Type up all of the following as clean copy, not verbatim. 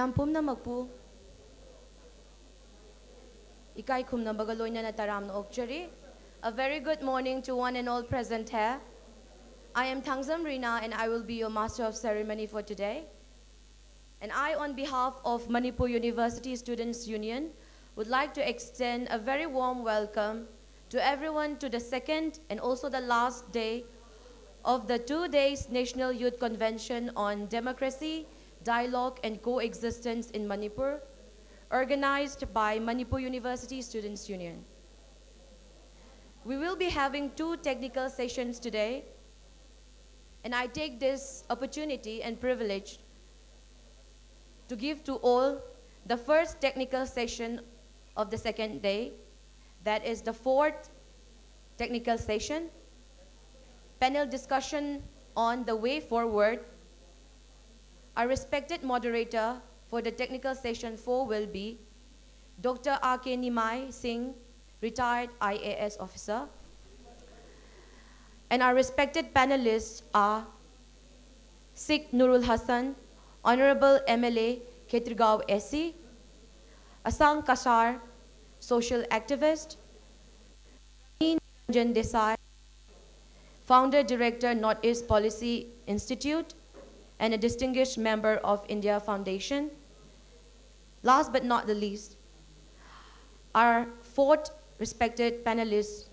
Mayam pumnamakpu Ikai khumnabaga loinana taramna okchari. A very good morning to one and all present here. I am Thangzam Rina and I will be your Master of Ceremony for today. And I, on behalf of Manipur University Students' Union, would like to extend a very warm welcome to everyone to the second and also the last day of the 2 days National Youth Convention on Democracy, Dialogue and Coexistence in Manipur, organized by Manipur University Students' Union. We will be having 2 technical sessions today, and I take this opportunity and privilege to give to all the first technical session of the second day, that is the 4th technical session, panel discussion on the way forward. Our respected moderator for the technical session 4 will be Dr. R.K. Nimai Singh, retired IAS officer. And our respected panelists are Sikh Nurul Hassan, Honorable MLA Khetrgaon SC, Asang Kashar, social activist, Niranjan Desai, founder director Northeast Policy Institute, and a distinguished member of India Foundation. Last but not the least, our 4th respected panelist,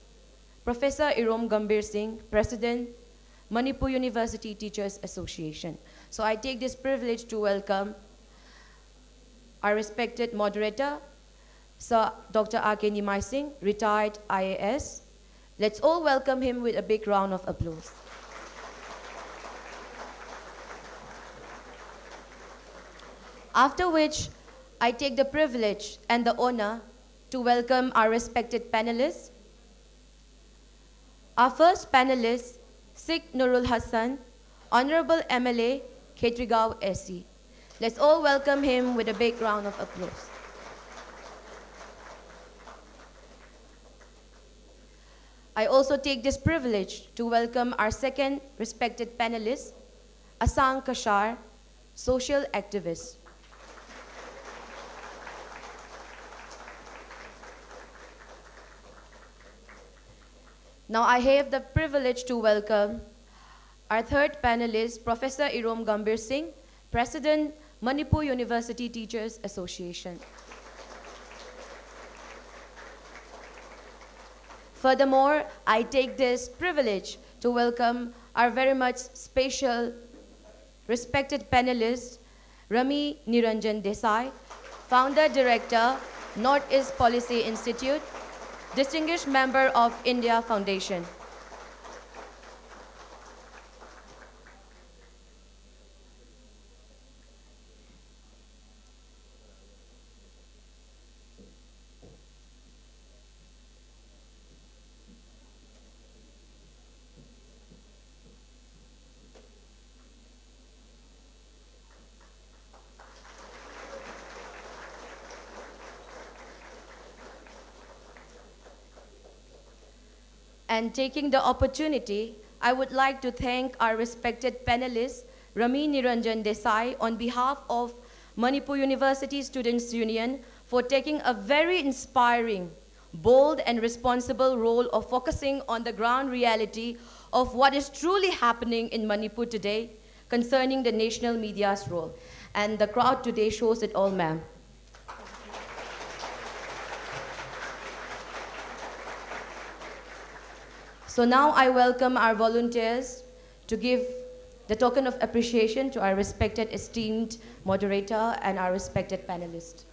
Professor Irom Gambhir Singh, President, Manipur University Teachers Association. So I take this privilege to welcome our respected moderator, Sir Dr. R.K. Nimai Singh, retired IAS. Let's all welcome him with a big round of applause. After which, I take the privilege and the honor to welcome our respected panelists. Our first panelist, Sikh Nurul Hassan, Honorable MLA, Khetrgaon SC. Let's all welcome him with a big round of applause. I also take this privilege to welcome our second respected panelist, Asang Kashar, social activist. Now I have the privilege to welcome our third panelist, Professor Irom Gambhir Singh, President, Manipur University Teachers Association. Furthermore, I take this privilege to welcome our very much special, respected panelist, Rami Niranjan Desai, Founder Director, Northeast Policy Institute, distinguished member of India Foundation. And taking the opportunity, I would like to thank our respected panelists, Rami Niranjan Desai, on behalf of Manipur University Students' Union, for taking a very inspiring, bold and responsible role of focusing on the ground reality of what is truly happening in Manipur today concerning the national media's role. And the crowd today shows it all, ma'am. So now I welcome our volunteers to give the token of appreciation to our respected, esteemed moderator and our respected panelists.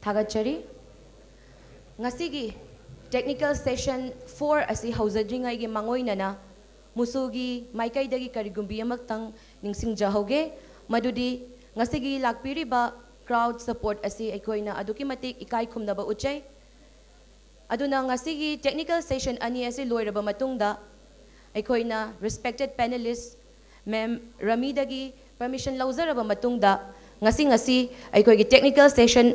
Thagachari. Ngasigi technical session 4 asi hauzadringai gi mangoinana musugi maikaidagi karigumbi amaktang ningsingjahoge madudi ngasigi lakpiriba crowd support asi aikoina aduki matik ikai khumnaba uchai aduna ngasigi technical session ani asi loiraba matungda aikoina respected panelists ma'am Ramidagi permission lauzaraba matungda ngasi aikoigi technical session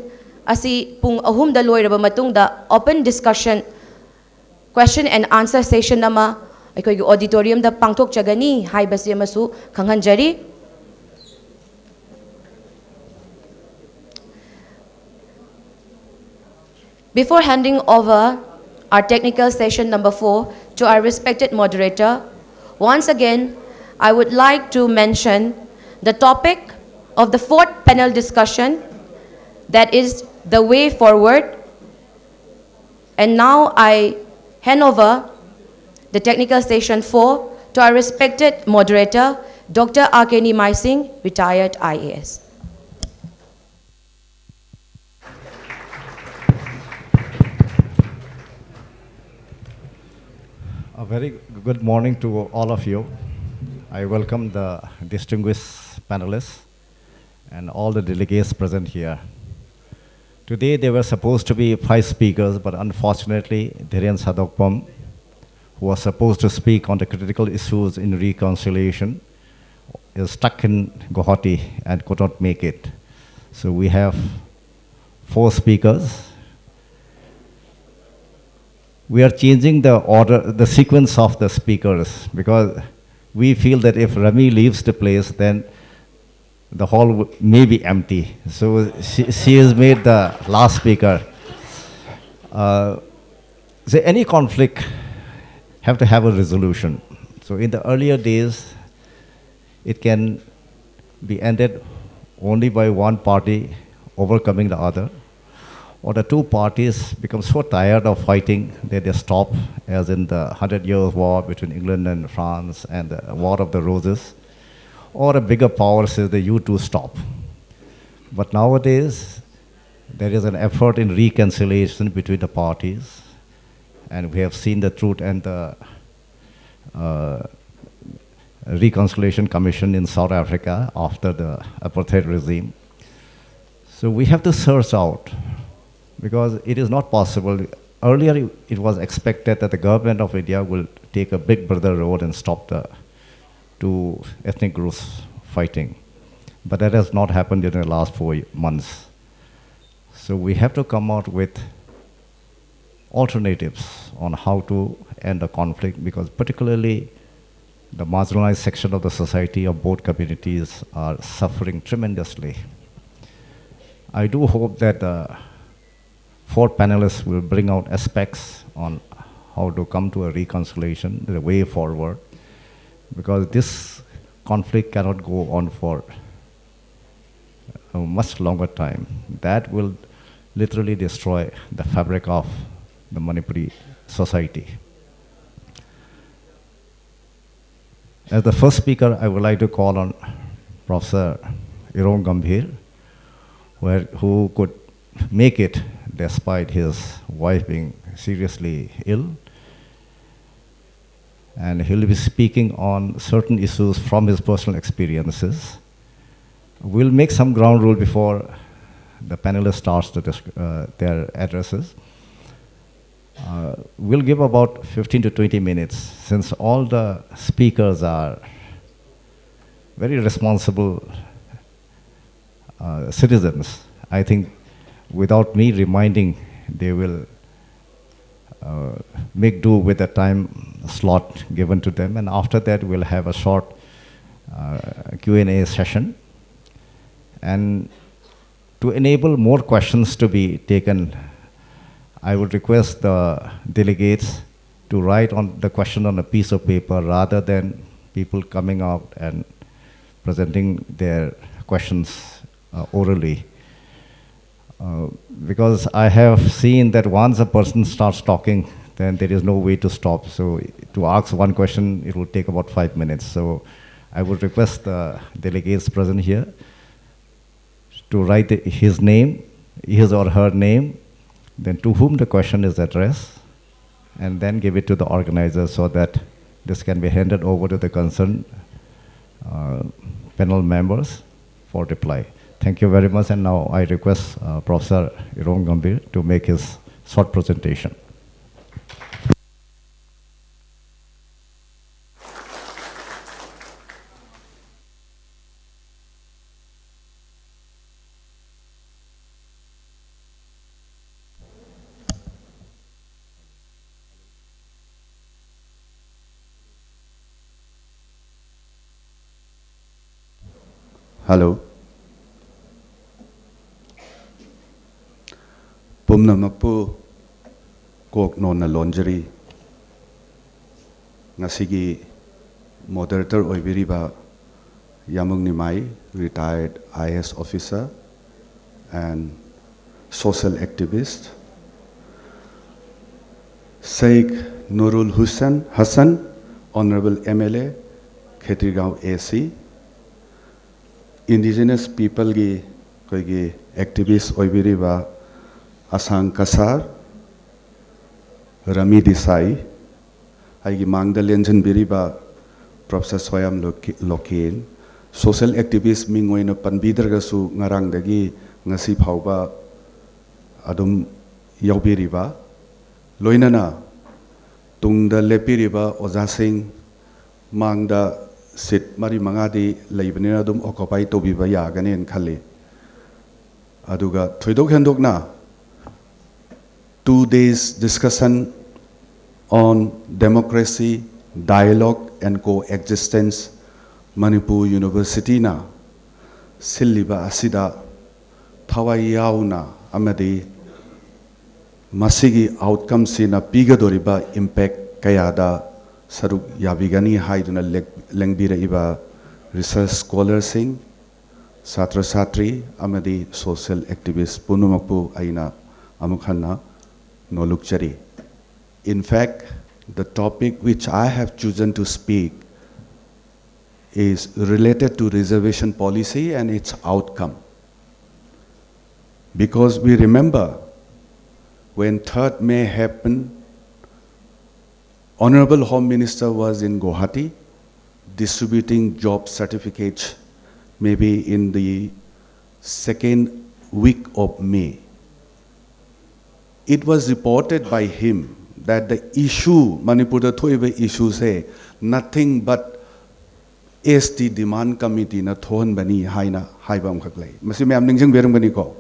asi pung ahum da loiraba matungda open discussion question and answer session nama aikoigi auditorium da pangthok chagani haibasi amasu khanghanjari. Before handing over our technical session number 4 to our respected moderator, once again, I would like to mention the topic of the 4th panel discussion, that is the way forward. And now I hand over the technical session 4 to our respected moderator, Dr. Akeni Maising, retired IAS. A very good morning to all of you. I welcome the distinguished panelists and all the delegates present here. Today there were supposed to be 5 speakers, but unfortunately, Dhiren Sadokpam, who was supposed to speak on the critical issues in reconciliation, is stuck in Guwahati and could not make it. So we have 4 speakers. We are changing the order, the sequence of the speakers, because we feel that if Rami leaves the place, then the hall may be empty. So she is made the last speaker. So any conflict have to have a resolution. So in the earlier days, it can be ended only by one party overcoming the other, or the 2 parties become so tired of fighting that they stop, as in the 100 Years' War between England and France and the War of the Roses, or a bigger power says that you two stop. But nowadays, there is an effort in reconciliation between the parties, and we have seen the Truth and the Reconciliation Commission in South Africa after the apartheid regime. So we have to search out, because it is not possible. Earlier, it was expected that the government of India will take a big brother role and stop the 2 ethnic groups fighting. But that has not happened in the last 4 months. So we have to come out with alternatives on how to end the conflict, because particularly the marginalized section of the society of both communities are suffering tremendously. I do hope that the 4 panelists will bring out aspects on how to come to a reconciliation, the way forward, because this conflict cannot go on for a much longer time. That will literally destroy the fabric of the Manipuri society. As the first speaker, I would like to call on Professor Irom Gambhir, who could make it despite his wife being seriously ill. And he'll be speaking on certain issues from his personal experiences. We'll make some ground rule before the panelists starts their addresses. We'll give about 15 to 20 minutes, since all the speakers are very responsible citizens. I think without me reminding, they will make do with the time slot given to them. And after that, we'll have a short Q&A session. And to enable more questions to be taken, I would request the delegates to write on the question on a piece of paper, rather than people coming out and presenting their questions orally. Because I have seen that once a person starts talking, then there is no way to stop. So to ask one question, it will take about 5 minutes. So I would request the delegates present here to write his name his or her name, then to whom the question is addressed, and then give it to the organizer so that this can be handed over to the concerned panel members for reply. Thank you very much, and now I request Professor Irom Gambhir to make his short presentation. Hello. Pumna Makpu Kok Nona Laundry Nasigi Moderator Oibiriba Yamung Nimai, retired IS officer and social activist. Sheikh Nurul Hassan, Honorable MLA, Khetirgaon AC. Indigenous people ki koi activist oibiriba Asang Kasar, Rami Desai, aigi mangda lenjan biriba Professor Soyam Lokin, social activist mingoina panbidargasu ngarang dagi ngasi phauba adum yaubiriba, loinana tungda lepiriba ojasing mangda sit mari mangadi leibnina dum occupy to biba yaganen khali aduga thoidok hendokna 2 days discussion on democracy, dialogue and coexistence Manipur University na silliba asida thawai yauna amadi masigi outcome sina pigadoriba impact kayada Saruk Yabigani Haiduna Lengbira Iba research scholar sing Satra Satri Amadi social activist Punumapu Aina Amukhana Nolukchari. In fact, the topic which I have chosen to speak is related to reservation policy and its outcome. Because we remember when 3rd May happened, Honorable Home Minister was in Guwahati distributing job certificates maybe in the 2nd week of May. It was reported by him that the issue, Manipur Thoibe issue say, nothing but ST demand committee na thon bani haina haibam khaklai. Masi me am ningjang berang bani ko.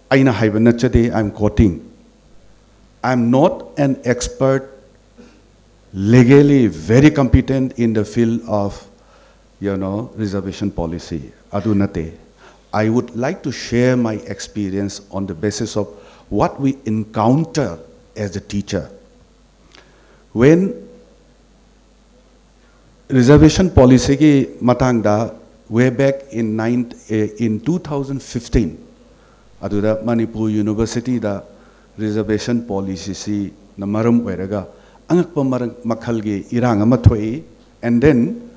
Aina haiban nachade, I'm quoting. I'm not an expert, legally very competent in the field of, reservation policy. Adunate. I would like to share my experience on the basis of what we encounter as a teacher. When reservation policy ki matangda way back in 2015, aduda Manipur University da reservation policy si namaram oiraga angakpa makhalgi irang ama thoi, and then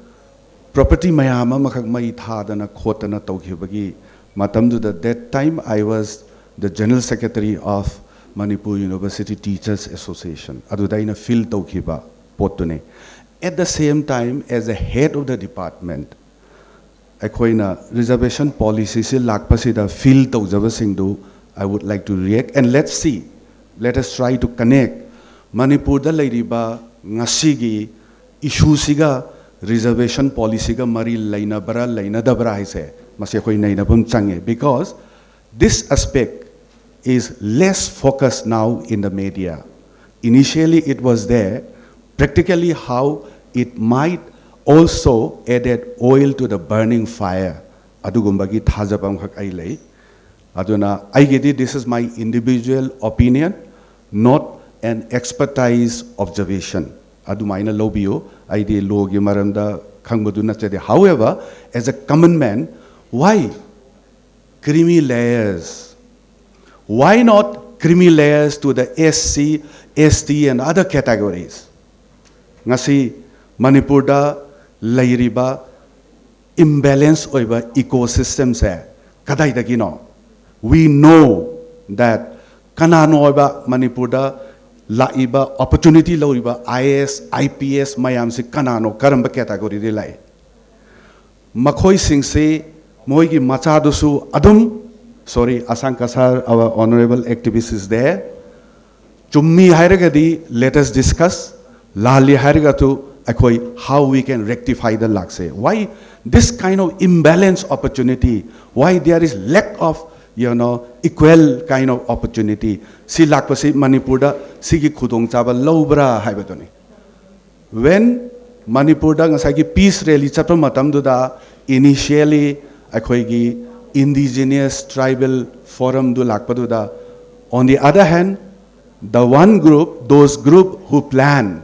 property mayama makhak mai thadana khotana tawkhibagi matamduda. That time I was the General Secretary of Manipur University Teachers Association. Aduda ina field tawkhiba potune. At the same time, as a head of the department, akoina reservation policy se lakpasida field tawjabasingdu I would like to react, and let us try to connect Manipur da leiriba ngasigi issue siga reservation policy ga mari laina dabra haise masi koi naina bum change, because this aspect is less focused now in the media. Initially it was there, practically how it might also added oil to the burning fire. Adugumbagi thajapam khak ailei. Aduna aigedi, this is my individual opinion, not an expertise observation. Adumaina lobio, ide logi maranda khangbaduna chade. However, as a common man, why creamy layers? Why not creamy layers to the SC, ST and other categories? Ngasi Manipur da lairiba imbalance oiba ecosystem se kadai dagi no. we know that kanano iba Manipur da laiba opportunity loriba IAS IPS mayam se kanano karamba category de lai makhoi sing se moi gi macha dusu adum sorry Asang Kasar our honorable activist is there chummi hairagadi let us discuss lali hairagatu akoi how we can rectify the lakse why this kind of imbalance opportunity why there is lack of equal kind of opportunity si lakpasi Manipur da sigi khudong chaba lobra haibadoni when Manipur da ngasai gi peace rally chapra matam du da initially akoi gi indigenous tribal forum du lakpadu da on the other hand the one group those group who plan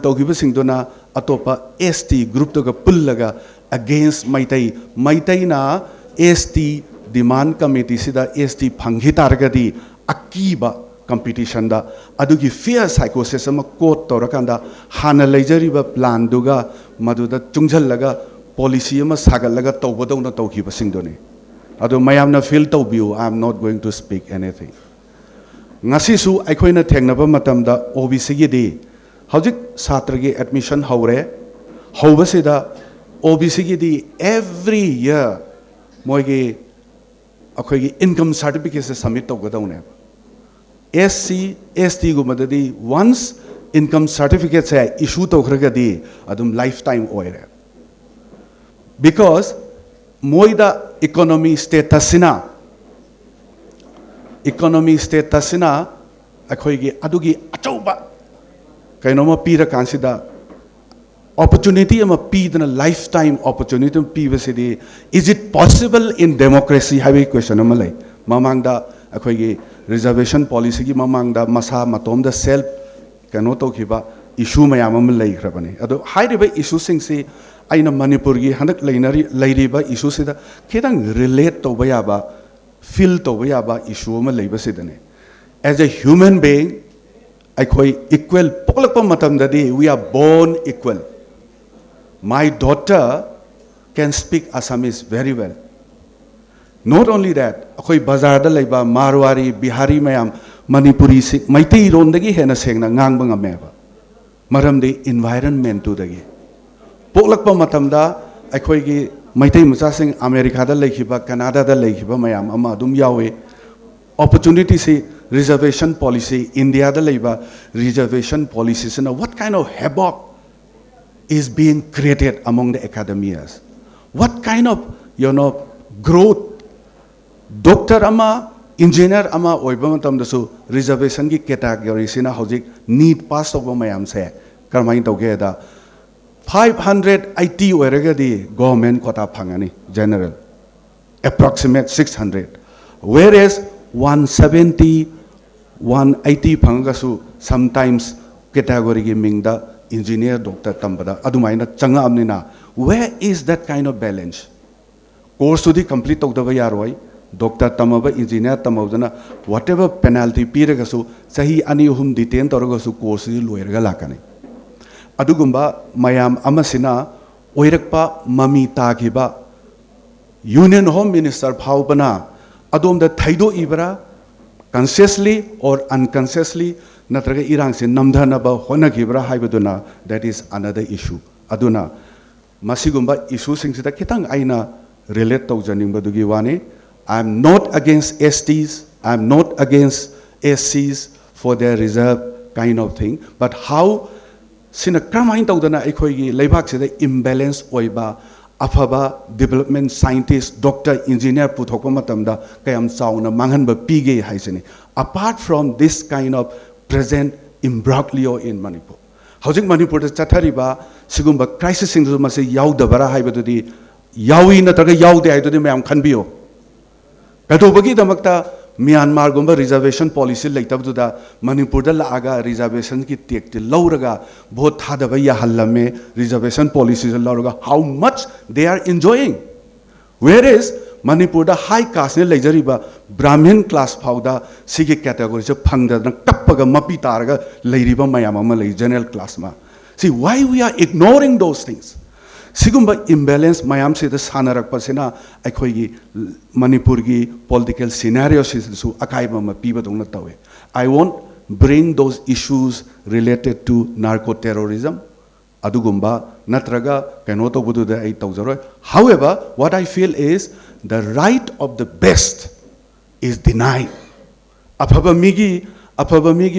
to give sing dona atopa ST group to ga pullaga against maitai na ST demand committee sida ST phanghi targadi akiba competition da adugi fear psychosis ama quote torakanda hana leijariba plan duga maduda chungjallaga policy ama sagalaga tawbadona tawkiba singdone adu mayamna feel tawbiu I am not going to speak anything ngasi su aikoina thengnaba matamda OBC gi di hojik satra gi admission haure hobasida OBC gi di every year moigi akhoi income certificate se submit tawgadawne SC ST gumadadi once income certificate se issue tawkhragadi adum lifetime oire because moida economy status sina akhoi gi adugi achauba kainoma pira kansida opportunity ama pidana lifetime opportunity pibasidi is it possible in democracy have a question amalai mamangda akhoi gi reservation policy gi mamangda masa matom da self kano to khiba issue mayam am lei khrabani ado high riba issue sing si aina Manipur gi handak leiriba issue sida khedang relate to bayaba feel to bayaba issue am lei basidane as a human being akhoi equal poklakpa matam dadi we are born equal. My daughter can speak Assamese very well. Not only that, akoi bazar da laiba Marwari, Bihari mayam Manipuri sik Maitai rondagi hena sengna ngangbang ameba. Maram de environment tu dagi. Poklakpa matamda akoi gi Maitai mucha sing America da laikhiba, Canada da laikhiba mayam ama dum yawe. Opportunity se reservation policy India da laiba reservation policies and what kind of havoc is being created among the academias. What kind of, growth? Doctor ama, engineer ama, oibamatam dasu reservation ki category sina hojik need pass of mayam se. Karmain tawgeda 580 oiragadi government quota phangani general. Approximate 600. Whereas 170, 180 phangasu sometimes category ki mingda engineer doctor tambada adumaina changa amnina where is that kind of balance course to the complete tawdaba yaroi doctor tamaba engineer tamabdana whatever penalty piragasu sahi ani hum detain toragasu course di loiraga lakani adugumba mayam amasina oirakpa mami tagiba union home minister phaubana adom da thaido ibra consciously or unconsciously natraga irang se namdhanaba honagibra haibaduna that is another issue aduna masigumba issue singsida kitang aina relate tawjaning badugi wani I am not against STs I am not against SCs for their reserve kind of thing but how sina kramain tawdana ekhoi gi leibak se imbalance oiba afaba development scientist doctor engineer puthokpa matamda kayam chauna manghanba pige haisini apart from this kind of present imbroglio in Manipur. Housing Manipur is Chathariba, Sigumba crisis in the Masi Yau the Bara Haibadi, Yawi Nataga Yau the Idodi Mam Kanbio. Katobagi the Makta Myanmar Gumba reservation policy like the Manipur the Laga reservation ki take the Lauraga, both Hadavaya Halame reservation policies and Lauraga, how much they are enjoying. Whereas Manipur the high caste ne lejariba Brahmin class phauda sigi category se phangda na kappaga mapi targa leiriba mayam ama lei general class ma see why we are ignoring those things Sigumba imbalance mayam se the sanarak pasina akhoi Manipur gi political scenarios is su akai ma piba dong na tawe. I won't bring those issues related to narco terrorism adugumba natraga kanoto budu da ai tawzaroi. However, what I feel is the right of the best is denied. Apaba migi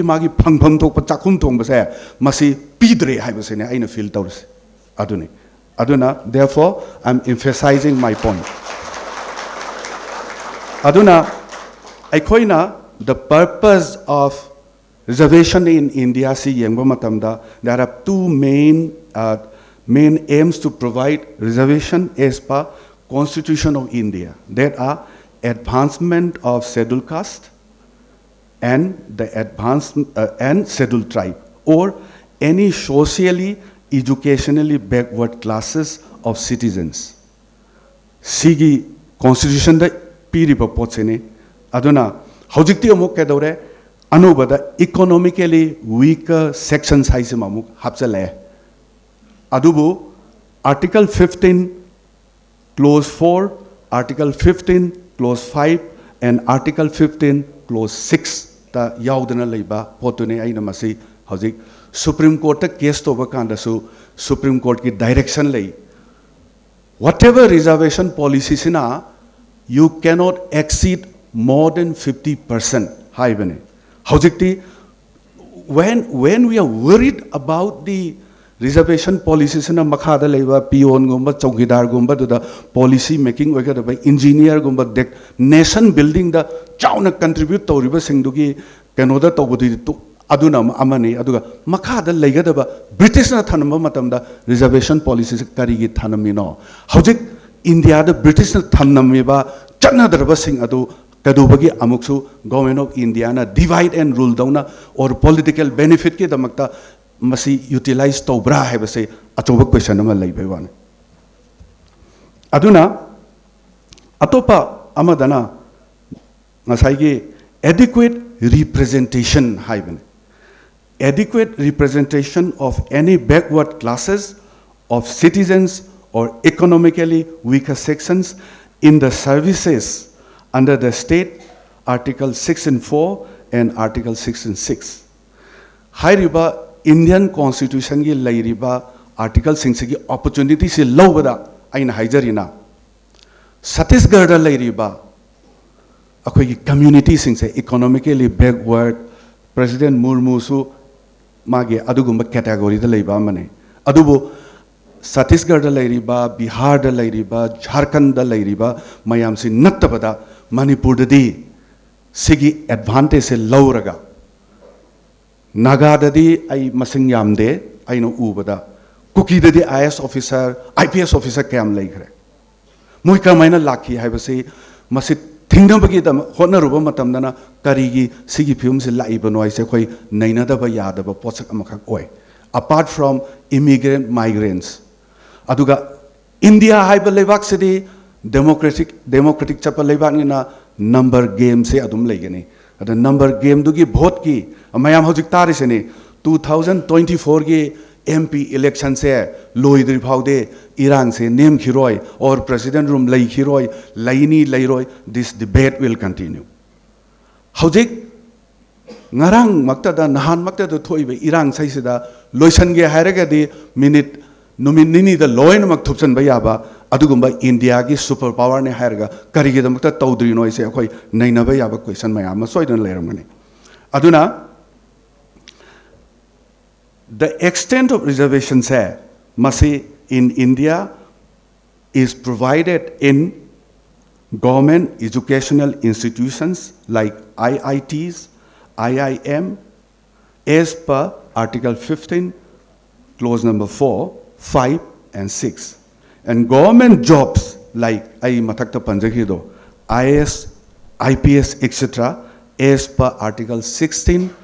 magi phangpham thok chakum thong ba se masi pidre hai ba se ne aina feel tawse aduni. Aduna, therefore, I'm emphasizing my point. Aduna, aikoina, the purpose of reservation in India, si yengba matamda, there are two main aims to provide reservation as per Constitution of India. That are advancement of scheduled caste and the and scheduled tribe, or any socially educationally backward classes of citizens. Sigi constitution da piriba potsene aduna hojikti amuk kadore anubada economically weaker sections haise mamuk hapsale adubu article 15 clause 4, article 15 clause 5 and article 15 clause 6 ta yaudana leiba potune aina masi hojik Supreme Court case to Bakandasu, Supreme Court ki direction lay. Whatever reservation policies in you cannot exceed more than 50%. High bene. Howjikti, when we are worried about the reservation policies in a Makhada Leva, Pion Gumba, Chowkidar Gumba, to the policy making, engineer Gumba, deck, nation building the Chowna contribute to River Singdugi, Kanoda Tobudi to Aduna amani aduga makada legadaba British na thanamba matamda reservation policies karigi thanami no hojik India the British na thanamiba chana darba sing adu kadubagi amuksu government of India na divide and rule dauna or political benefit ke damakta masi utilize to bra hai base achoba question ama leibai wan aduna atopa amadana ngasai gi adequate representation haiben. Adequate representation of any backward classes of citizens or economically weaker sections in the services under the state Article 6 and 4 and Article 6 and 6. Hai riba Indian Constitution ki lai riba Article 6 ki opportunity se low bada aina haijarina. Chhattisgarh da lai riba akhoi ki community sing se economically backward President Murmu su magi adugumba category da leiba mane adubu Chhattisgarh da leiriba Bihar da leiriba Jharkhand da leiriba mayam si nattabada Manipur da di sigi advantage se lauraga Naga da di ai masing yamde ai no ubada Kuki da di IS officer IPS officer kam leigre moi ka maina lakhi haibase masi Thingbagi Honorable Matamdana Karigi Sigi Films Laibano I say Nainadaba Yadaba Potsak Amakoi. Apart from immigrant migrants. Aduga India Hyperlevak City Democratic Chapalevangina number game say Adum Legani. At the number game Dugi Bhotki Amayam Hojiktarisene 2024 ge MP election se Loidri Paude Iran se name Hiroi or President Room Lai Hiroi Laini Lairoi, this debate will continue. Howjik Narang Maktada Nahan Makta Toibe Iran Saisida Loisange Haragadi minute Nominini the Loin Maktupsan Bayaba Adugumba India gi superpower ne Harga Karigida Makta Taudri Noise Akoi Naina Bayaba question Mayama Soidan Laramani. Aduna the extent of reservations here, Masi in India is provided in government educational institutions like IITs, IIM, as per Article 15, clause number 4, 5 and 6. And government jobs like I Matakta Panjakido, IS, IPS, etc. as per Article 16,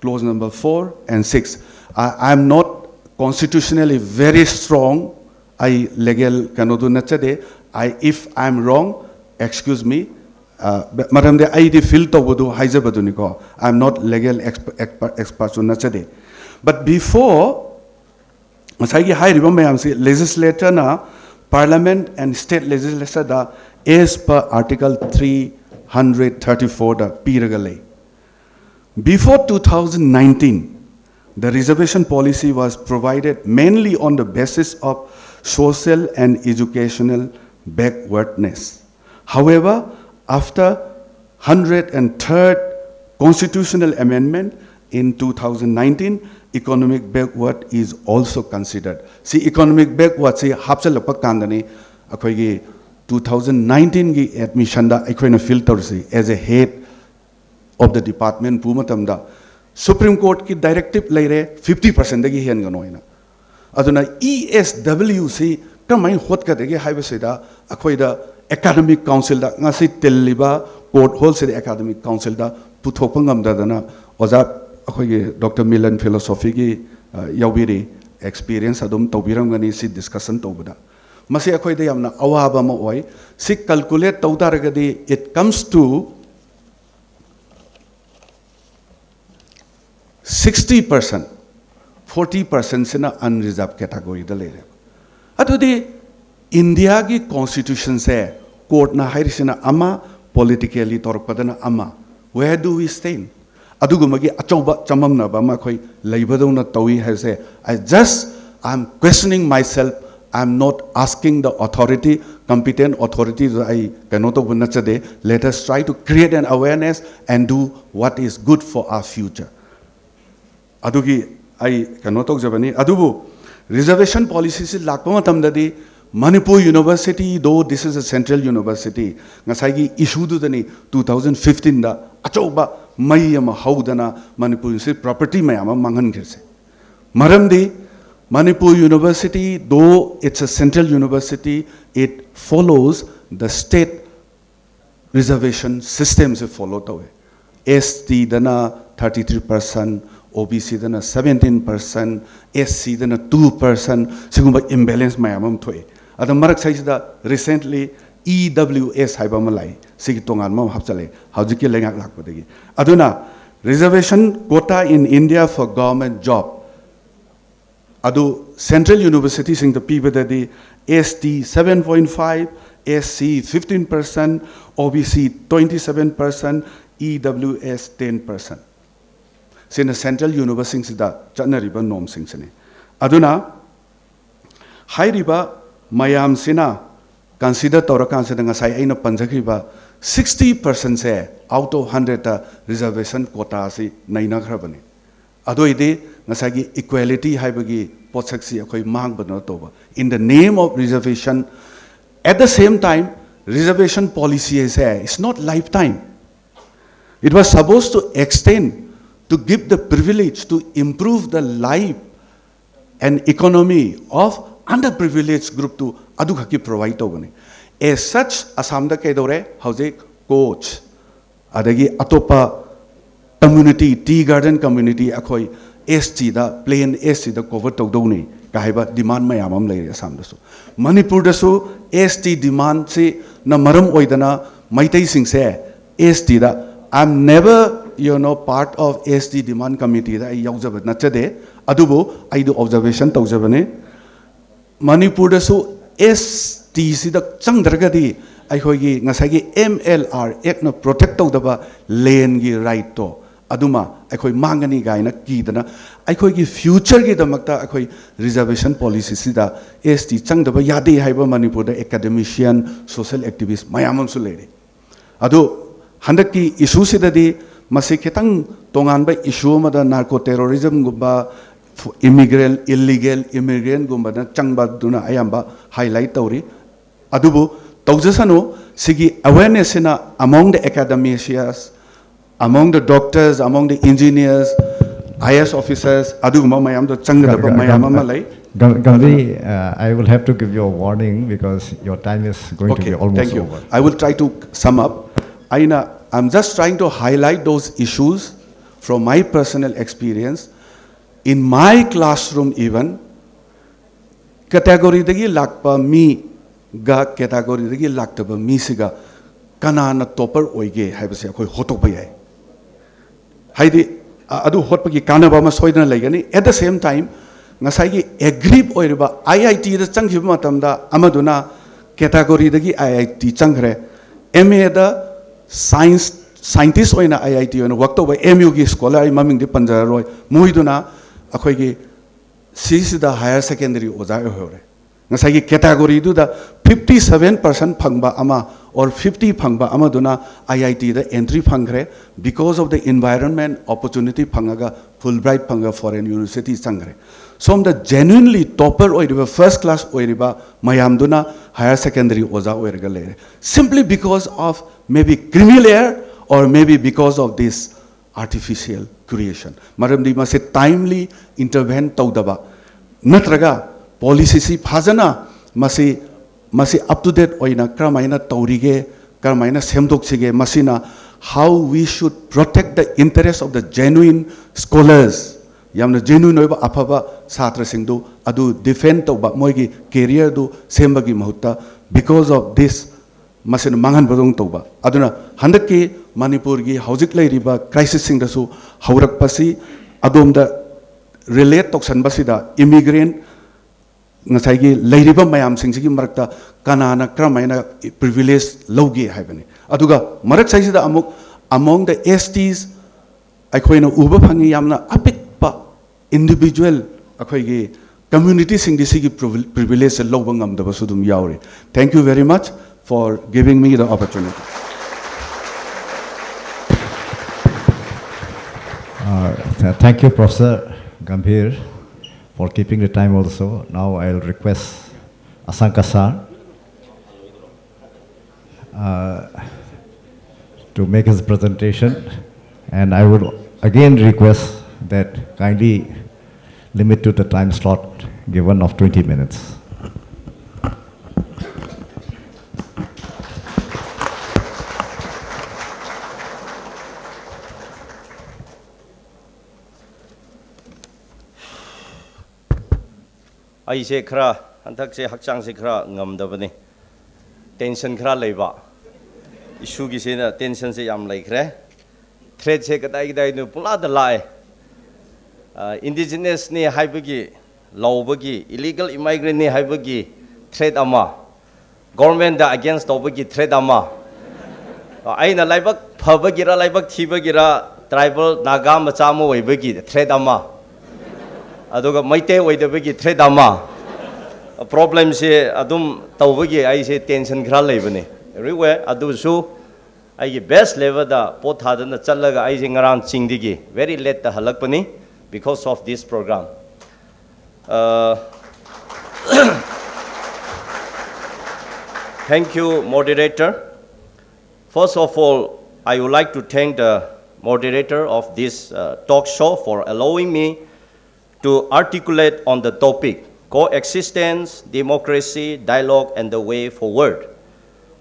clause number 4 and 6. I am not constitutionally very strong. I legal kanodu nachade. If I am wrong, excuse me. Madam de I feel to bodu haise baduniko. I am not legal expert nachade. But before Masai high river mayamsi legislator na parliament and state legislature da as per article 334 da piragalay. Before 2019, the reservation policy was provided mainly on the basis of social and educational backwardness. However, after 103rd constitutional amendment in 2019, economic backward is also considered. See, economic backward see hapsalapa kandani akoigi 2019 gi admission da akoina filter see as a head of the department pumatamda Supreme Court ki directive laire 50% dagi hen ganoina. Aduna ESWC kamai hot ka degi haibasida akoida academic council da ngasi telliba court wholesale academic council da puthopangam da dana oza akoigi Dr. Milan philosophy ki yaubiri experience adum taubiram gani si discussion tobada masi akoida yamna awaba ma oi si calculate tawdaragadi it comes to 60%, 40% sina unreserved category da lere. Atudi India ki constitution se court na hairisina ama politically torpadana ama. Where do we stand? Adugumagi achoba chamam na ba ma khoi laibado na tawi has I'm questioning myself. I'm not asking the authority, competent authorities. I cannot let us try to create an awareness and do what is good for our future. Adugi I cannot talk Japanese. Adubu reservation policies lakpama tamdadi Manipur University, though this is a central university, ngasagi issue to the 2015 da achoba mayama haudana Manipur University property mayama mangan kirse. Maramdi Manipur University, though it's a central university, it follows the state reservation systems followed away. ST dana 33%. OBC dana 17%, SC dana 2%, sigumba imbalance mayamam thoy. Ada marak size da recently EWS haiba malai, sig tongan mam hapsale, haujiki lengak lakpadegi. Aduna reservation quota in India for government job. Adu central university sing the people that the ST 7.5, SC 15%, OBC 27%, EWS 10%. Sin the central university da chana riba nom sing sine. Aduna high riba mayam sina consider torakan sina ngasai aina panjakriba 60% se out of 100 reservation quota si naina khrabani. Ado ide ngasagi equality haibagi potsaksi akoi mang bana toba. In the name of reservation, at the same time, reservation policy is it's not lifetime. It was supposed to extend to give the privilege to improve the life and economy of underprivileged group to adukaki provide togani. As such, asamda kaidore hauze coach, adagi atopa community, tea garden community akoi ST da plain ST da cover togdoni kahaiba demand mayamam lai asamda so. Manipur da so ST demand se na maram oidana maitai sing se ST da I'm never part of ST demand committee da yaujabat nachade adubo I do observation taujabane Manipur da so ST si da changdragadi I hoigi ngasagi MLR ek na protect tawdaba land gi right to aduma akhoi mangani gaina kidana akhoi future gi damakta akhoi reservation policy sida ST changdaba yade haiba Manipur da academician social activist mayamam su lere adu handaki issue sidadi masi ketang tongan ba issue ma da narco terrorism gumba illegal immigrant gumba na changba duna ayamba highlight tawri adubu tawjasano sigi awareness na among the academicians, among the doctors, among the engineers, IS officers aduguma mayam da changra ba mayam malai Gandhi, I will have to give you a warning because your time is going to be almost thank you. over. I will try to sum up. I'm just trying to highlight those issues from my personal experience. In my classroom even, category dagi lakpa mi ga category dagi laktaba mi siga kanana topper oige haibase akoi hotok yai. Haidi adu hotpagi kanaba ma soidana laigani. At the same time, ngasai gi agree oiriba IIT da changhiba matamda amaduna category dagi IIT changre MA da scientist oina IIT oina work to by MU gi scholar maming di panjara roi muiduna akhoi gi sisida higher secondary oja hore ngasai gi category du da 57% phangba ama or 50 phangba ama duna IIT da entry phangre because of the environment opportunity phangaga Fulbright phanga foreign university changre som the genuinely topper oiriba first class oiriba mayam duna higher secondary oja oirga le simply because of maybe criminal error or maybe because of this artificial creation maramdi mase timely intervene tawdaba natraga policy si phajana masi up to date oina kramaina taurige kramaina semdoksige masina how we should protect the interests of the genuine scholars yamna genuine oiba afaba satra singdu adu defend tawba moigi career du sembagi mahutta because of this masina mangan badong tawba aduna handaki manipur gi haujik leiriba crisis singdasu haurak pasi adomda relate toksan basida immigrant ngasai gi leiriba mayam singsigi marakta kanana kramaina privilege logi haibani aduga marak saisida amuk among the STs akoina uba phangi yamna apikpa individual akoi gi community singdi sigi privilege loba ngamdaba sudum yauri thank you very much for giving me the opportunity. Thank you, Professor Gambhir, for keeping the time also. Now I'll request Asanka sir to make his presentation, and I would again request that kindly limit to the time slot given of 20 minutes. 아이세 크라 한탁세 학장세 크라 ngamdabani tension khra leiba issue gi sena tension se yam lai khre threat se kadai nu pula da lai indigenous ni haibagi lawbagi illegal immigrant ni haibagi threat ama government da against obagi threat ama aina laibak phabagi ra laibak thibagi ra tribal naga macha mo oibagi threat ama aduga maite oidabagi threat ama problem se adum tawbagi ai se tension khra leibani everywhere adu su ai gi best level da pothadana challaga ai se ngarang chingdigi very late da halakpani because of this program thank you moderator. First of all, I would like to thank the moderator of this talk show for allowing me to articulate on the topic, coexistence, democracy, dialogue, and the way forward.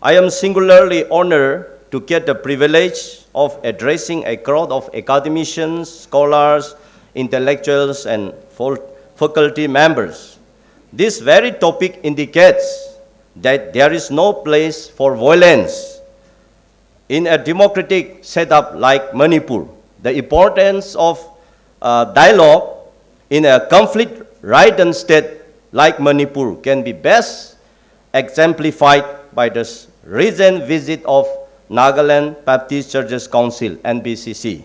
I am singularly honored to get the privilege of addressing a crowd of academicians, scholars, intellectuals, and faculty members. This very topic indicates that there is no place for violence in a democratic setup like Manipur. The importance of dialogue in a conflict-ridden state like Manipur can be best exemplified by the recent visit of Nagaland Baptist Churches Council, NBCC,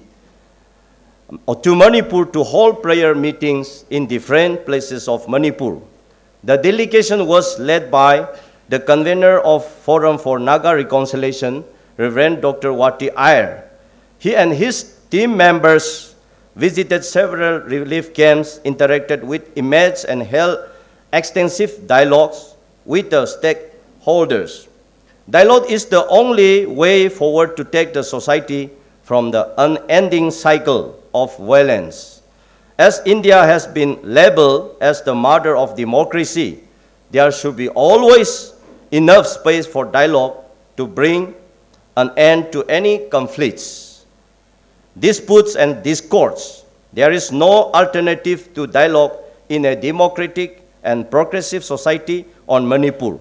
to Manipur to hold prayer meetings in different places of Manipur. The delegation was led by the convener of Forum for Naga Reconciliation, Reverend Dr. Wati Iyer. He and his team members visited several relief camps, interacted with inmates, and held extensive dialogues with the stakeholders. Dialogue is the only way forward to take the society from the unending cycle of violence. As India has been labeled as the mother of democracy, there should be always enough space for dialogue to bring an end to any conflicts, disputes, and discords. There is no alternative to dialogue in a democratic and progressive society on Manipur.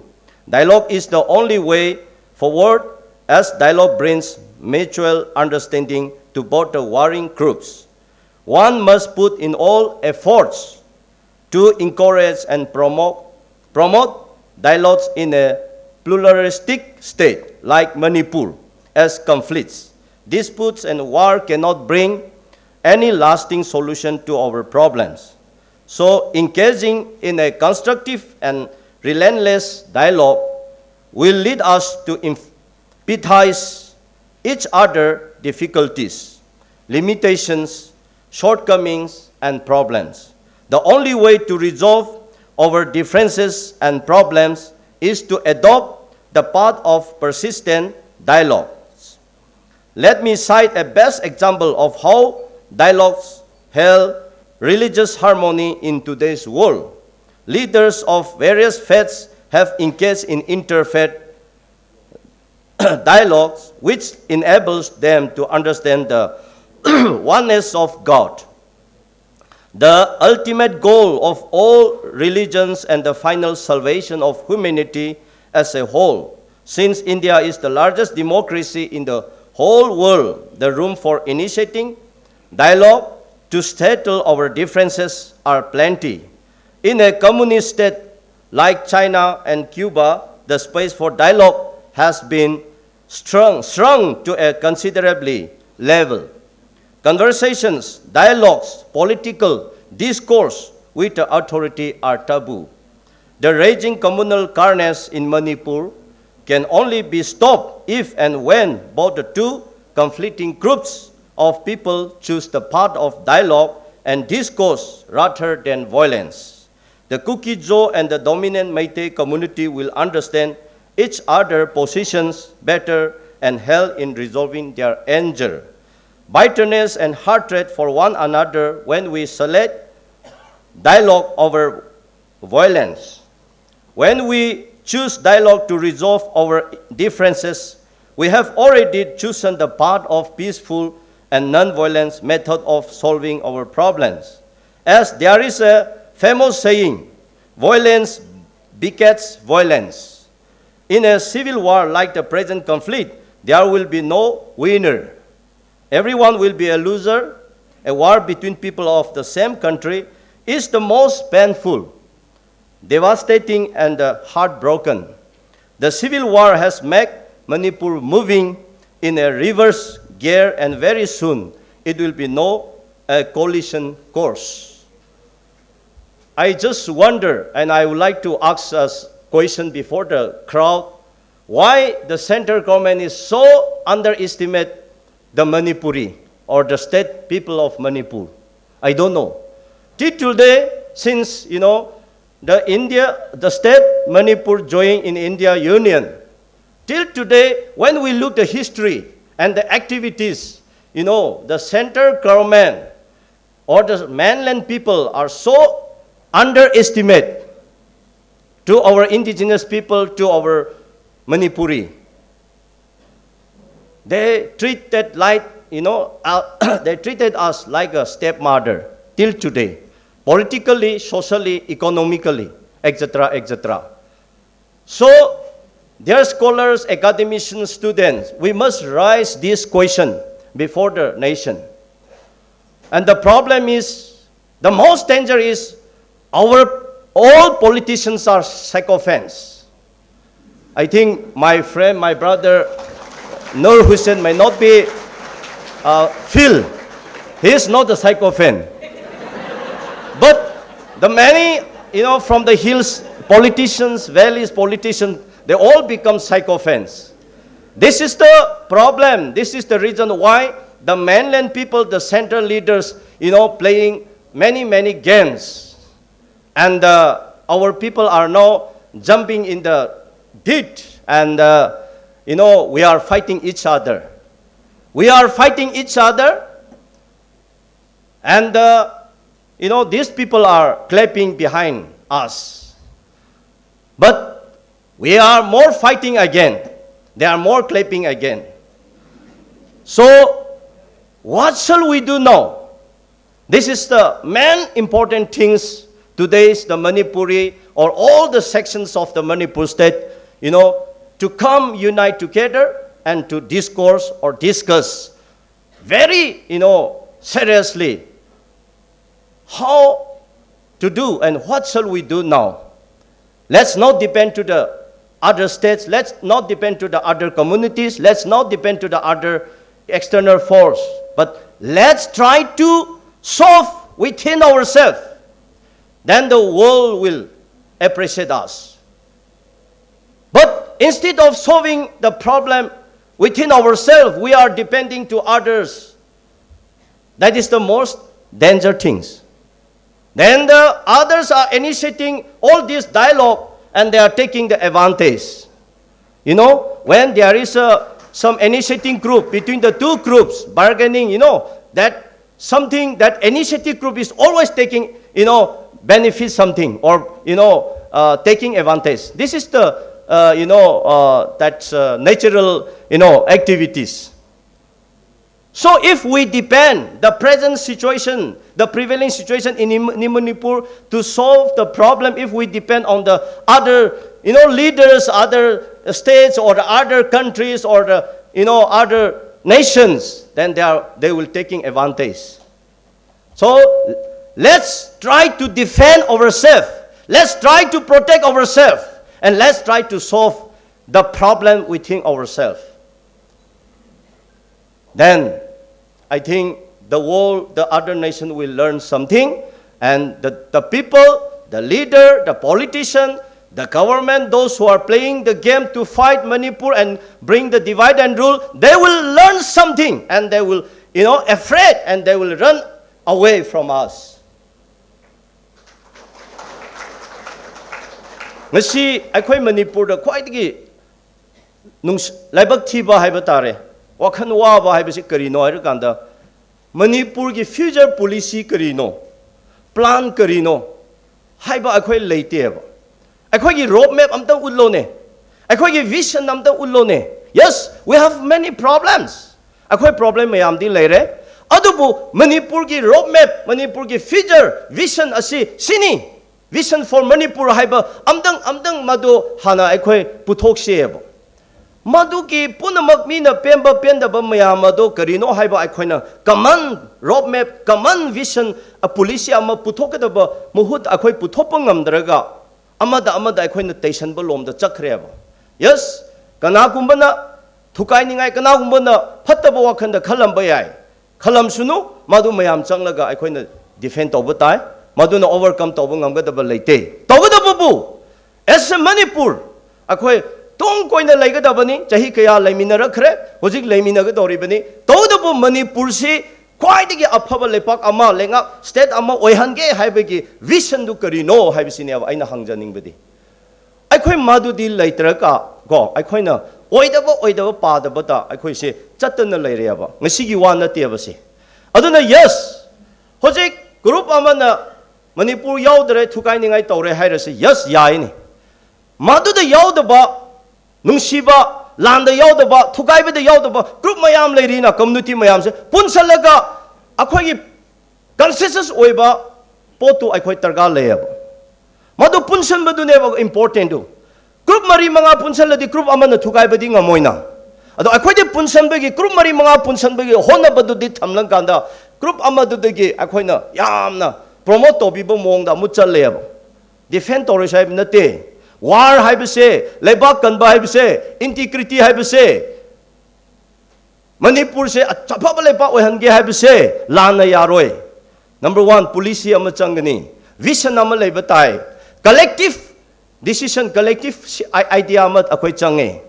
Dialogue is the only way forward, as dialogue brings mutual understanding to both the warring groups. One must put in all efforts to encourage and promote dialogues in a pluralistic state like Manipur as conflicts, disputes and war cannot bring any lasting solution to our problems. So engaging in a constructive and relentless dialogue will lead us to empathize each other's difficulties, limitations, shortcomings, and problems. The only way to resolve our differences and problems is to adopt the path of persistent dialogues. Let me cite a best example of how dialogues help religious harmony in today's world. Leaders of various faiths have engaged in interfaith dialogues, which enables them to understand the oneness of God, the ultimate goal of all religions and the final salvation of humanity as a whole. Since India is the largest democracy in the whole world, the room for initiating dialogue to settle our differences are plenty. In a communist state like China and Cuba, the space for dialogue has been shrunk to a considerably level. Conversations, dialogues, political discourse with the authority are taboo. The raging communal carnage in Manipur can only be stopped if and when both the two conflicting groups of people choose the path of dialogue and discourse rather than violence. The Kuki-Zo and the dominant Meitei community will understand each other's positions better and help in resolving their anger, bitterness, and hatred for one another when we select dialogue over violence. When we choose dialogue to resolve our differences, we have already chosen the path of peaceful and non-violent method of solving our problems. As there is a famous saying, violence begets violence. In a civil war like the present conflict, there will be no winner. Everyone will be a loser. A war between people of the same country is the most painful, devastating, and heartbroken. The civil war has made Manipur moving in a reverse gear, and very soon it will be no collision course. I just wonder, and I would like to ask us question before the crowd, why the central government is so underestimate the Manipuri or the state people of Manipur. I don't know. Till today, since the state Manipur joined in India Union, till today, when we look the history and the activities, the central government or the mainland people are so underestimate to our indigenous people, to our Manipuri. They treated they treated us like a stepmother till today, politically, socially, economically, etc., etc. So, dear scholars, academicians, students, we must raise this question before the nation. And the problem is, the most danger is, all politicians are sycophants. I think my friend, my brother, Nur Hussain may not be Phil. He is not a sycophant. But the many, from the hills, politicians, valleys, politicians, they all become sycophants. This is the problem. This is the reason why the mainland people, the central leaders, playing many, many games. And our people are now jumping in the ditch, and we are fighting each other. We are fighting each other, and these people are clapping behind us. But we are more fighting again. They are more clapping again. So, what shall we do now? This is the main important things. Today is the Manipuri, or all the sections of the Manipur state, to come unite together and to discourse or discuss very, seriously how to do, and what shall we do now? Let's not depend to the other states. Let's not depend to the other communities. Let's not depend to the other external force. But let's try to solve within ourselves. Then the world will appreciate us. But instead of solving the problem within ourselves, we are depending to others. That is the most dangerous things. Then the others are initiating all this dialogue and they are taking the advantage. You know, when there is some initiating group between the two groups bargaining, you know, that something, that initiative group is always taking, you know, benefit something or, you know, taking advantage. This is the, that's natural, you know, activities. So if we depend the present situation, the prevailing situation in Manipur to solve the problem, if we depend on the other, you know, leaders, other states or the other countries or the, you know, other nations, then they will taking advantage. So let's try to defend ourselves. Let's try to protect ourselves. And let's try to solve the problem within ourselves. Then I think the world, the other nation will learn something, and the people, the leader, the politician, the government, those who are playing the game to fight Manipur and bring the divide and rule, they will learn something, and they will, you know, afraid, and they will run away from us. Ngasi akhoi Manipur da khwaidagi laibak thiba haiba tare wakhan waba haibasi karino hair kanda Manipur ki future policy karino plan karino haiba akhoi leite ba akhoi ki road map amta ullo ne akhoi ki vision amta ullo ne. Yes, we have many problems. Akhoi problem mayam di leire adubu Manipur ki road map, Manipur ki future vision asi sini vision for Manipur haiba amdang madu hana akhoi puthok siebo madu ki punamak mina pemba penda ba mayam madu karino haiba akhoina common roadmap common vision a policy ama puthokada ba muhut akhoi puthopang ngamdraga amada akhoina station ba lomda chakreba. Yes, kana kumbana thukai ningai kana kumbana phattaba wakhanda khalamba yai khalam sunu madu mayam changlaga akhoina defend toba tai maduna overcome toba ngamgadaba leite togadaba bu as a Manipur akhoi tong koina laigadabani chahi kaya laiminara khre hojik laiminaga doribani togadaba Manipur si khwaidagi afaba lepak ama lenga state ama oihange haibagi vision du karino haibisine aina hangjaning badi akhoi madu di laitraka go akhoina oidaba padaba ta akhoi se chattana laireaba ngasigi wa nateba se aduna yes hojik group amana Manipur yaudre thukai ningai tore hairase yes yaini maduda yaudaba nungsiba landa yaudaba thukai bada yaudaba group mayam leirina community mayam se punsalaga akhoi consensus oiba potu akhoi targa leyaba madu punsan badu ne important do group mari manga punsaladi group amana thukai badi ngamoina ado akhoi de punsan bagi group mari manga punsan bagi hona badu di thamlang kanda group amadu de akhoina yamna promote to bibo mongda muchalleba defend to saib nate war haibse lebak kanba haibse integrity haibse Manipur se achapaba leba ohange haibse lana yaroi. Number 1 policy ama changani vision ama leba tai collective decision collective idea ama akhoi change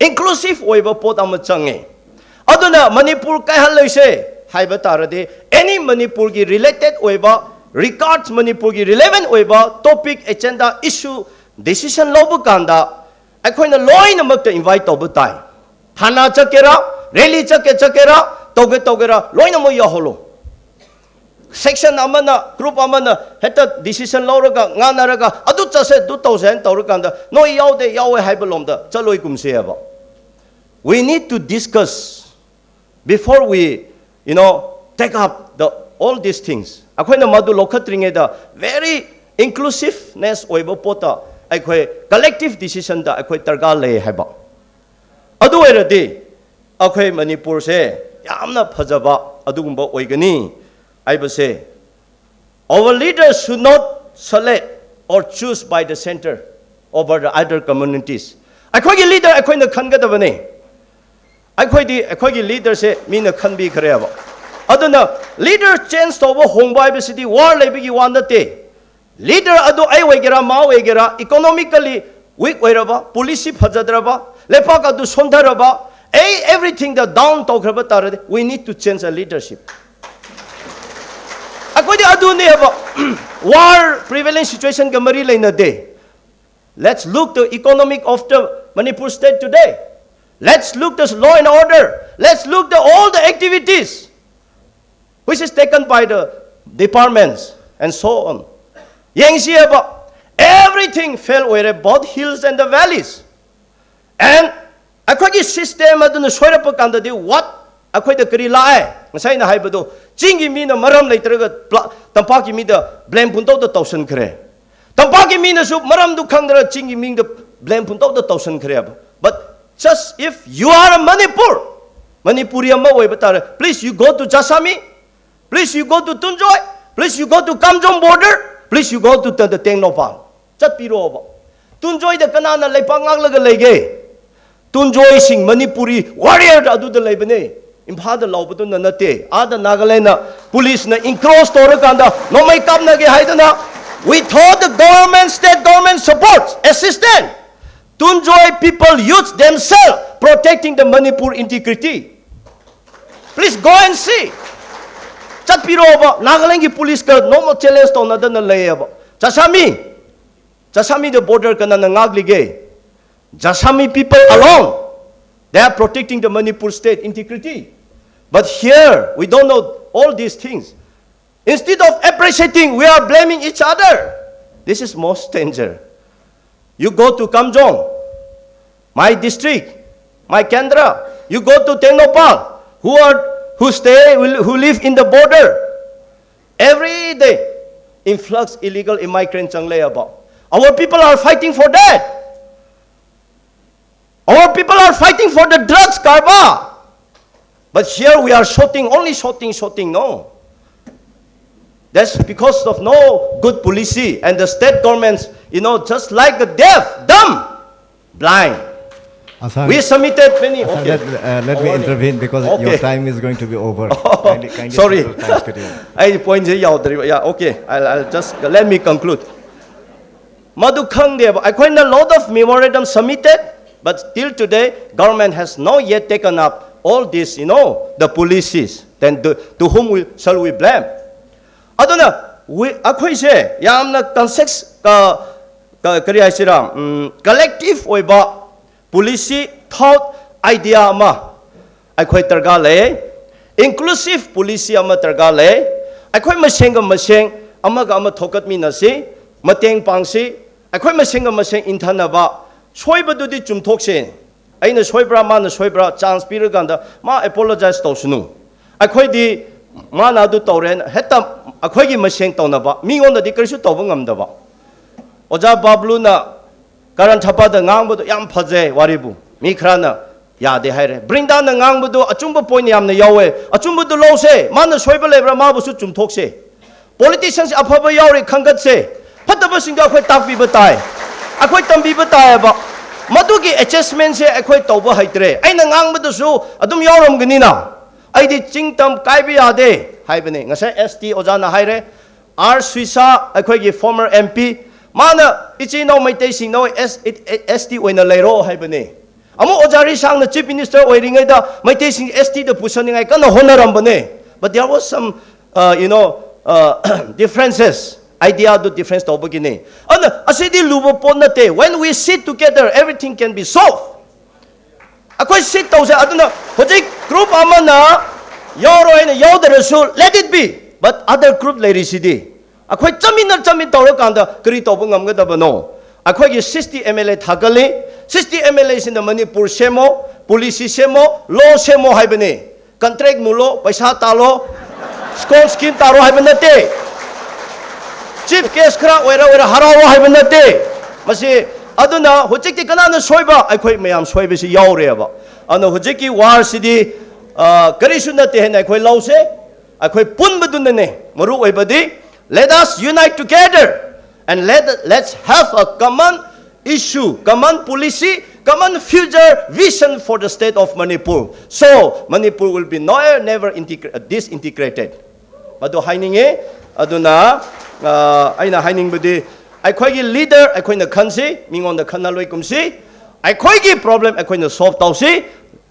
inclusive oiba pot ama change aduna Manipur kai haloise haiba tarade any Manipur ki related oiba regards Manipur ki relevant oiba topic agenda issue decision lobu kanda akhoina loina makta invite tobu tai thana chakera rally chakera togera loina mo yaholo section amana group amana heta decision lawraga nganaraga adu chase du thousand tawrukanda no yaude yawe haibalomda chaloi kumse aba. We need to discuss before we, you know, take up all these things. Akhoi na madu lokhatringe da very inclusiveness oiba pota akhoi collective decision da akhoi targa le haiba adu eradi akhoi Manipur se yamna phajaba adugumba oigani aibase our leaders should not select or choose by the center over the other communities. Akhoi leader akhoi na khangadabane. Akhoi leader se mina khanbi khareba. Aduna leader change to hongbai be city war lebigi wandate. Leader adu ai wegera ma wegera economically weak wairaba policy phajadraba lepak adu sondharaba everything the down tokraba tarade we need to change the leadership. Akhoi adu ne ba war prevalent situation ga mari laina de. Let's look the economic of the Manipur state today. Let's look the law and order. Let's look the all the activities which is taken by the departments and so on. Everything fell where both hills and the valleys. And akhoi system aduna soirapa kanda de what akhoi the kari lae ngasai na haibado chingi mi na maram leitraga tampaki mi da blame punto the tausan khre tampaki mi na su maram du khangdra chingi mi the blame punto the tausan khre. But just if you are a Manipuri amma oi batare, please you go to Jasami, please you go to Tunjoy, please you go to Kamjong border, please you go to the Tengnopal. Chat piro ba. Tunjoy the kanana leipang aglaga lege. Tunjoy sing Manipuri warrior adu the lebene. Imphal the lawbatu na nate. Ada Nagaland na police na encroach torakanda no may kam na ge haidana. We thought the government, state government supports, assistance. Tunjoy people use themselves protecting the Manipur integrity. Please go and see. Chat piro ba Nagaland ki police ka no mo challenge to na na layaba. Jasami the border ka na ngaglige. Jasami people alone, they are protecting the Manipur state integrity. But here we don't know all these things. Instead of appreciating, we are blaming each other. This is most danger. You go to Kamjong, my district, my Kendra. You go to Tengnopal, who live in the border. Every day, influx illegal immigrant changle about. Our people are fighting for that. Our people are fighting for the drugs, Karba. But here we are only shooting, no. That's because of no good policy and the state governments, just like the deaf, dumb, blind. Asang, we submitted many. Asang, okay. Let me intervene because your time is going to be over. Kindly sorry. I point yeah, okay. I'll just let me conclude. Madukang deba. I quite a lot of memorandum submitted, but till today, government has not yet taken up all this, the policies. Then to whom shall we blame? Aduna, akhoi se yamna context collective oiba policy thought idea ma akhoi targa le inclusive policy ama targa le akhoi maseng amaga ama thokat mi na si mateng pangsi akhoi maseng inthanaba soibadudi chumthokse aina soibra ma na soibra chance piraganda ma apologize tawsunu akhoi di ma na du tawren heta akhoi gi maseng tawnaba mingonda di karisu tawba ngamdaba oja bablu na karan thapa da ngangbudu yam phaje waribu mi khrana ya de haire bring down na ngangbudu achumba point yam na yawe achumbudu lose ma na soiba lebra ma bu su chumthokse politicians afaba yauri khangat se phataba singa akhoi takbi batai akhoi tambi batai ba madugi adjustment se akhoi tawba haitre aina ngangbudu su adum yauram gani na aidi chingtam kaibi ade haibane ngasa ST ojana haire R Swisa akhoi gi former MP mana ichi no maitei sing no ST oina leiro haibane amo ojari sang na chief minister oiringai da maitei sing ST da pusaningai kana honarambane but there was some differences idea do difference to begini ana asidi lubo ponate when we sit together everything can be solved akhoi sit tause aduna hojik group amana yoro ina yoderasu let it be but other group lerisidi akhoi chamin tawrakanda kari tawba ngamgadabano akhoi gi 60 MLA thakali 60 MLA in the Manipur semo policy semo law semo haibane contract mulo paisa talo school scheme taro haibanate chief case khra oira harawa haibanate masi aduna hojikti kanana soiba akhoi mayam soibesi yaureba ana hojiki war sidi karisu nate hena akhoi lause akhoi punbadunne maru oibadi let us unite together and let's have a common issue, common policy, common future vision for the state of Manipur. So Manipur will be never disintegrated. Madu haininge aduna aina haining budi akhoi leader akhoi na khansi mingon da khanaloi kumsi akhoi gi problem akhoi na solve tausi.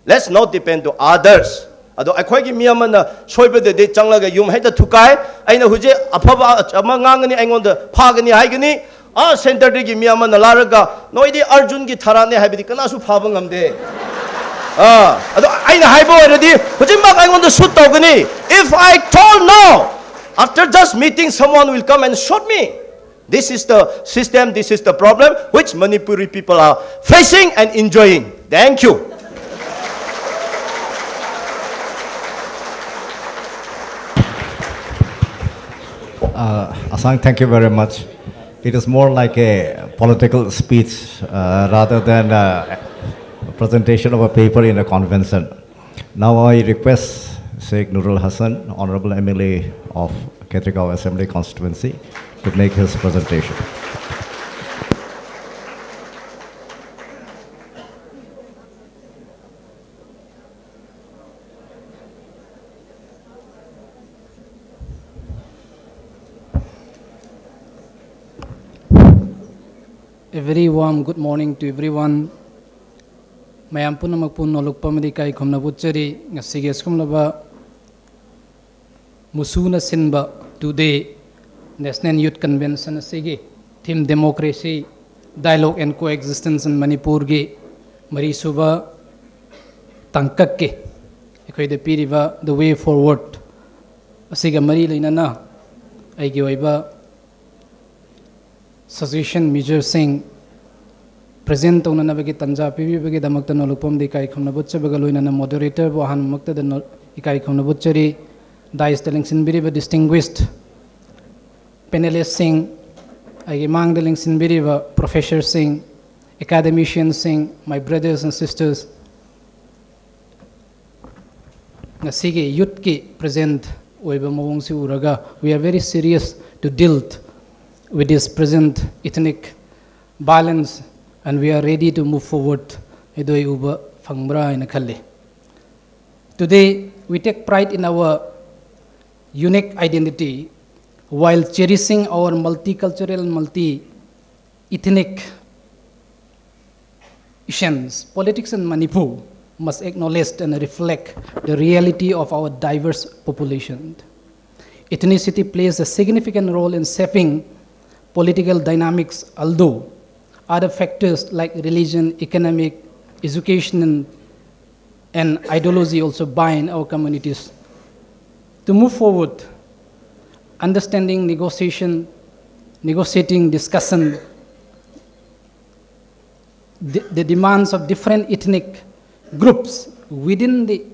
Let's not depend to others. Ado akhoi gi miyama na soibe de changlaga yum haida thukai aina huje afaba ama ngangani aingon da phagani haigani center de gi miyama na laraga noidi arjun gi tharane haibidi kana su phaba ngamde. Ado aina haibo already huje mak aingon da shoot tawgani. If I told no, after just meeting someone will come and shoot me. This is the system, this is the problem which Manipuri people are facing and enjoying. Thank you. Asang, thank you very much. It is more like a political speech rather than a presentation of a paper in a convention. Now I request Sheikh Nurul Hassan, Honorable MLA of Ketrigao Assembly Constituency, to make his presentation. A very warm good morning to everyone. Mayam punamag pun noluk pamadi kai khomna butchari ngasige skumlaba musuna sinba today National Youth Convention asige theme democracy dialogue and coexistence in Manipur ge mari suba tangkak ke ekhoi de piriba the way forward asiga mari leinana aigi oiba suggestion measure sing present on nabagi tanja pibi bagi damakta nolupom de kai khomna butcha bagaloina na moderator bo han makta de ikai khomna butchari dais telling sinbiri ba distinguished panelists sing agi mang deling sinbiri ba professor sing academicians sing my brothers and sisters ngasige youth ki present oiba mawong si uraga we are very serious to deal with this present ethnic violence and we are ready to move forward. Today, we take pride in our unique identity while cherishing our multicultural, multi-ethnic issues. Politics in Manipur must acknowledge and reflect the reality of our diverse population. Ethnicity plays a significant role in shaping political dynamics, although other factors like religion, economic, education, and ideology also bind our communities. To move forward, understanding, negotiating, discussion, the demands of different ethnic groups within the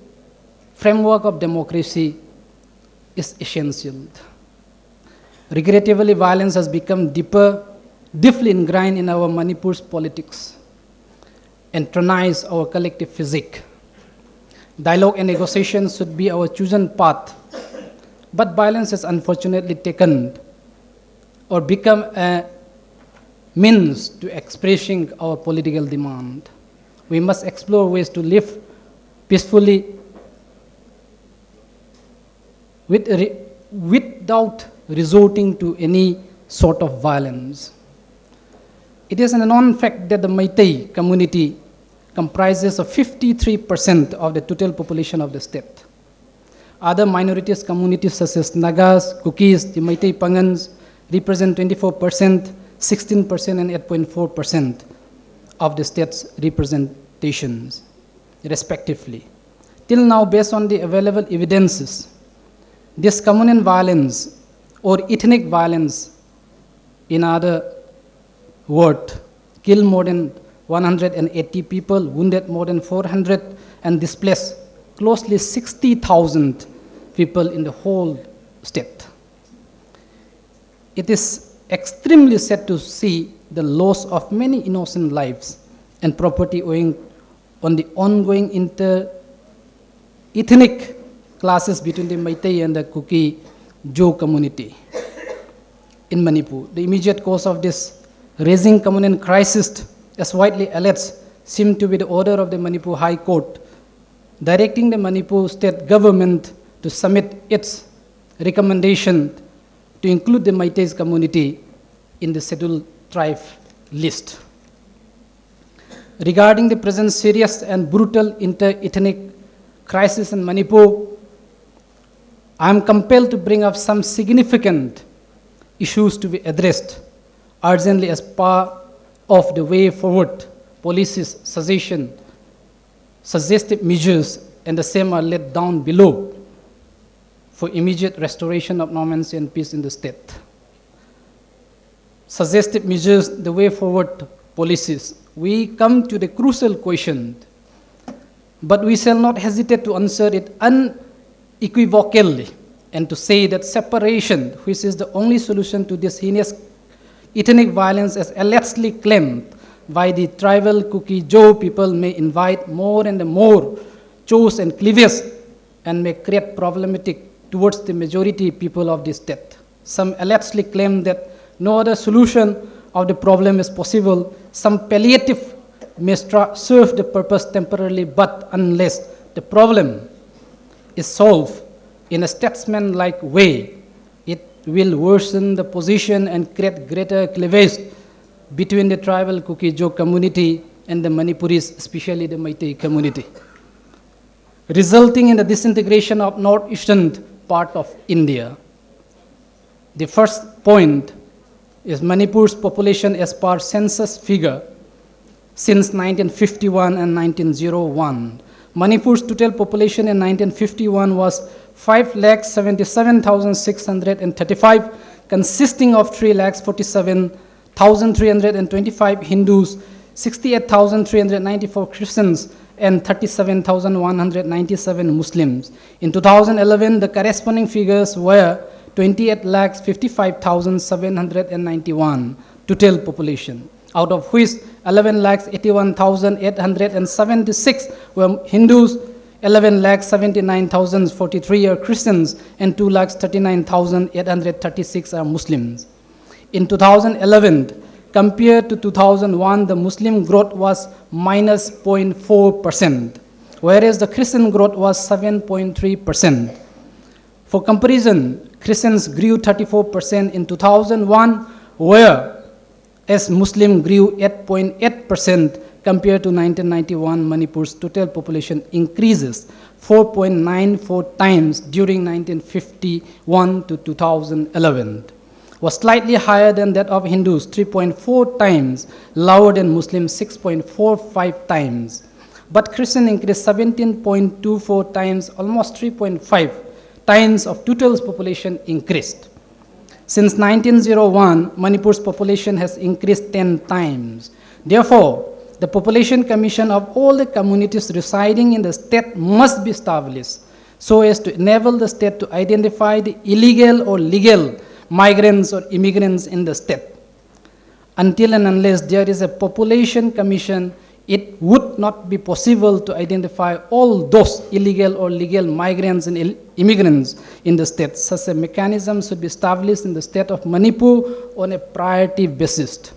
framework of democracy is essential. Regrettably, violence has become deeply ingrained in our Manipur's politics and tonight our collective physique. Dialogue and negotiation should be our chosen path, but violence has unfortunately taken or become a means to expressing our political demand. We must explore ways to live peacefully without resorting to any sort of violence. It is a known fact that the Meitei community comprises of 53% of the total population of the state. Other minorities communities such as Nagas, Kukis, the Meitei Pangans represent 24%, 16% and 8.4% of the state's representations, respectively. Till now, based on the available evidences, this communal violence or ethnic violence, in other words, killed more than 180 people, wounded more than 400, and displaced closely 60,000 people in the whole state. It is extremely sad to see the loss of many innocent lives and property owing on the ongoing inter-ethnic clashes between the Meitei and the Kuki Joe community. in Manipur. The immediate cause of this rising communal crisis, as widely alleged, seemed to be the order of the Manipur High Court, directing the Manipur state government to submit its recommendation to include the Meiteis community in the scheduled tribe list. Regarding the present serious and brutal inter-ethnic crisis in Manipur, I am compelled to bring up some significant issues to be addressed urgently as part of the way forward policies, suggestive measures, and the same are laid down below for immediate restoration of normalcy and peace in the state. Suggestive measures, the way forward policies. We come to the crucial question, but we shall not hesitate to answer it unequivocally and to say that separation, which is the only solution to this heinous ethnic violence as allegedly claimed by the tribal Kuki-Jo people, may invite more and more chores and cleavages and may create problematic towards the majority people of this state. Some allegedly claim that no other solution of the problem is possible. Some palliative may serve the purpose temporarily, but unless the problem is solved in a statesman-like way, it will worsen the position and create greater cleavage between the tribal Kuki-Jo community and the Manipuris, especially the Meitei community, resulting in the disintegration of northeastern part of India. The first point is Manipur's population as per census figure since 1951 and 1901. Manipur's total population in 1951 was 5,77,635, consisting of 3,47,325 Hindus, 68,394 Christians, and 37,197 Muslims. In 2011, the corresponding figures were 28,55,791 total population, out of which 11,81,876 were Hindus, 11,79,043 are Christians, and 2,39,836 are Muslims. In 2011, compared to 2001, the Muslim growth was minus 0.4%, whereas the Christian growth was 7.3%. For comparison, Christians grew 34% in 2001, whereas Muslim grew 8.8% compared to 1991. Manipur's total population increases 4.94 times during 1951 to 2011. Was slightly higher than that of Hindus, 3.4 times, lower than Muslims, 6.45 times. But Christian increased 17.24 times, almost 3.5 times of total population increased. Since 1901, Manipur's population has increased 10 times. Therefore, the population commission of all the communities residing in the state must be established so as to enable the state to identify the illegal or legal migrants or immigrants in the state. Until and unless there is a population commission, it would not be possible to identify all those illegal or legal migrants and immigrants in the state. Such a mechanism should be established in the state of Manipur on a priority basis.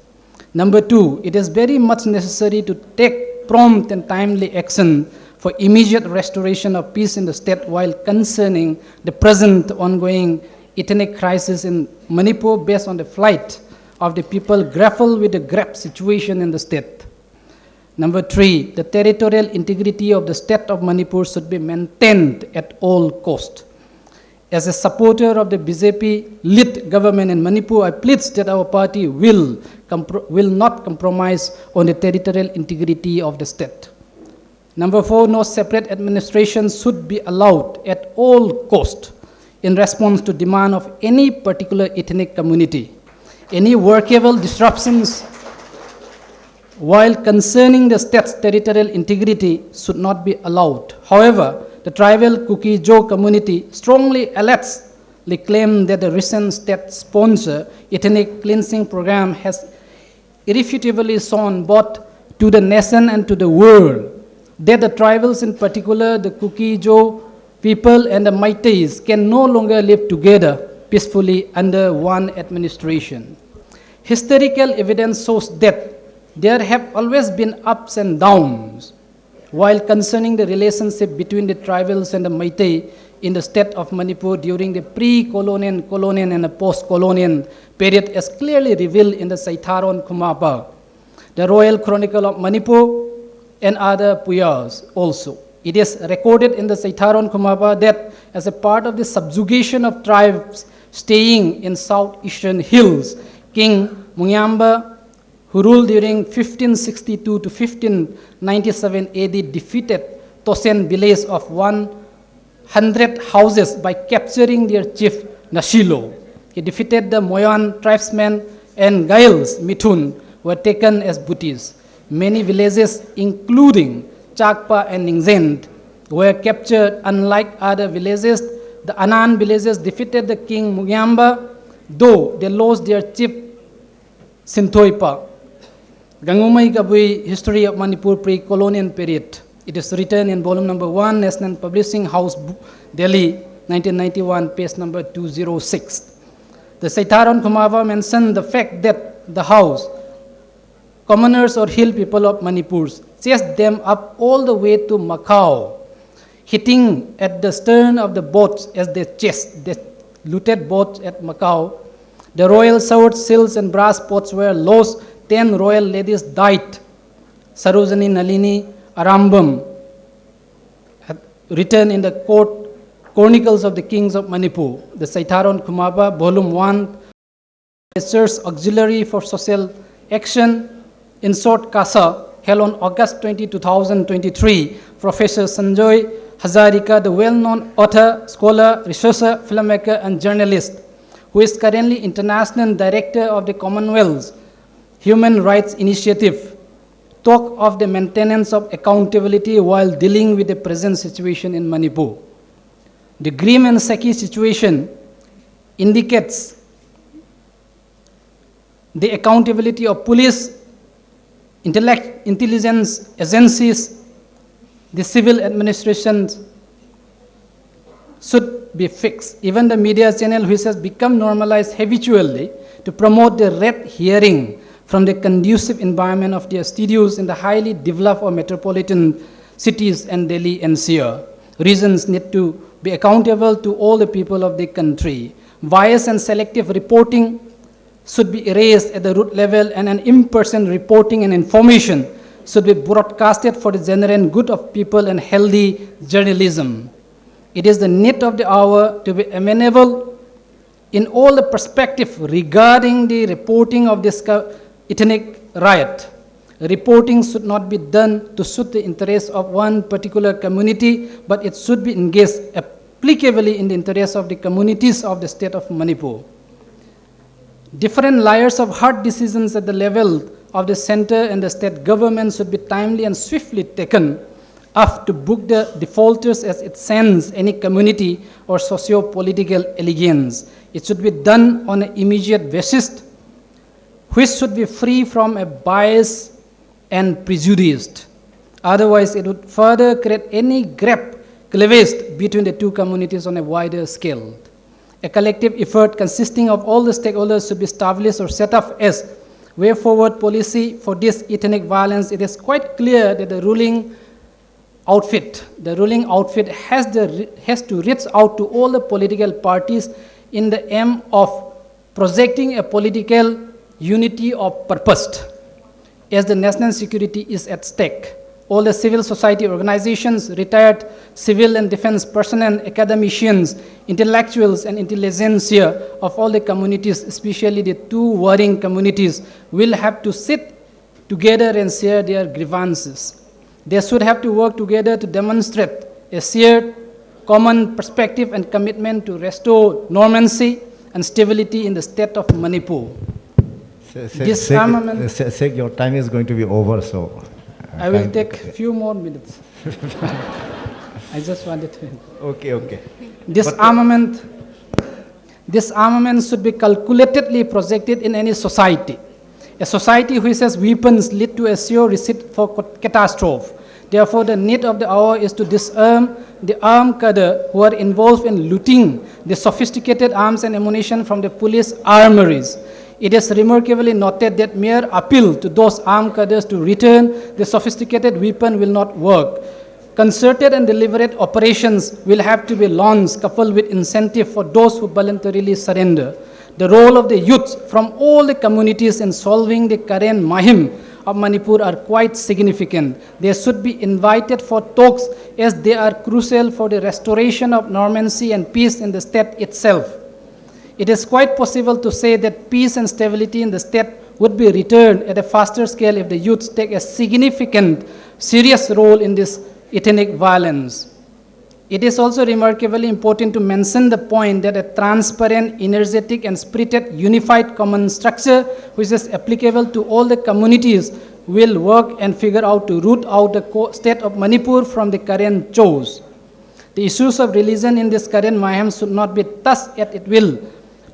Number two, it is very much necessary to take prompt and timely action for immediate restoration of peace in the state while concerning the present ongoing ethnic crisis in Manipur based on the flight of the people grapple with the grave situation in the state. Number three, the territorial integrity of the state of Manipur should be maintained at all costs. As a supporter of the BJP-led government in Manipur, I plead that our party will not compromise on the territorial integrity of the state. Number four, no separate administration should be allowed at all costs in response to demand of any particular ethnic community. Any workable disruptions while concerning the state's territorial integrity should not be allowed. However, the tribal Kuki-Jo community strongly allegedly claim that the recent state-sponsored ethnic cleansing program has irrefutably shown both to the nation and to the world that the tribals, in particular the Kuki-Jo people and the Meiteis, can no longer live together peacefully under one administration. Historical evidence shows that there have always been ups and downs. While concerning the relationship between the tribals and the Meitei in the state of Manipur during the pre-colonial, colonial, and the post-colonial period as clearly revealed in the Saitharon Kumapa, the Royal Chronicle of Manipur, and other puyas also. It is recorded in the Saitharon Kumapa that as a part of the subjugation of tribes staying in southeastern hills, King Muyamba, who ruled during 1562 to 1597 AD, defeated Tosen village of 100 houses by capturing their chief Nashilo. He defeated the Moyan tribesmen, and Gails Mithun were taken as booties. Many villages, including Chakpa and Ningsend, were captured. Unlike other villages, the Anan villages defeated the king Muyamba, though they lost their chief Sintoipa. Gangumai Gabui, History of Manipur Pre-Colonial Period. It is written in volume number 1, National Publishing House, Delhi, 1991, page number 206. The Saitharon Kumava mentioned the fact that the house, commoners or hill people of Manipur, chased them up all the way to Macau, hitting at the stern of the boats as they chased the looted boats at Macau. The royal swords, shields, and brass pots were lost. 10 royal ladies died. Sarojini Nalini Arambam had written in the court Chronicles of the Kings of Manipur, the Saitharon Kumaba, Volume 1, Church Auxiliary for Social Action. In short, CASA, held on August 20, 2023, Professor Sanjoy Hazarika, the well-known author, scholar, researcher, filmmaker, and journalist, who is currently International Director of the Commonwealth's Human Rights Initiative, talk of the maintenance of accountability while dealing with the present situation in Manipur. The grim and shaky situation indicates the accountability of police, intelligence agencies, the civil administrations should be fixed. Even the media channel, which has become normalized habitually to promote the red herring from the conducive environment of their studios in the highly developed or metropolitan cities and Delhi NCR. Regions need to be accountable to all the people of the country. Bias and selective reporting should be erased at the root level, and an in-person reporting and information should be broadcasted for the general good of people and healthy journalism. It is the need of the hour to be amenable in all the perspective regarding the reporting of this ethnic riot. Reporting should not be done to suit the interests of one particular community, but it should be engaged applicably in the interests of the communities of the state of Manipur. Different layers of hard decisions at the level of the center and the state government should be timely and swiftly taken up to book the defaulters as it sends any community or socio-political allegiance. It should be done on an immediate basis, which should be free from a bias and prejudice. Otherwise, it would further create any gap cleavage between the two communities on a wider scale. A collective effort consisting of all the stakeholders should be established or set up as way forward policy for this ethnic violence. It is quite clear that the ruling outfit has to reach out to all the political parties in the aim of projecting a political unity of purpose, as the national security is at stake. All the civil society organizations, retired civil and defense personnel, academicians, intellectuals, and intelligentsia of all the communities, especially the two warring communities, will have to sit together and share their grievances. They should have to work together to demonstrate a shared common perspective and commitment to restore normalcy and stability in the state of Manipur. Sek, your time is going to be over, so I will take a few more minutes. I just wanted to. Okay. Disarmament should be calculatedly projected in any society. A society which has weapons lead to a sure receipt for catastrophe. Therefore, the need of the hour is to disarm the armed cadre who are involved in looting the sophisticated arms and ammunition from the police armories. It is remarkably noted that mere appeal to those armed cadres to return the sophisticated weapon will not work. Concerted and deliberate operations will have to be launched, coupled with incentive for those who voluntarily surrender. The role of the youth from all the communities in solving the current mahim of Manipur are quite significant. They should be invited for talks as they are crucial for the restoration of normalcy and peace in the state itself. It is quite possible to say that peace and stability in the state would be returned at a faster scale if the youths take a significant, serious role in this ethnic violence. It is also remarkably important to mention the point that a transparent, energetic, and spirited unified common structure which is applicable to all the communities will work and figure out to root out the state of Manipur from the current chores. The issues of religion in this current mayhem should not be tossed at it will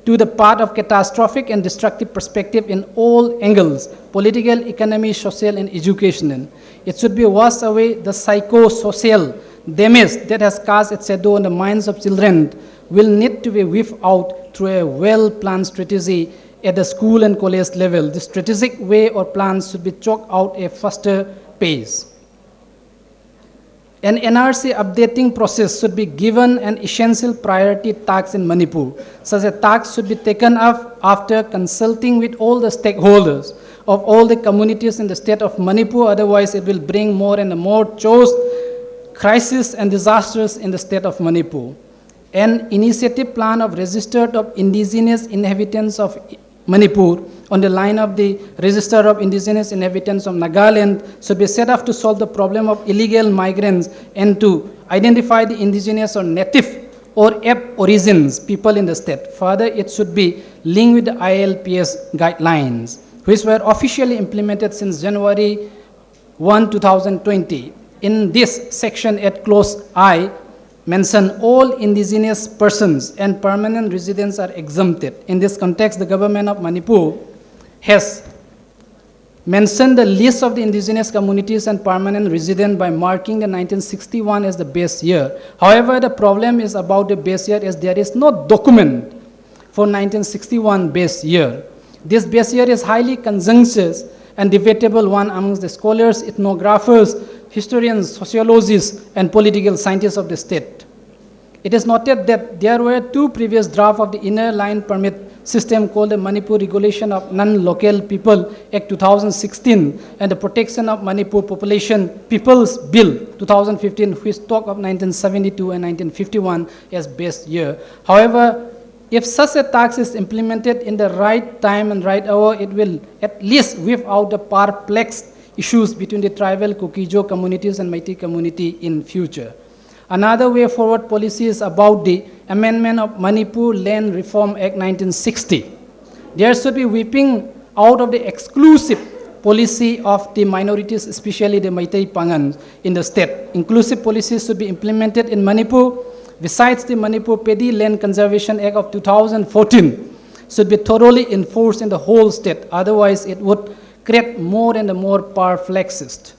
to the part of catastrophic and destructive perspective in all angles, political, economic, social, and educational. It should be washed away the psychosocial damage that has cast its shadow on the minds of children will need to be whiffed out through a well-planned strategy at the school and college level. The strategic way or plans should be chalked out a faster pace. An NRC updating process should be given an essential priority task in Manipur. Such a task should be taken up after consulting with all the stakeholders of all the communities in the state of Manipur. Otherwise, it will bring more and more chores, crises, and disasters in the state of Manipur. An initiative plan of registered of indigenous inhabitants of Manipur on the line of the Register of Indigenous Inhabitants of Nagaland should be set up to solve the problem of illegal migrants and to identify the indigenous or native or ape origins people in the state. Further, it should be linked with the ILPS guidelines, which were officially implemented since January 1, 2020. In this section at clause I, mention all indigenous persons and permanent residents are exempted. In this context, the government of Manipur has mentioned the list of the indigenous communities and permanent residents by marking the 1961 as the base year. However, the problem is about the base year as there is no document for 1961 base year. This base year is highly conjunctious and debatable one amongst the scholars, ethnographers, historians, sociologists, and political scientists of the state. It is noted that there were two previous drafts of the inner line permit system called the Manipur Regulation of Non-Local People Act 2016 and the Protection of Manipur Population People's Bill 2015, which talk of 1972 and 1951 as base year. However, if such a tax is implemented in the right time and right hour, it will at least whip out the perplexed issues between the tribal Kukijo communities and Meitei community in future. Another way forward policy is about the amendment of Manipur Land Reform Act 1960. There should be whipping out of the exclusive policy of the minorities, especially the Meitei Pangan in the state. Inclusive policies should be implemented in Manipur. Besides, the Manipur Paddy Land Conservation Act of 2014 should be thoroughly enforced in the whole state. Otherwise, it would create more and more perplexed.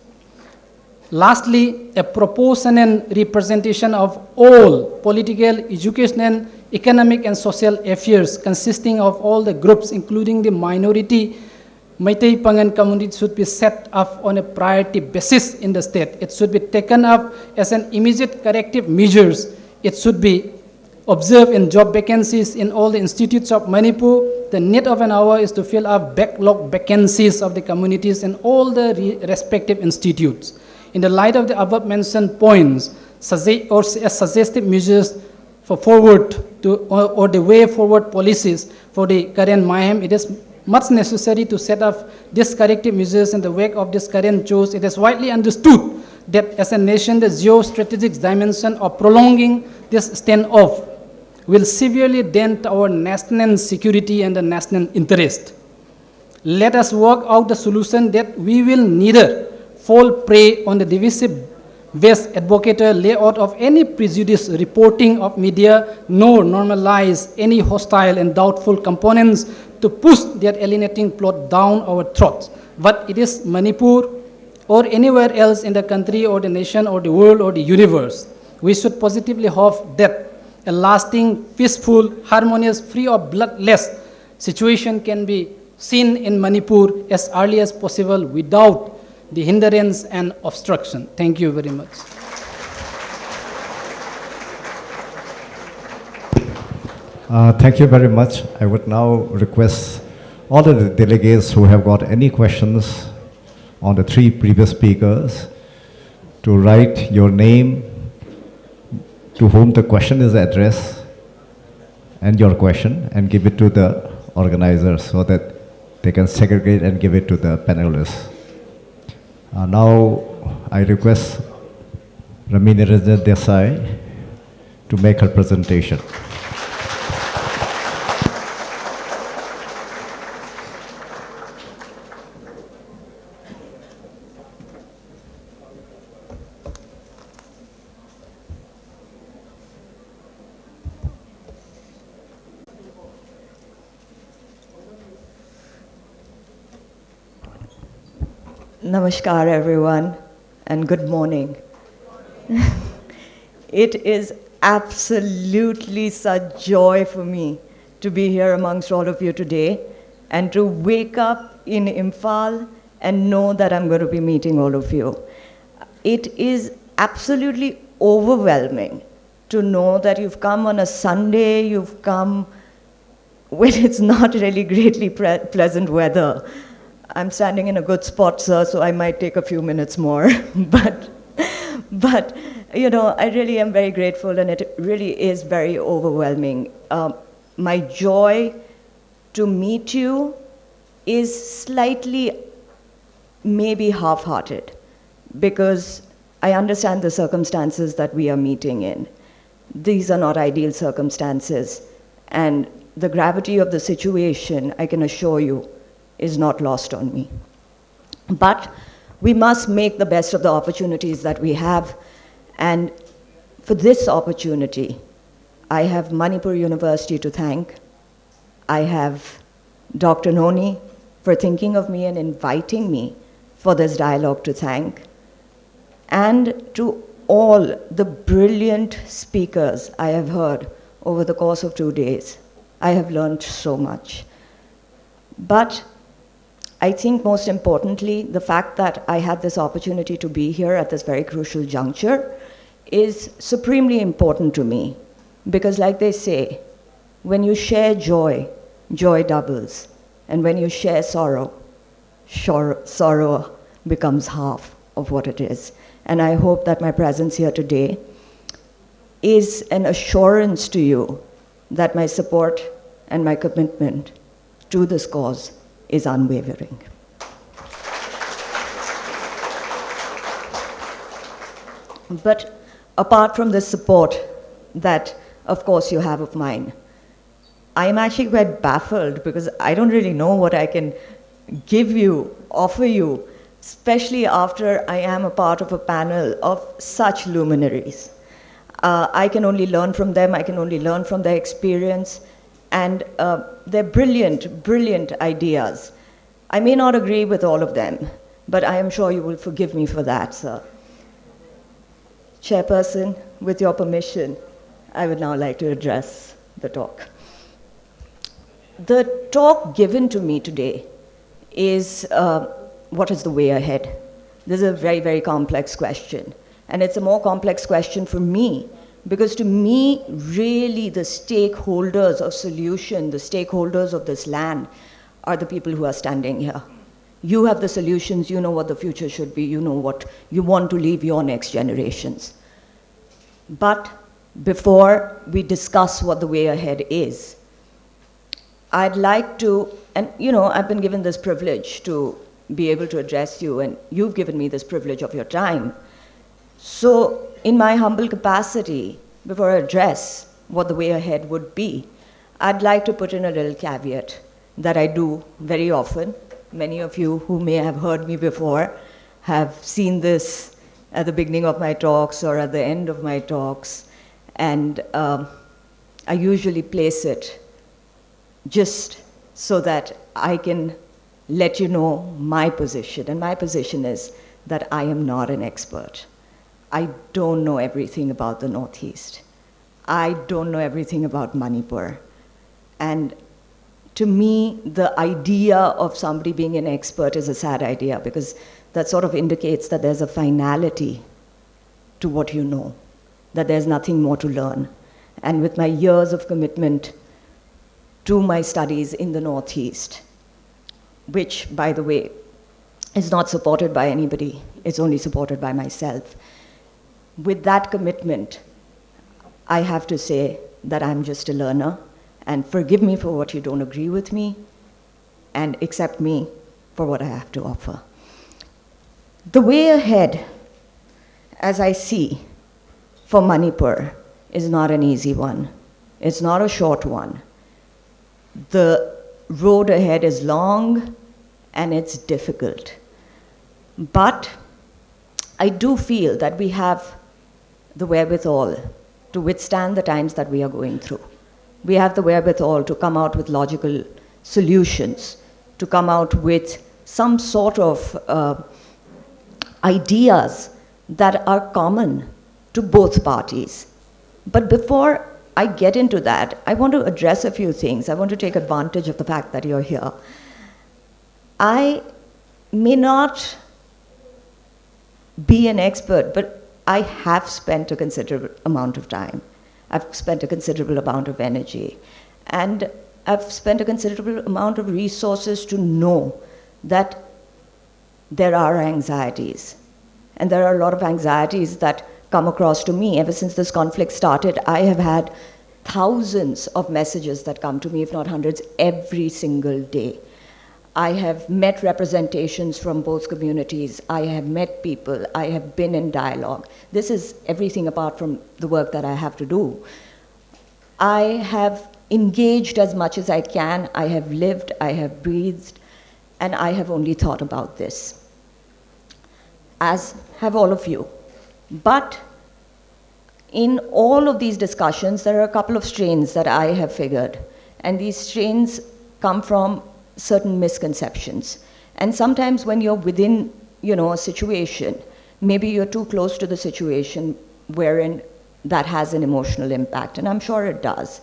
Lastly, a proportional representation of all political, educational, economic, and social affairs consisting of all the groups, including the minority Meitei Pangan community, should be set up on a priority basis in the state. It should be taken up as an immediate corrective measures. It should be observed in job vacancies in all the institutes of Manipur. The need of an hour is to fill up backlog vacancies of the communities in all the respective institutes. In the light of the above mentioned points, suggested measures for forward to, or the way forward policies for the current mayhem, it is much necessary to set up these corrective measures in the wake of this current chores. It is widely understood that as a nation, the geostrategic dimension of prolonging this standoff will severely dent our national security and the national interest. Let us work out the solution that we will neither fall prey on the divisive base advocator layout of any prejudice reporting of media, nor normalize any hostile and doubtful components to push their alienating plot down our throats. But it is Manipur or anywhere else in the country or the nation or the world or the universe, we should positively hope that a lasting, peaceful, harmonious, free of bloodless situation can be seen in Manipur as early as possible without the hindrance and obstruction. Thank you very much. Thank you very much. I would now request all of the delegates who have got any questions on the three previous speakers to write your name, to whom the question is addressed, and your question, and give it to the organizers so that they can segregate and give it to the panelists. Now, I request Rami Niranjan Desai to make her presentation. Namaskar, everyone, and good morning. It is absolutely such joy for me to be here amongst all of you today and to wake up in Imphal and know that I'm going to be meeting all of you. It is absolutely overwhelming to know that you've come on a Sunday, you've come when it's not really greatly pleasant weather. I'm standing in a good spot, sir, so I might take a few minutes more. but, you know, I really am very grateful, and it really is very overwhelming. My joy to meet you is slightly, maybe half-hearted, because I understand the circumstances that we are meeting in. These are not ideal circumstances, and the gravity of the situation, I can assure you, is not lost on me. But we must make the best of the opportunities that we have. And for this opportunity, I have Manipur University to thank. I have Dr. Noni for thinking of me and inviting me for this dialogue to thank. And to all the brilliant speakers I have heard over the course of 2 days. I have learned so much. But I think most importantly, the fact that I had this opportunity to be here at this very crucial juncture is supremely important to me. Because like they say, when you share joy, joy doubles. And when you share sorrow, sorrow becomes half of what it is. And I hope that my presence here today is an assurance to you that my support and my commitment to this cause is unwavering. But apart from the support that, of course, you have of mine, I am actually quite baffled because I don't really know what I can give you, offer you, especially after I am a part of a panel of such luminaries. I can only learn from them, I can only learn from their experience, and their brilliant, brilliant ideas. I may not agree with all of them, but I am sure you will forgive me for that, sir. Chairperson, with your permission, I would now like to address the talk. The talk given to me today is what is the way ahead? This is a very, very complex question. And it's a more complex question for me, because to me, really the stakeholders of solution, the stakeholders of this land, are the people who are standing here. You have the solutions, you know what the future should be, you know what you want to leave your next generations. But before we discuss what the way ahead is, I'd like to, and you know, I've been given this privilege to be able to address you, and you've given me this privilege of your time. So in my humble capacity, before I address what the way ahead would be, I'd like to put in a little caveat that I do very often. Many of you who may have heard me before have seen this at the beginning of my talks or at the end of my talks, and I usually place it just so that I can let you know my position. And my position is that I am not an expert. I don't know everything about the Northeast. I don't know everything about Manipur. And to me, the idea of somebody being an expert is a sad idea, because that sort of indicates that there's a finality to what you know, that there's nothing more to learn. And with my years of commitment to my studies in the Northeast, which, by the way, is not supported by anybody, it's only supported by myself. With that commitment, I have to say that I'm just a learner, and forgive me for what you don't agree with me, and accept me for what I have to offer. The way ahead, as I see, for Manipur is not an easy one. It's not a short one. The road ahead is long and it's difficult. But I do feel that we have the wherewithal to withstand the times that we are going through. We have the wherewithal to come out with logical solutions, to come out with some sort of ideas that are common to both parties. But before I get into that, I want to address a few things. I want to take advantage of the fact that you're here. I may not be an expert, but I have spent a considerable amount of time. I've spent a considerable amount of energy. And I've spent a considerable amount of resources to know that there are anxieties. And there are a lot of anxieties that come across to me. Ever since this conflict started, I have had thousands of messages that come to me, if not hundreds, every single day. I have met representations from both communities. I have met people. I have been in dialogue. This is everything apart from the work that I have to do. I have engaged as much as I can. I have lived, I have breathed, and I have only thought about this, as have all of you. But in all of these discussions, there are a couple of strains that I have figured. And these strains come from certain misconceptions. And sometimes when you're within, a situation, maybe you're too close to the situation wherein that has an emotional impact. And I'm sure it does.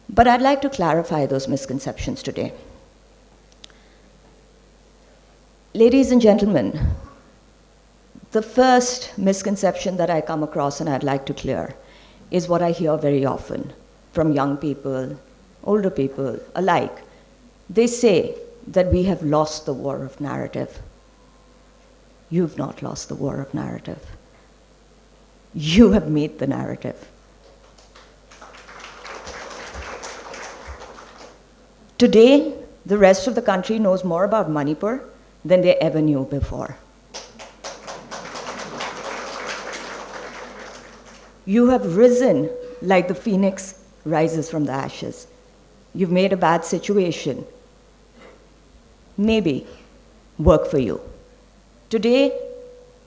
But I'd like to clarify those misconceptions today. Ladies and gentlemen, the first misconception that I come across and I'd like to clear is what I hear very often from young people, older people alike. They say that we have lost the war of narrative. You've not lost the war of narrative. You have made the narrative. Today, the rest of the country knows more about Manipur than they ever knew before. You have risen like the phoenix rises from the ashes. You've made a bad situation maybe work for you. Today,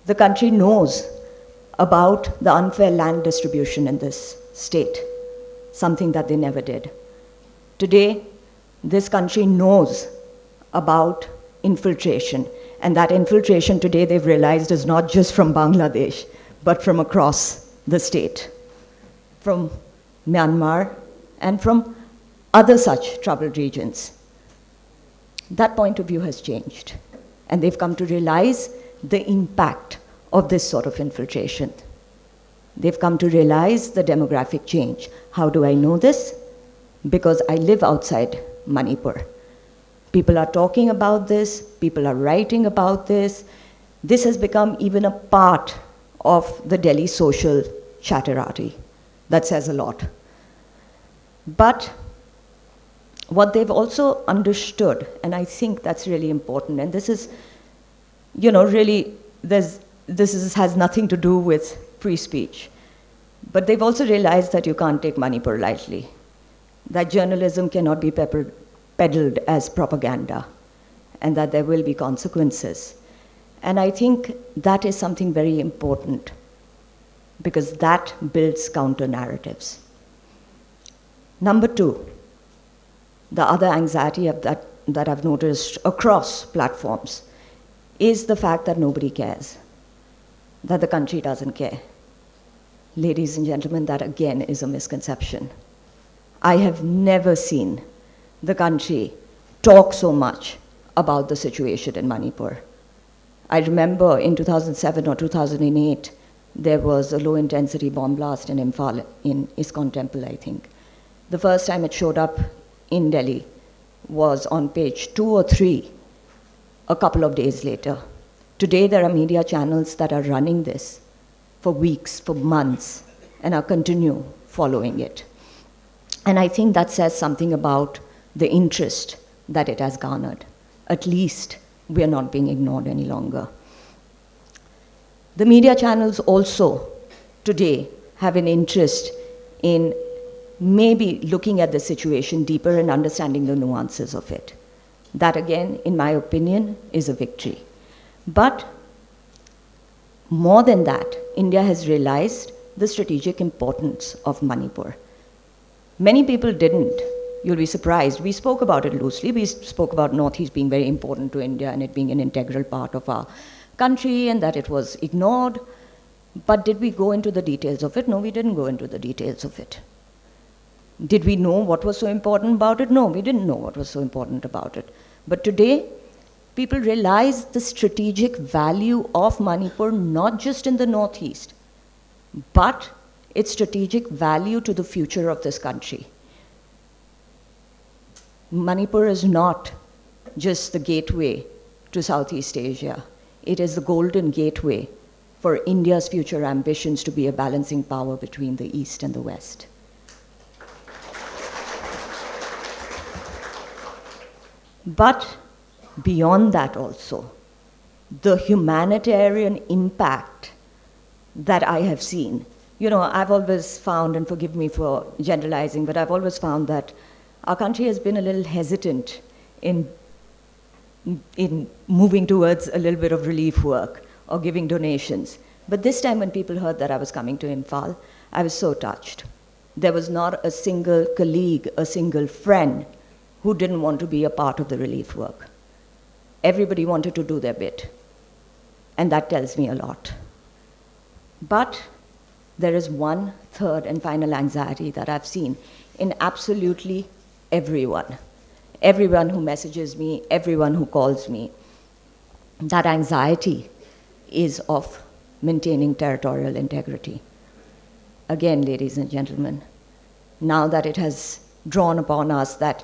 the country knows about the unfair land distribution in this state, something that they never did. Today, this country knows about infiltration, and that infiltration today they've realized is not just from Bangladesh, but from across the state, from Myanmar and from other such troubled regions. That point of view has changed, and they've come to realize the impact of this sort of infiltration. They've come to realize the demographic change. How do I know this? Because I live outside Manipur. People are talking about this, people are writing about this. This has become even a part of the Delhi social chatterati. That says a lot. But what they've also understood, and I think that's really important, and this is, really, has nothing to do with free speech. But they've also realized that you can't take Manipur lightly, that journalism cannot be peddled as propaganda, and that there will be consequences. And I think that is something very important, because that builds counter-narratives. Number two, the other anxiety that I've noticed across platforms is the fact that nobody cares, that the country doesn't care. Ladies and gentlemen, that again is a misconception. I have never seen the country talk so much about the situation in Manipur. I remember in 2007 or 2008, there was a low-intensity bomb blast in Imphal, in ISKCON temple, I think. The first time it showed up in Delhi was on page 2 or 3 a couple of days later. Today, there are media channels that are running this for weeks, for months, and are continue following it. And I think that says something about the interest that it has garnered. At least we are not being ignored any longer. The media channels also today have an interest in maybe looking at the situation deeper and understanding the nuances of it. That again, in my opinion, is a victory. But more than that, India has realized the strategic importance of Manipur. Many people didn't. You'll be surprised. We spoke about it loosely. We spoke about Northeast being very important to India and it being an integral part of our country and that it was ignored. But did we go into the details of it? No, we didn't go into the details of it. Did we know what was so important about it? No, we didn't know what was so important about it. But today, people realize the strategic value of Manipur, not just in the Northeast, but its strategic value to the future of this country. Manipur is not just the gateway to Southeast Asia. It is the golden gateway for India's future ambitions to be a balancing power between the East and the West. But beyond that also, the humanitarian impact that I have seen. You know, I've always found, and forgive me for generalizing, but I've always found that our country has been a little hesitant in moving towards a little bit of relief work or giving donations. But this time when people heard that I was coming to Imphal, I was so touched. There was not a single colleague, a single friend who didn't want to be a part of the relief work. Everybody wanted to do their bit. And that tells me a lot. But there is one third and final anxiety that I've seen in absolutely everyone. Everyone who messages me, everyone who calls me. That anxiety is of maintaining territorial integrity. Again, ladies and gentlemen, now that it has drawn upon us that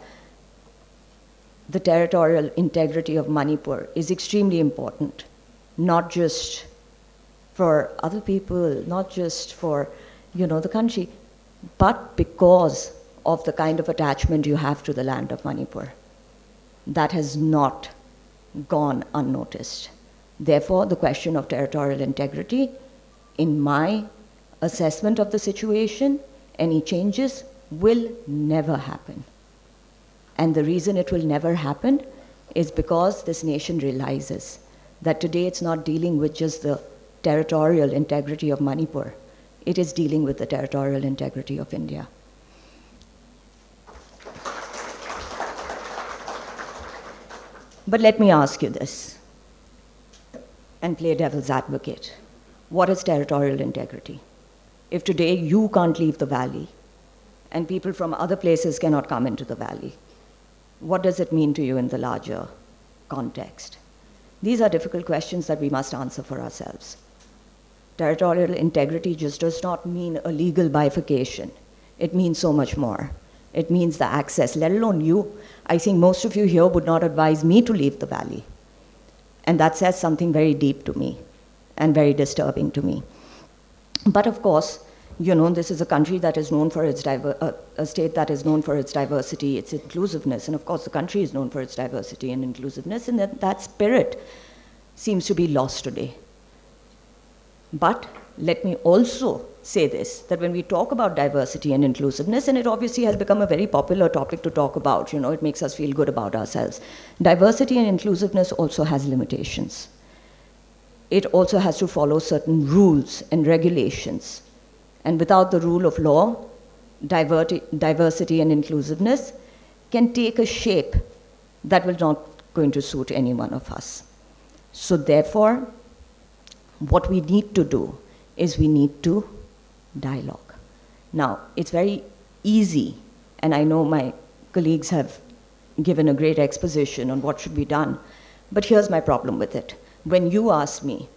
the territorial integrity of Manipur is extremely important, not just for other people, not just for, the country, but because of the kind of attachment you have to the land of Manipur. That has not gone unnoticed. Therefore, the question of territorial integrity, in my assessment of the situation, any changes will never happen. And the reason it will never happen is because this nation realizes that today it's not dealing with just the territorial integrity of Manipur. It is dealing with the territorial integrity of India. But let me ask you this, and play devil's advocate. What is territorial integrity? If today you can't leave the valley, and people from other places cannot come into the valley, what does it mean to you in the larger context? These are difficult questions that we must answer for ourselves. Territorial integrity just does not mean a legal bifurcation. It means so much more. It means the access, let alone you. I think most of you here would not advise me to leave the valley. And that says something very deep to me and very disturbing to me. But of course, this is a country that is known for its a state that is known for its diversity, its inclusiveness, and of course the country is known for its diversity and inclusiveness, and that spirit seems to be lost today. But let me also say this, that when we talk about diversity and inclusiveness, and it obviously has become a very popular topic to talk about, it makes us feel good about ourselves. Diversity and inclusiveness also has limitations. It also has to follow certain rules and regulations. And without the rule of law, diversity and inclusiveness can take a shape that will not going to suit any one of us. So therefore, what we need to do is we need to dialogue. Now, it's very easy, and I know my colleagues have given a great exposition on what should be done, but here's my problem with it. When you ask me,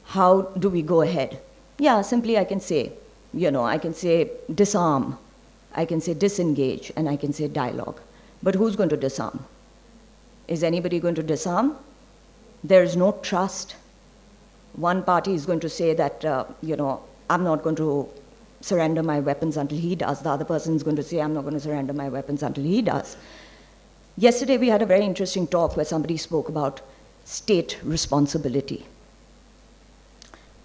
how do we go ahead? Yeah, simply I can say, I can say disarm, I can say disengage, and I can say dialogue. But who's going to disarm? Is anybody going to disarm? There is no trust. One party is going to say that, I'm not going to surrender my weapons until he does. The other person is going to say, I'm not going to surrender my weapons until he does. Yesterday, we had a very interesting talk where somebody spoke about state responsibility.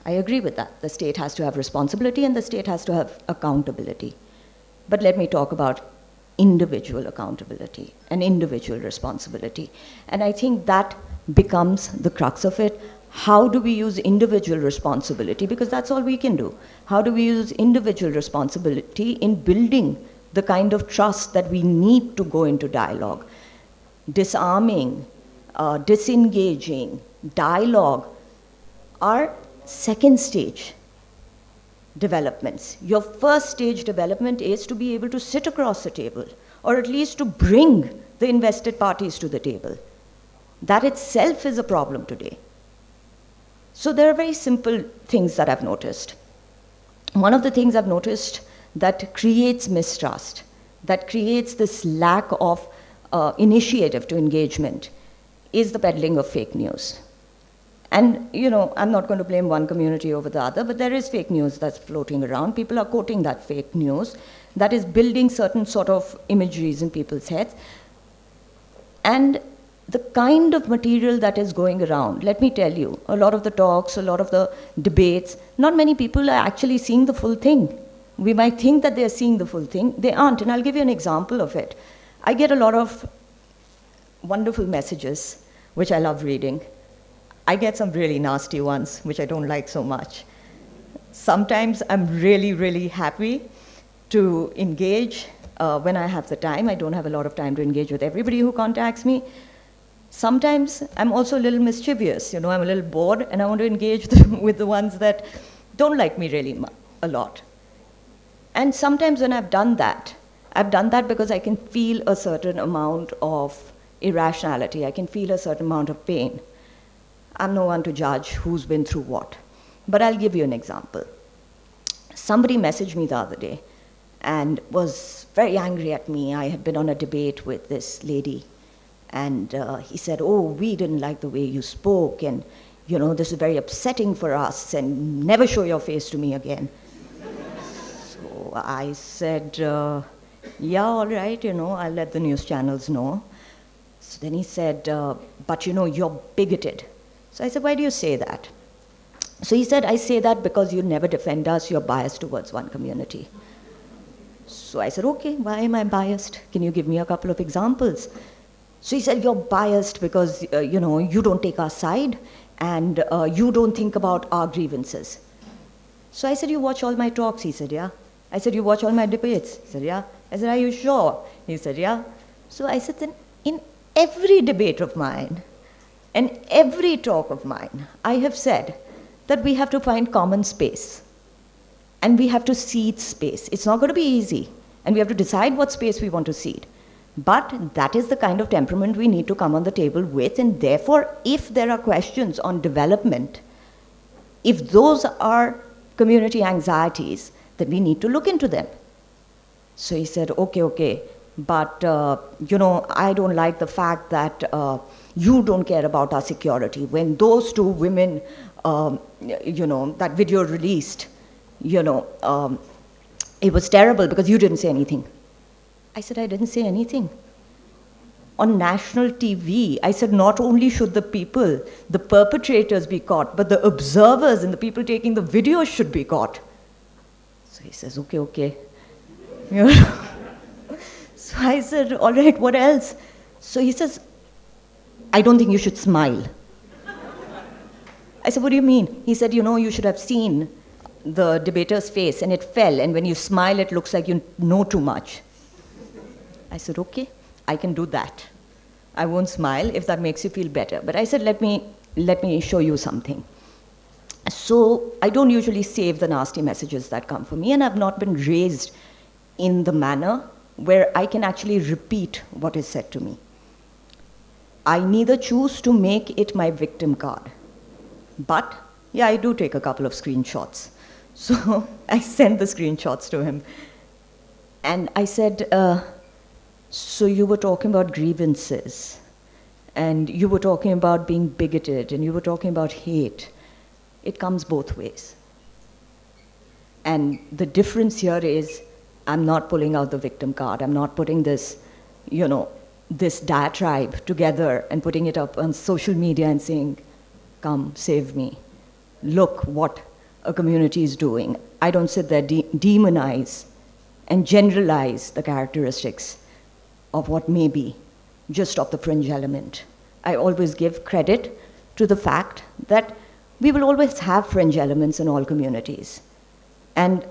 I agree with that. The state has to have responsibility and the state has to have accountability. But let me talk about individual accountability and individual responsibility. And I think that becomes the crux of it. How do we use individual responsibility? Because that's all we can do. How do we use individual responsibility in building the kind of trust that we need to go into dialogue? Disarming, disengaging, dialogue are second stage developments. Your first stage development is to be able to sit across the table, or at least to bring the invested parties to the table. That itself is a problem today. So there are very simple things that I've noticed. One of the things I've noticed that creates mistrust, that creates this lack of initiative to engagement, is the peddling of fake news. And, I'm not going to blame one community over the other, but there is fake news that's floating around. People are quoting that fake news that is building certain sort of imageries in people's heads. And the kind of material that is going around, let me tell you, a lot of the talks, a lot of the debates, not many people are actually seeing the full thing. We might think that they're seeing the full thing. They aren't, and I'll give you an example of it. I get a lot of wonderful messages, which I love reading. I get some really nasty ones, which I don't like so much. Sometimes I'm really, really happy to engage when I have the time. I don't have a lot of time to engage with everybody who contacts me. Sometimes I'm also a little mischievous. I'm a little bored, and I want to engage with the ones that don't like me really a lot. And sometimes when I've done that because I can feel a certain amount of irrationality. I can feel a certain amount of pain. I'm no one to judge who's been through what. But I'll give you an example. Somebody messaged me the other day and was very angry at me. I had been on a debate with this lady, and he said, oh, we didn't like the way you spoke, and this is very upsetting for us, and never show your face to me again. So I said, yeah, all right, I'll let the news channels know. So then he said, but you're bigoted. So I said, why do you say that? So he said, I say that because you never defend us, you're biased towards one community. So I said, okay, why am I biased? Can you give me a couple of examples? So he said, you're biased because, you don't take our side, and you don't think about our grievances. So I said, you watch all my talks? He said, yeah. I said, you watch all my debates? He said, yeah. I said, are you sure? He said, yeah. So I said, then in every debate of mine, and every talk of mine, I have said that we have to find common space. And we have to seed space. It's not going to be easy. And we have to decide what space we want to seed. But that is the kind of temperament we need to come on the table with. And therefore, if there are questions on development, if those are community anxieties, then we need to look into them. So he said, okay. But, I don't like the fact that you don't care about our security. When those two women, that video released, it was terrible because you didn't say anything. I said, I didn't say anything. On national TV, I said, not only should the people, the perpetrators be caught, but the observers and the people taking the videos should be caught. So he says, okay. So I said, all right, what else? So he says, I don't think you should smile. I said, what do you mean? He said, you should have seen the debater's face and it fell, and when you smile, it looks like you know too much. I said, okay, I can do that. I won't smile if that makes you feel better. But I said, let me let me show you something. So I don't usually save the nasty messages that come for me, and I've not been raised in the manner where I can actually repeat what is said to me. I neither choose to make it my victim card, but yeah, I do take a couple of screenshots. So I sent the screenshots to him. And I said, so you were talking about grievances, and you were talking about being bigoted, and you were talking about hate. It comes both ways. And the difference here is, I'm not pulling out the victim card. I'm not putting this, this diatribe together and putting it up on social media and saying, come, save me. Look what a community is doing. I don't sit there, demonize and generalize the characteristics of what may be just of the fringe element. I always give credit to the fact that we will always have fringe elements in all communities. And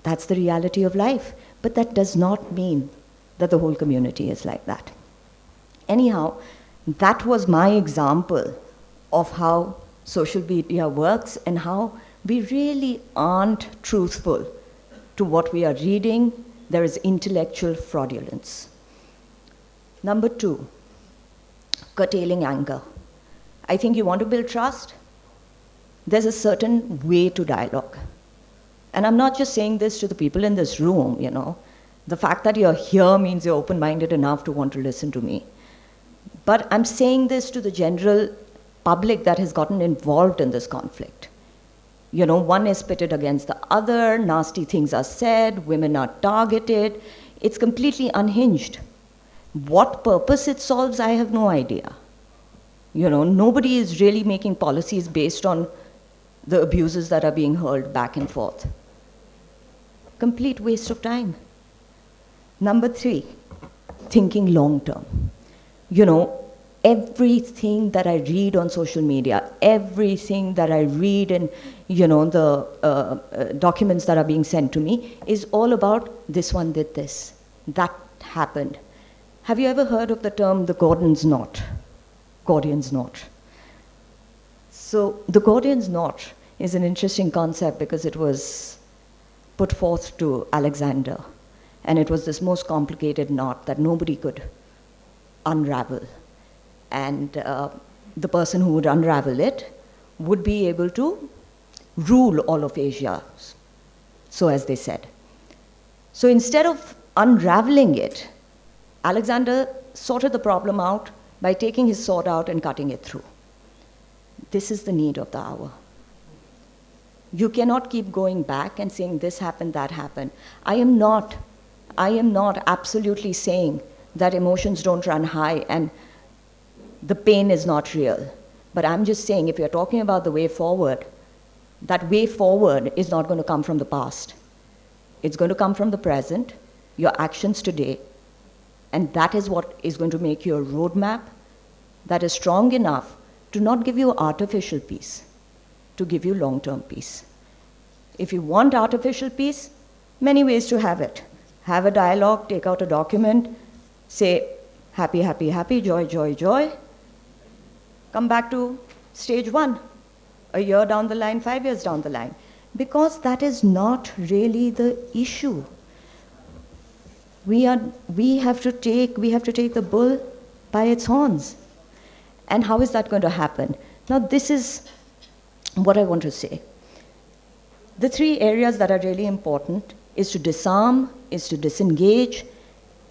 that's the reality of life. But that does not mean that the whole community is like that. Anyhow, that was my example of how social media works and how we really aren't truthful to what we are reading. There is intellectual fraudulence. Number 2, curtailing anger. I think you want to build trust. There's a certain way to dialogue. And I'm not just saying this to the people in this room, The fact that you're here means you're open-minded enough to want to listen to me. But I'm saying this to the general public that has gotten involved in this conflict. One is pitted against the other, nasty things are said, women are targeted. It's completely unhinged. What purpose it solves, I have no idea. Nobody is really making policies based on the abuses that are being hurled back and forth. Complete waste of time. Number 3, thinking long term. Everything that I read on social media, everything that I read in, the documents that are being sent to me is all about this one did this, that happened. Have you ever heard of the term the Gordian's knot? Gordian's knot. So the Gordian's knot is an interesting concept because it was put forth to Alexander. And it was this most complicated knot that nobody could unravel. And the person who would unravel it would be able to rule all of Asia, so as they said. So instead of unraveling it, Alexander sorted the problem out by taking his sword out and cutting it through. This is the need of the hour. You cannot keep going back and saying this happened, that happened. I am not absolutely saying that emotions don't run high and the pain is not real. But I'm just saying if you're talking about the way forward, that way forward is not going to come from the past. It's going to come from the present, your actions today, and that is what is going to make you a roadmap that is strong enough to not give you artificial peace, to give you long-term peace. If you want artificial peace, many ways to have it. Have a dialogue, take out a document, say happy, happy, happy, joy, joy, joy. Come back to stage 1, a year down the line, 5 years down the line. Because that is not really the issue. We have to take the bull by its horns. And how is that going to happen? Now this is what I want to say. The 3 areas that are really important is to disarm, is to disengage,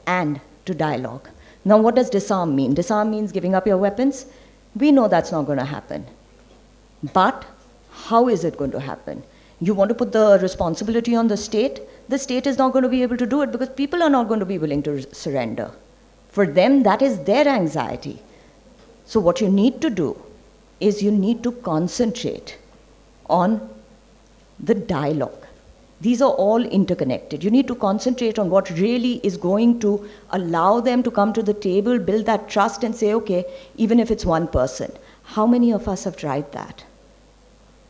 and to dialogue. Now what does disarm mean? Disarm means giving up your weapons. We know that's not going to happen. But how is it going to happen? You want to put the responsibility on the state is not going to be able to do it because people are not going to be willing to surrender. For them, that is their anxiety. So what you need to do is you need to concentrate on the dialogue. These are all interconnected. You need to concentrate on what really is going to allow them to come to the table, build that trust and say, okay, even if it's one person, how many of us have tried that?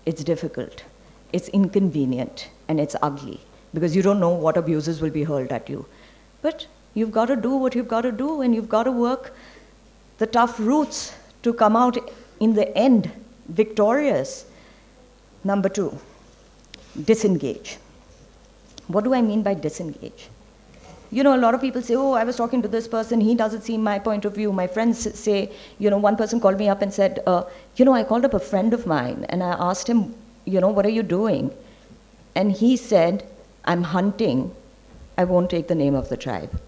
It's difficult, it's inconvenient, and it's ugly because you don't know what abuses will be hurled at you. But you've got to do what you've got to do, and you've got to work the tough routes to come out in the end, victorious. Number 2, disengage. What do I mean by disengage? You know, a lot of people say, oh, I was talking to this person, he doesn't see my point of view. My friends say, you know, one person called me up and said, you know, I called up a friend of mine and I asked him, you know, what are you doing? And he said, I'm hunting. I won't take the name of the tribe.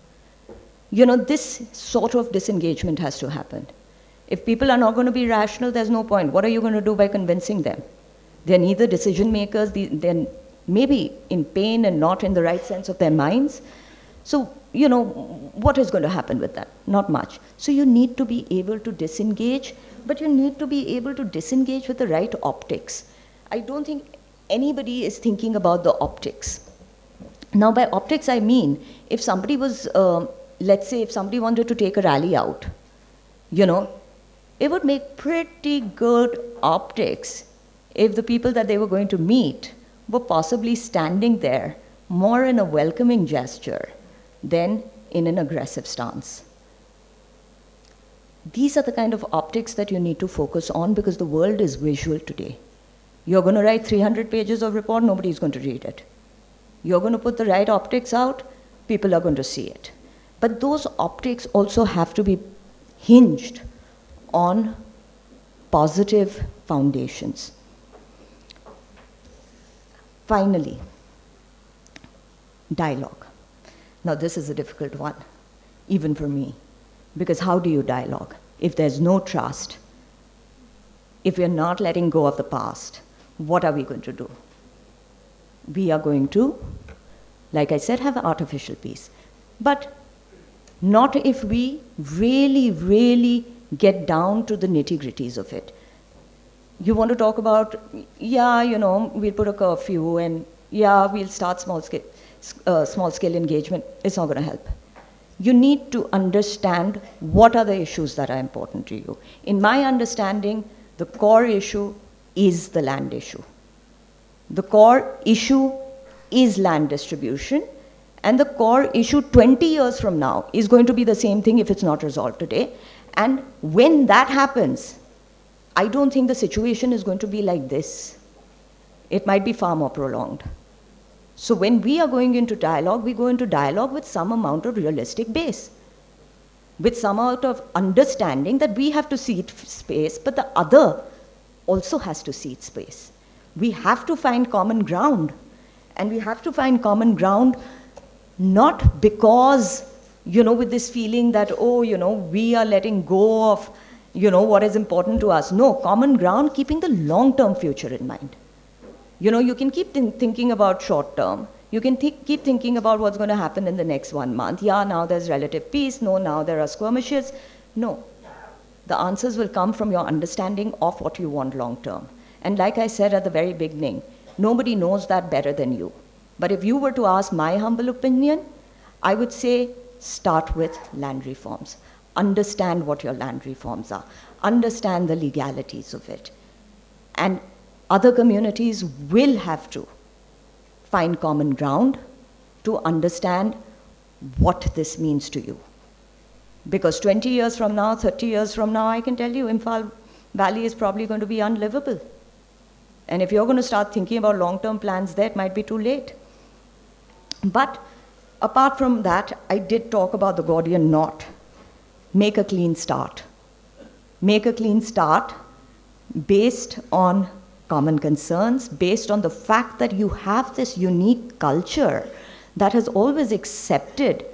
You know, this sort of disengagement has to happen. If people are not going to be rational, there's no point. What are you going to do by convincing them? They're neither decision makers, they're maybe in pain and not in the right sense of their minds. So, you know, what is going to happen with that? Not much. So you need to be able to disengage, but you need to be able to disengage with the right optics. I don't think anybody is thinking about the optics. Now, by optics, I mean, if somebody was, let's say, if somebody wanted to take a rally out, you know, it would make pretty good optics if the people that they were going to meet were possibly standing there more in a welcoming gesture than in an aggressive stance. These are the kind of optics that you need to focus on because the world is visual today. You're going to write 300 pages of report, nobody's going to read it. You're going to put the right optics out, people are going to see it. But those optics also have to be hinged on positive foundations. Finally, dialogue. Now this is a difficult one, even for me, because how do you dialogue? If there's no trust, if we're not letting go of the past, what are we going to do? We are going to, like I said, have artificial peace. But not if we really, really get down to the nitty-gritties of it. You want to talk about, yeah, you know, we'll put a curfew and yeah, we'll start small-scale engagement. It's not going to help. You need to understand what are the issues that are important to you. In my understanding, the core issue is the land issue. The core issue is land distribution, and the core issue 20 years from now is going to be the same thing if it's not resolved today. And when that happens, I don't think the situation is going to be like this. It might be far more prolonged. So when we are going into dialogue, we go into dialogue with some amount of realistic base, with some amount of understanding that we have to cede space, but the other also has to cede space. We have to find common ground, and we have to find common ground not because, you know, with this feeling that, oh, you know, we are letting go of, you know, what is important to us. No, common ground, keeping the long-term future in mind. You know, you can keep thinking about short-term. You can keep thinking about what's going to happen in the next 1 month. Yeah, now there's relative peace. No, now there are skirmishes. No. The answers will come from your understanding of what you want long-term. And like I said at the very beginning, nobody knows that better than you. But if you were to ask my humble opinion, I would say start with land reforms. Understand what your land reforms are. Understand the legalities of it. And other communities will have to find common ground to understand what this means to you. Because 20 years from now, 30 years from now, I can tell you, Imphal Valley is probably going to be unlivable. And if you're going to start thinking about long-term plans there, it might be too late. But apart from that, I did talk about the Gordian knot. Make a clean start. Make a clean start based on common concerns, based on the fact that you have this unique culture that has always accepted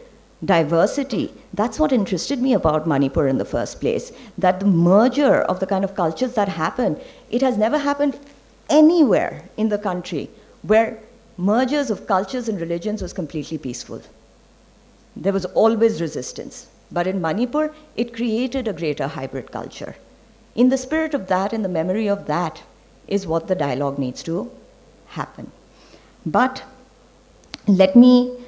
diversity. That's what interested me about Manipur in the first place, that the merger of the kind of cultures that happen, it has never happened anywhere in the country where mergers of cultures and religions was completely peaceful. There was always resistance. But in Manipur, it created a greater hybrid culture. In the spirit of that, in the memory of that, is what the dialogue needs to happen. But let me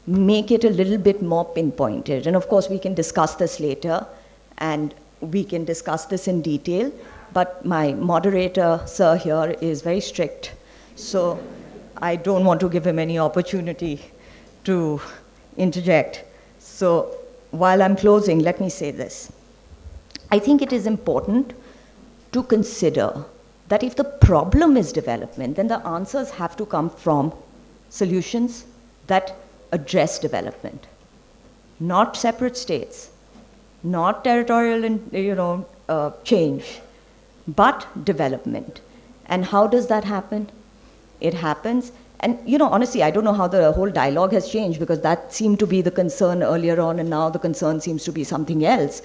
make it a little bit more pinpointed. And of course, we can discuss this later, and we can discuss this in detail. But my moderator, sir, here is very strict. So I don't want to give him any opportunity to interject. So while I'm closing, let me say this. I think it is important to consider that if the problem is development, then the answers have to come from solutions that address development, not separate states, not territorial change, but development. And how does that happen? It happens, and honestly, I don't know how the whole dialogue has changed, because that seemed to be the concern earlier on, and now the concern seems to be something else.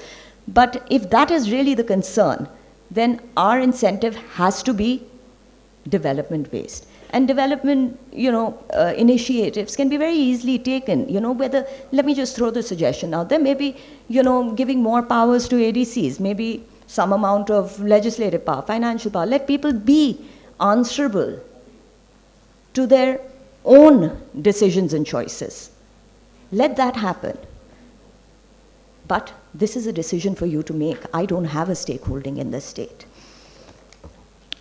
But if that is really the concern, then our incentive has to be development-based. And development, initiatives can be very easily taken, whether, let me just throw the suggestion out there, maybe, giving more powers to ADCs, maybe some amount of legislative power, financial power. Let people be answerable to their own decisions and choices. Let that happen. But this is a decision for you to make. I don't have a stakeholding in this state.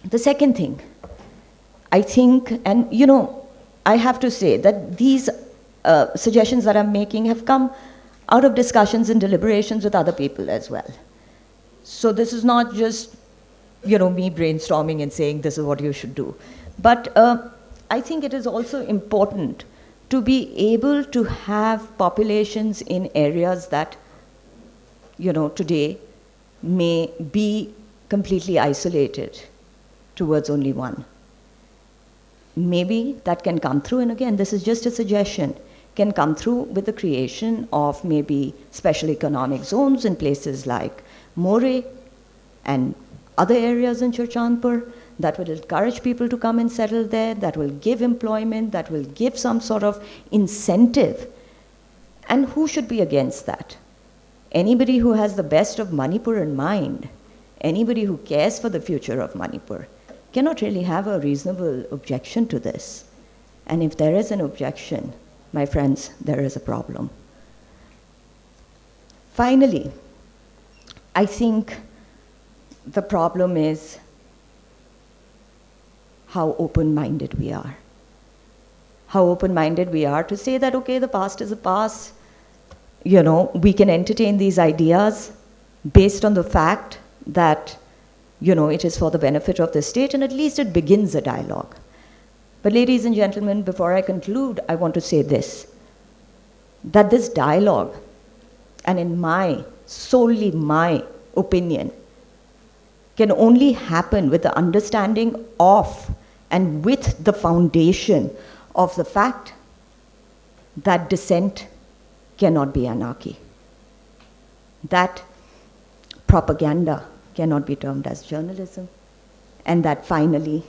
The second thing, I think, and I have to say that these suggestions that I'm making have come out of discussions and deliberations with other people as well. So this is not just, me brainstorming and saying this is what you should do. But I think it is also important to be able to have populations in areas that, today may be completely isolated towards only one. Maybe that can come through, and again, this is just a suggestion, can come through with the creation of maybe special economic zones in places like Moreh and other areas in Churchandpur that will encourage people to come and settle there, that will give employment, that will give some sort of incentive. And who should be against that? Anybody who has the best of Manipur in mind, anybody who cares for the future of Manipur, cannot really have a reasonable objection to this. And if there is an objection, my friends, there is a problem. Finally, I think the problem is how open-minded we are. How open-minded we are to say that, okay, the past is the past. We can entertain these ideas based on the fact that, it is for the benefit of the state, and at least it begins a dialogue. But ladies and gentlemen, before I conclude, I want to say this, that this dialogue, and in solely my opinion, can only happen with the understanding of and with the foundation of the fact that dissent cannot be anarchy, that propaganda cannot be termed as journalism, and that finally,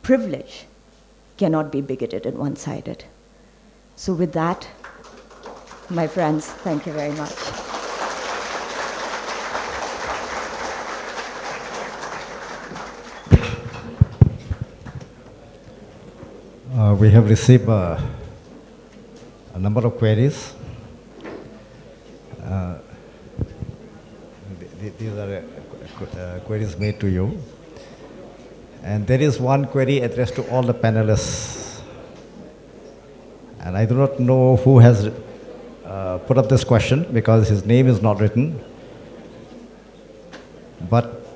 privilege cannot be bigoted and one-sided. So with that, my friends, thank you very much. We have received a number of queries. These are queries made to you. And there is one query addressed to all the panelists. And I do not know who has put up this question because his name is not written. But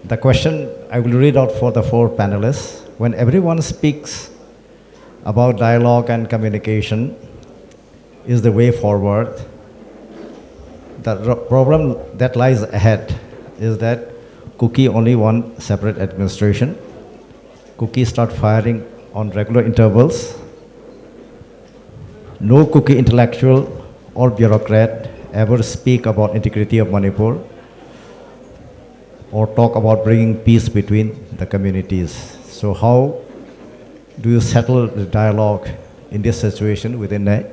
the question I will read out for the four panelists. When everyone speaks about dialogue and communication is the way forward, the problem that lies ahead is that cookie only one separate administration. Cookie start firing on regular intervals. No cookie intellectual or bureaucrat ever speak about integrity of Manipur or talk about bringing peace between the communities. So how do you settle the dialogue in this situation within a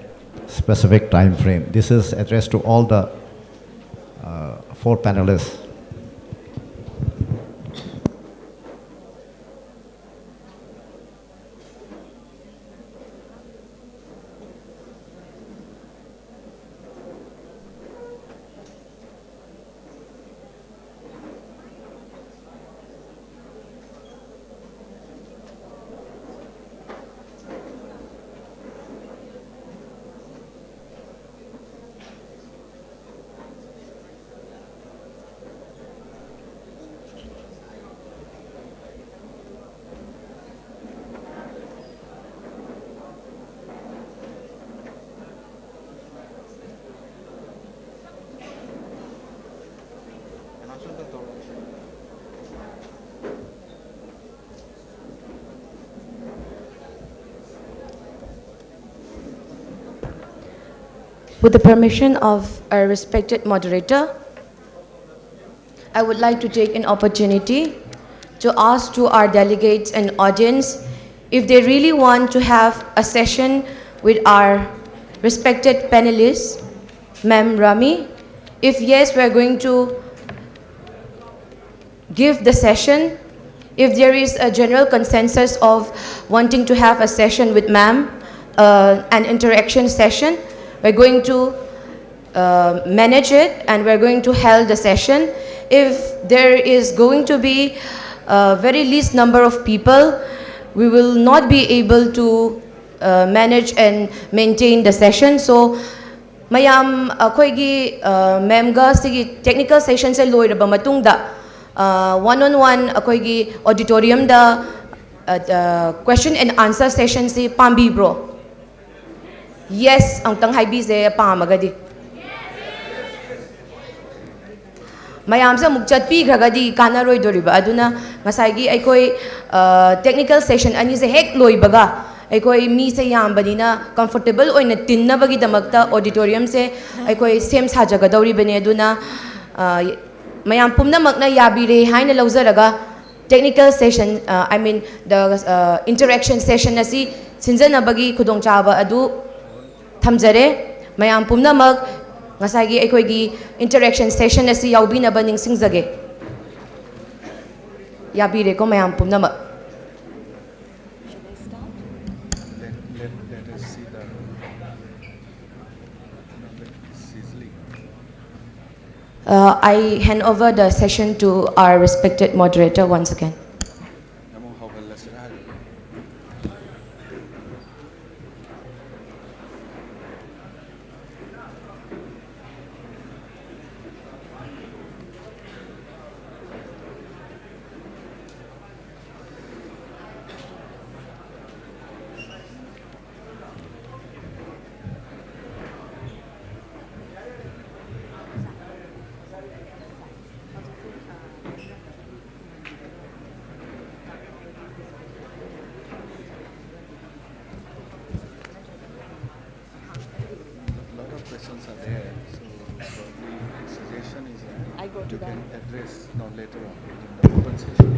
specific time frame? This is addressed to all the four panelists. With the permission of our respected moderator, I would like to take an opportunity to ask to our delegates and audience if they really want to have a session with our respected panelists, Ma'am Rami. If yes, we're going to give the session. If there is a general consensus of wanting to have a session with Ma'am, an interaction session, we're going to manage it and we're going to hold the session. If there is going to be a very least number of people, we will not be able to manage and maintain the session. So, mayam akoigi ma'am ga sigi technical session se loiraba matungda one-on-one akoigi auditorium da question and answer session si pambi bro. Yes, ang tanghay bize pamagadi. mayam sa mugchat pi gragadi kana roi doriba aduna ngasai aikoi technical session ani se hek loi baga aikoi mi se yambani na comfortable oina tinna bagi damakta auditorium se aikoi same sa jaga dori bane aduna mayam pumna makna yabire haina lauzaraga technical session I mean the interaction session asi sinjana bagi khudong chaba adu thamjare mayam pumna mak ngasagi aikoigi interaction session asi yaubinaba ningsingjage yabire ko mayam pumnama. Let us see the sizzling. I hand over the session to our respected moderator once again. Questions are there, so probably suggestion is that you can address now later on in the open session.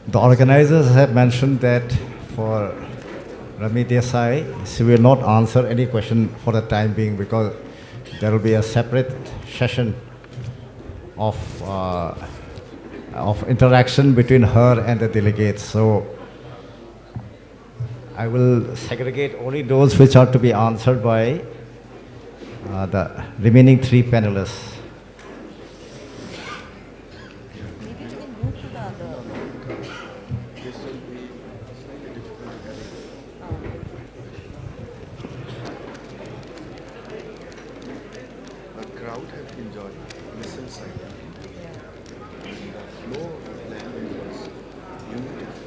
The organizers have mentioned that for Rami Desai, she will not answer any question for the time being because there will be a separate session of interaction between her and the delegates. So I will segregate only those which are to be answered by the remaining three panelists. This will be slightly difficult to carry. The crowd have enjoyed missile sighting. And the flow of the plan was beautiful.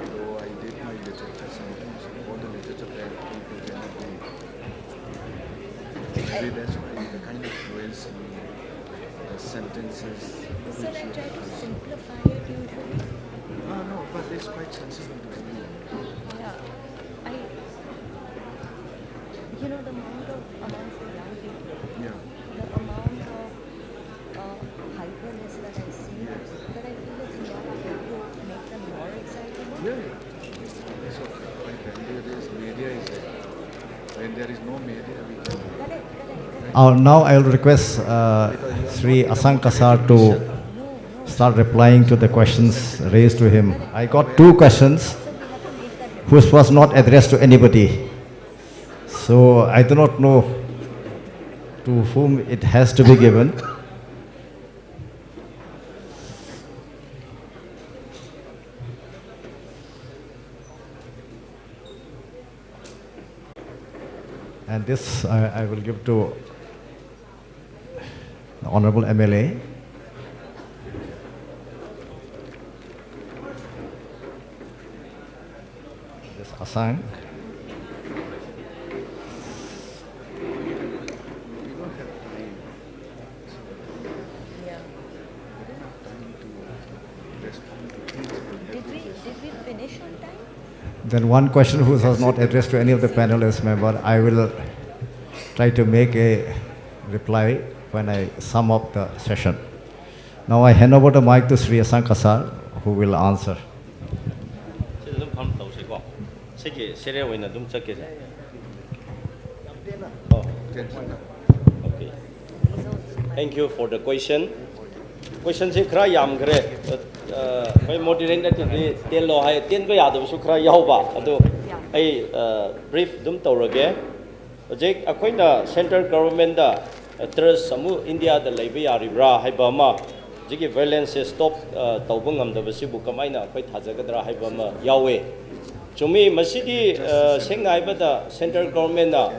Though I did my literature, sometimes all the literature that people cannot read. Maybe that's why the kind of words, the sentences. So I try to simplify it usually. No, but it's quite sensible to read. Yeah. You know, the amount of amongst the young people, Yeah. the amount of hyperness that I see, that I feel it's not going to make them more excitable. Yeah. So when there is media is there. When there is no media, we can. Now I will request Sri Asang Kasar to start replying to the questions raised to him. I got two questions which was not addressed to anybody. So I do not know to whom it has to be given. And this I will give to the Honorable MLA. This Asang. Did we finish on time? Then one question which was not addressed to any of the panelists member, I will try to make a reply when I sum up the session. Now I hand over the mic to Sri Asanka sir, who will answer. Okay. Thank you for the question. Question is kra yam kare. Koi moderator today ten lo hai ten ko yad su kra yaw ba. Ado ai brief dum tawrage. Project akoi na central government da trust samu India da leiba yaribra hai ba ma. Jigi violence stop tawbang am da basibu kamai na akoi thajagadra hai ba ma yawe. Chumi masidi sengai ba da central government da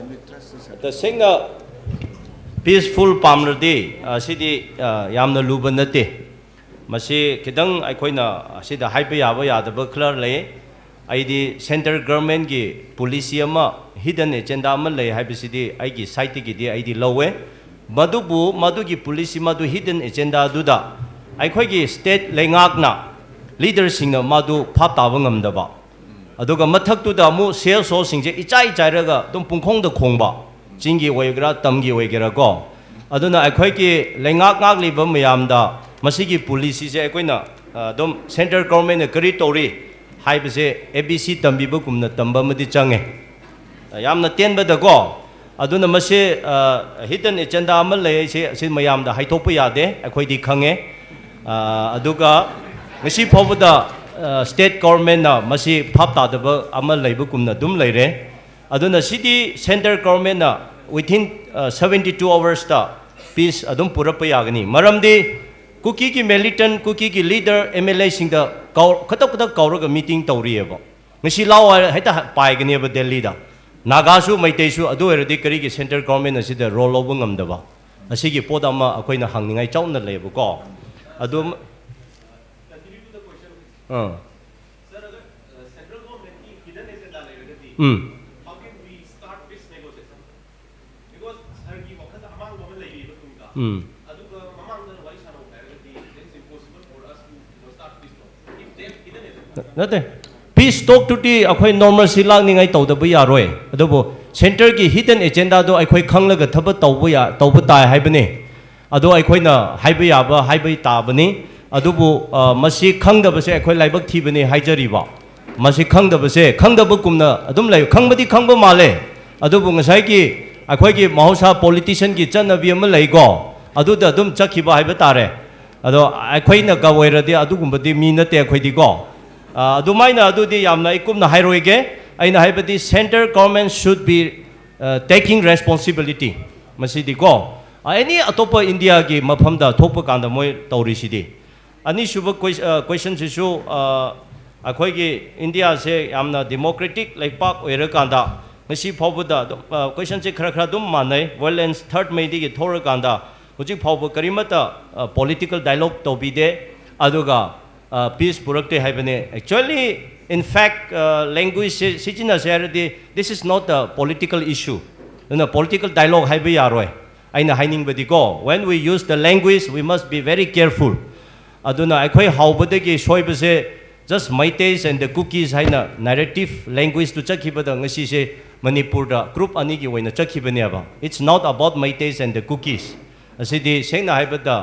the singa peaceful pamradi sidi yamna luba nate masi kidang aikoina sida haipa yaba yadaba clear le aidi central government gi policy ama hidden agenda ama le haibisidi aigi site gi di aidi lowe madubu madugi policy madu hidden agenda duda aikoi gi state lengakna leadership na madu phap tawa ngamdaba aduga mathak tu da mu sel so singje ichai chairaga dum pungkhong da khongba jingi oigera tamgi oigera go aduna akhoi ki lengak ngak liba mayam da masigi policy je akoina dum central government na kari tori haibase abc tambiba kumna tamba madi change yamna tenba da go aduna mase hidden agenda amal le se mayam da haithokpa yade akhoi di khange aduga ngasi phobda state government na masi phap ta da amal leiba kumna dum leire aduna city central government na within 72 hours ta peace adum purapa yagani maramdi kuki ki militant kuki ki leader mla sing da khatak kauraga meeting tawrieba ngisi law haita paigani ba delhi da naga su maitei su adu erdi kari ki central government na sida roll over ngamdaba asigi podama akoina hangningai chauna leba ko adum central government ki hidden agenda lairagati how can we start this negotiation because sargi wakhat amang goma lairi batunga aduga mamang na wai sano lairagati it is impossible for us to start this talk if they hidden agenda nate peace talk to ti akhoi normal silang ningai tawdaba yaroi adubo center ki hidden agenda do akhoi khanglaga thaba tawba ya tawba tai haibani ado akhoi na haiba yaba haibai tabani adubu masi khangdabase akhoi laibak thibani haijariba masi khangdabase khangdaba kumna adum lai khangbadi khangba male adubu ngasai ki akhoi ki mahausa politician ki chanabi ama laigo aduda adum chakhiba haiba tare ado akhoi na gawairadi adugumbadi mi nate akhoi di go adumaina adudi yamna ikumna hairoige aina haibadi center government should be taking responsibility masi di go any atopa india ki mafamda thokpa kanda moi tawrisidi ani shuba question sisu akhoi ki india se yamna democratic like park oira kanda ngasi phawbuda question se khara khara dum manai violence third may di ki thora kanda huji phawbu karimata political dialogue to bide aduga peace purakte haibane actually in fact language sijina serdi this is not a political issue no political dialogue haibe yaroi aina haining badi go when we use the language we must be very careful aduna akhoi haubadagi soibase just maites and the cookies haina narrative language to chakhibada ngasi se manipur da group ani gi waina chakhibane aba it's not about maites and the cookies asidi sengna haibada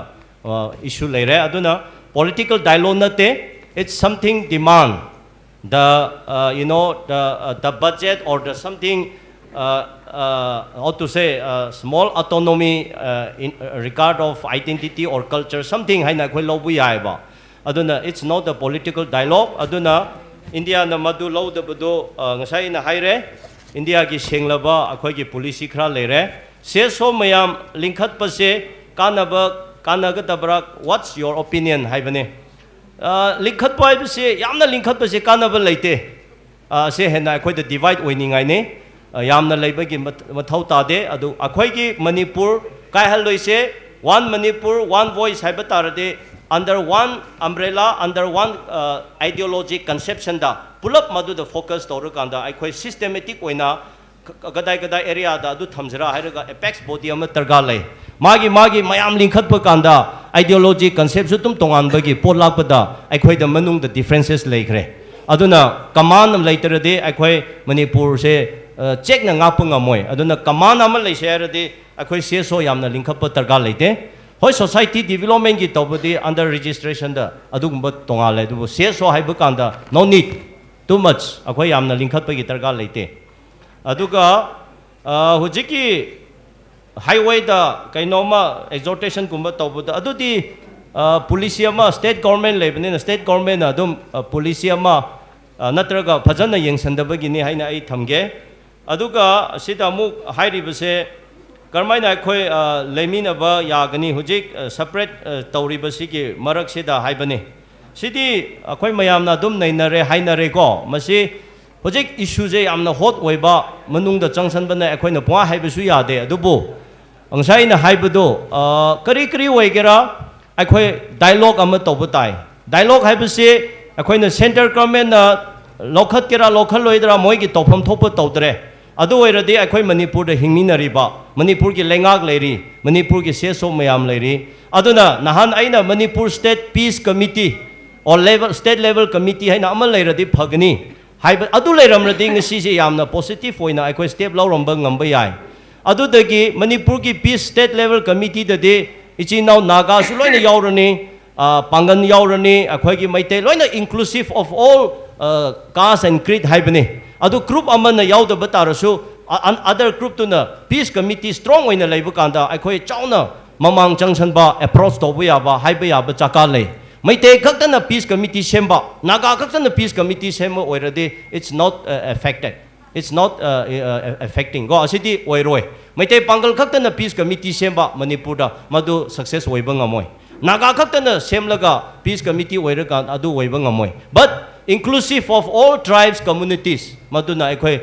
issue leire aduna political dialogue nate it's something demand the you know the budget or the something how to say small autonomy in regard of identity or culture something haina khoi lobu yaiba aduna it's not a political dialogue aduna india na madu lo da budo ngasai na haire india gi senglaba akhoi gi policy khra leire se so mayam linkhat pase kanaba kanaga tabra what's your opinion haibane linkhat pai se yamna linkhat pase kanaba leite se hena akhoi da divide oiningai ne yamna leibagi mathau tade adu akhoi gi manipur kai haloise one manipur one voice haiba tarade under one umbrella under one ideology conception da pulap madu the focus toru kanda akhoi systematic oina gadai area da adu thamjara hairaga apex body ama targa lei magi mayam linkhat pa kanda ideology concept su tum tongan bagi pot lakpada akhoi da manung the differences leikre aduna command later de akhoi Manipur se check na ngapung amoy aduna command am lai share de akhoi CSO yamna linkap targa leite hoi society development gi tobudi under registration da adugumba tonga le du CSO haibu kanda no need too much akhoi yamna linkap gi targa leite aduga hujiki highway da kainoma exhortation kumba tobudi adudi police ama state government lebne state government adum police ama natraga phajana yengsandabagi ni haina ai thamge aduga sida mu hairibase karmaina khoi leminaba yagani hujik separate tawribasi ki marak sida haibani sidi akhoi mayamna dum nainare hainare ko masi hujik issue je amna hot oiba manungda changsanbana akhoina pwa haibasu yade adubu angsaina haibado kari kari oigera akhoi dialogue ama tobutai dialogue haibase akhoi center government lokhat kera lokhal loidra moi ki tofam thopa tawdre adu oiradi akhoi Manipur da hingminariba Manipur ki lengak leiri Manipur ki seso mayam leiri aduna nahan aina Manipur state peace committee or level state level committee haina amal leiradi phagani haiba adu leiramradi ngasi se yamna positive oina akhoi step lawramba ngamba yai adu dagi Manipur ki peace state level committee da de ichinaw naga su loina yaurani pangan yaurani akhoi ki maite loina inclusive of all caste and creed haibani adu group amana yauda batarasu other group to na peace committee strong oina leibu kanda akhoi chauna mamang changsanba approach to buya ba haiba ya ba chakale maite khaktana peace committee semba naga khaktana peace committee semba oirade it's not affected it's not affecting go asidi oiroi maite pangal khaktana peace committee semba Manipur da madu success oiba ngamoi naga khaktana semlaga peace committee oiraga adu oiba ngamoi but inclusive of all tribes communities maduna akhoi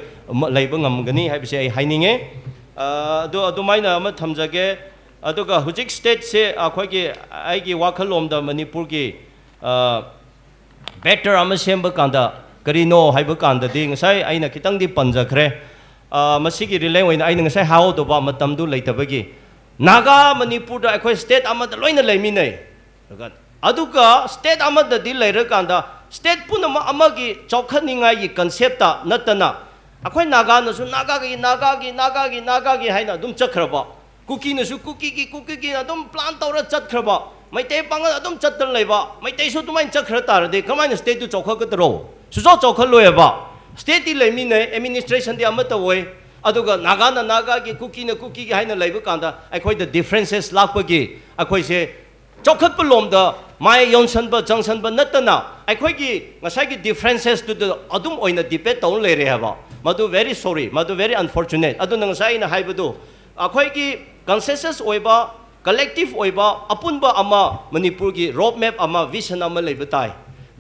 leiba ngamgani haibse ai haininge adu maina ama thamjage aduga hujik state se akhoi gi ai gi wakhalom da Manipur gi better ama semba kanda karino haiba kanda di ngasai aina kitang di panjakhre masigi relay oina aina ngasai how do ba matam du leitabagi naga Manipur da akhoi state ama da loina leiminai aduga state ama da di leira kanda state punama amagi chokhaninga yi concept ta natana akhoi naga na su naga gi haina dum chakhraba kuki na su kuki gi adum plan tawra chatkraba maite pangal adum chatar leiba maite su tumain chakhra tar de kamaina state tu chokha ka tro su so chokha loeba state ti leimi ne administration di amata woi aduga naga gi kuki gi haina leiba kanda akhoi the differences lakpagi akhoi se chokhat palom da mai yonsanba changsanba natana akhoi gi ngasai gi differences to the adum oina debate taw leire haba madu very sorry madu very unfortunate aduna ngasai na haibadu akhoi gi consensus oiba collective oiba apunba ama Manipur gi road map ama vision ama leibatai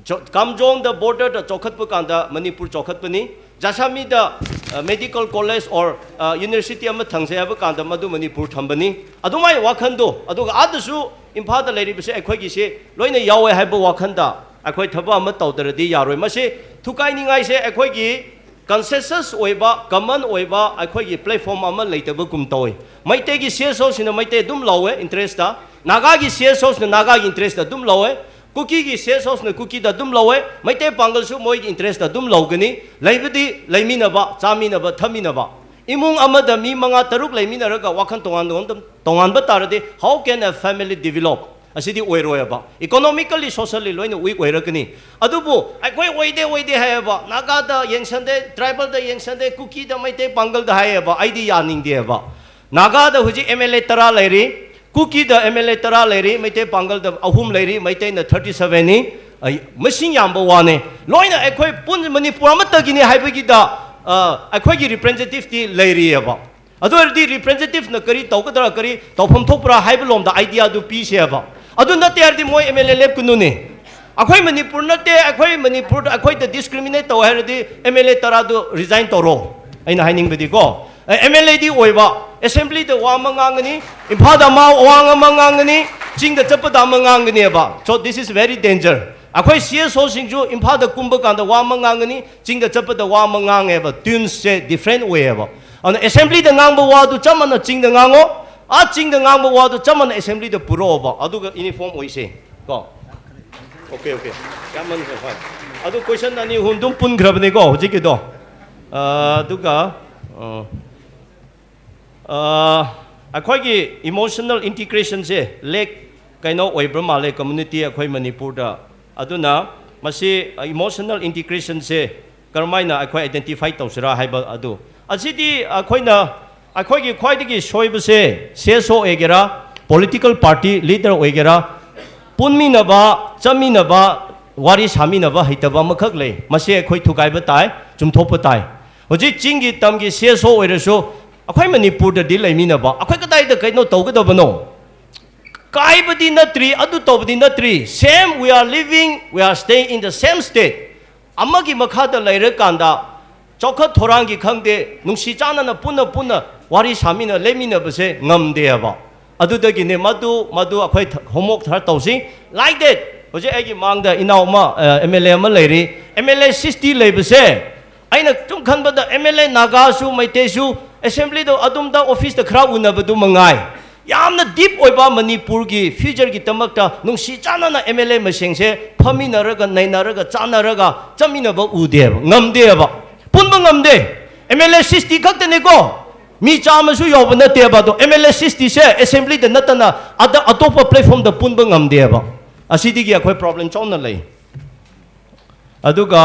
kamjong the border the chokhat pa kanda Manipur chokhat pani jasami the medical college or university ama thangse aba kanda madu Manipur thambani adumai wakhando aduga adasu imphal da leiri bise akhoi gi se loina yawe haiba wakhanda akhoi thaba ama tawdaradi yaroi mase thukai ningai se akhoi gi consensus oiba common oiba akhoi gi platform ama leitaba kum toy maite gi CSO sina maite dum lawe interest ta naga gi CSO sina naga gi interest ta dum lawe kuki gi CSO sina kuki da dum lawe maite pangal su moi gi interest ta dum lawgani leibadi leiminaba chaminaba thaminaba imung amada mi manga taruk leiminaraga wakhan tongan ba tarade how can a family develop asidi oiroyaba economically socially loina weak oirakani adubu akhoi oide hayaba naga da yengsande tribal da yengsande kuki da maite pangal da hayaba aidi yaning deba naga da huji MLA tara leiri kuki da MLA tara leiri maite pangal da ahum leiri maite na 37 ni machine yamba wane loina akhoi pun Manipur amata gini haibagi da akhoi gi representative ti leiri aba adu di representative na kari tawkadra kari tawpham thopra haibalom da idea du pi se aba adu nate ardi moi MLA lab kununi akhoi Manipur nate akhoi Manipur akhoi da discriminate taw hardi MLA tara du resign toro aina haining bedi ko MLA di oiba assembly da wa mangangani imphada ma wang mangangani jing da chapada mangangani ba so this is very danger akhoi CSO singju imphada kumba kanda wa mangangani jing da chapada wa mangange ba tunes se different way ba an assembly da ngangba wa du chamana jing da ngango a jing da ngangba wa du chamana assembly da puro ba aduga uniform oise ko Okay, okay. Yaman ka fine. Ado question ani hundum pun grabne ko hojik ito. Duga akhoi emotional integration se lek kaino oibra male community akhoi Manipur da aduna masi emotional integration se karmaina akhoi identify tawsira haiba adu asidi akhoi gi khwaidigi soibase seso egera political party leader oigera punminaba chaminaba wari saminaba hitaba makhak le masi akhoi thukaiba tai chumthopa tai hoji chingi tamgi seso oiraso akhoi Manipur da dil laiminaba akhoi kadai da kaino tawgadabano kaibadi natri adu tawbadi natri same we are living we are staying in the same state amagi makhada laira kanda chokha thorangi khangde nungsi chana na puna wari samina lemina base ngamde aba adudagi ne madu akhoi homework thar tawsi like that hoje agi mangda inauma MLA ma lairi MLA 60 leibase aina tum khanbada MLA naga su maite su assembly do adumda office da khra unabadu mangai yamna deep oiba Manipur gi future gi tamakta nungsi chana na MLA masengse phaminaraga nainaraga chanaraga chaminaba ude ngamde aba punba ngamde MLA 60 khaktane ko mi chama su yoba na te ba do MLA 60 se assembly da natana ada atopa platform da punba ngamde aba asidi gi akhoi problem chona lei aduga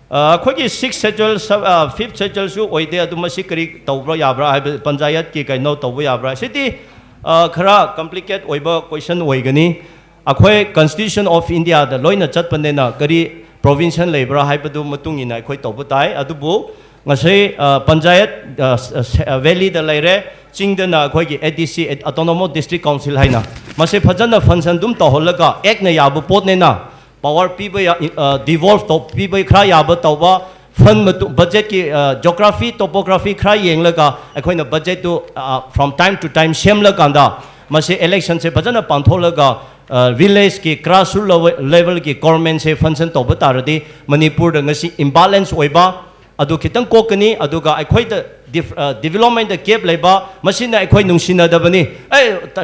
akhoi 6th schedule 5th schedule su oide adu masi kari tawbra yabra hai panchayat ki kaino tawba yabra sidi khara complicate oiba question oigani akhoi constitution of India da loina chatpanena kari provincial labor haibadu matungina akhoi tawba tai adubu ngasai panchayat valley da laire chingdana akhoi gi ADC autonomous district council haina mase phajana function dum toholaga ek na yabu potnena power people devolve to people khra yaba tawba fund budget ki geography topography khra yenglaga akhoi budget to from time to time semla kanda mase election se phajana pantholaga village ki grassroots level ki government se function tawba taradi Manipur da ngasi imbalance oiba adu kitang kokani aduga akhoi da development da gap leba masina akhoi nungsina dabani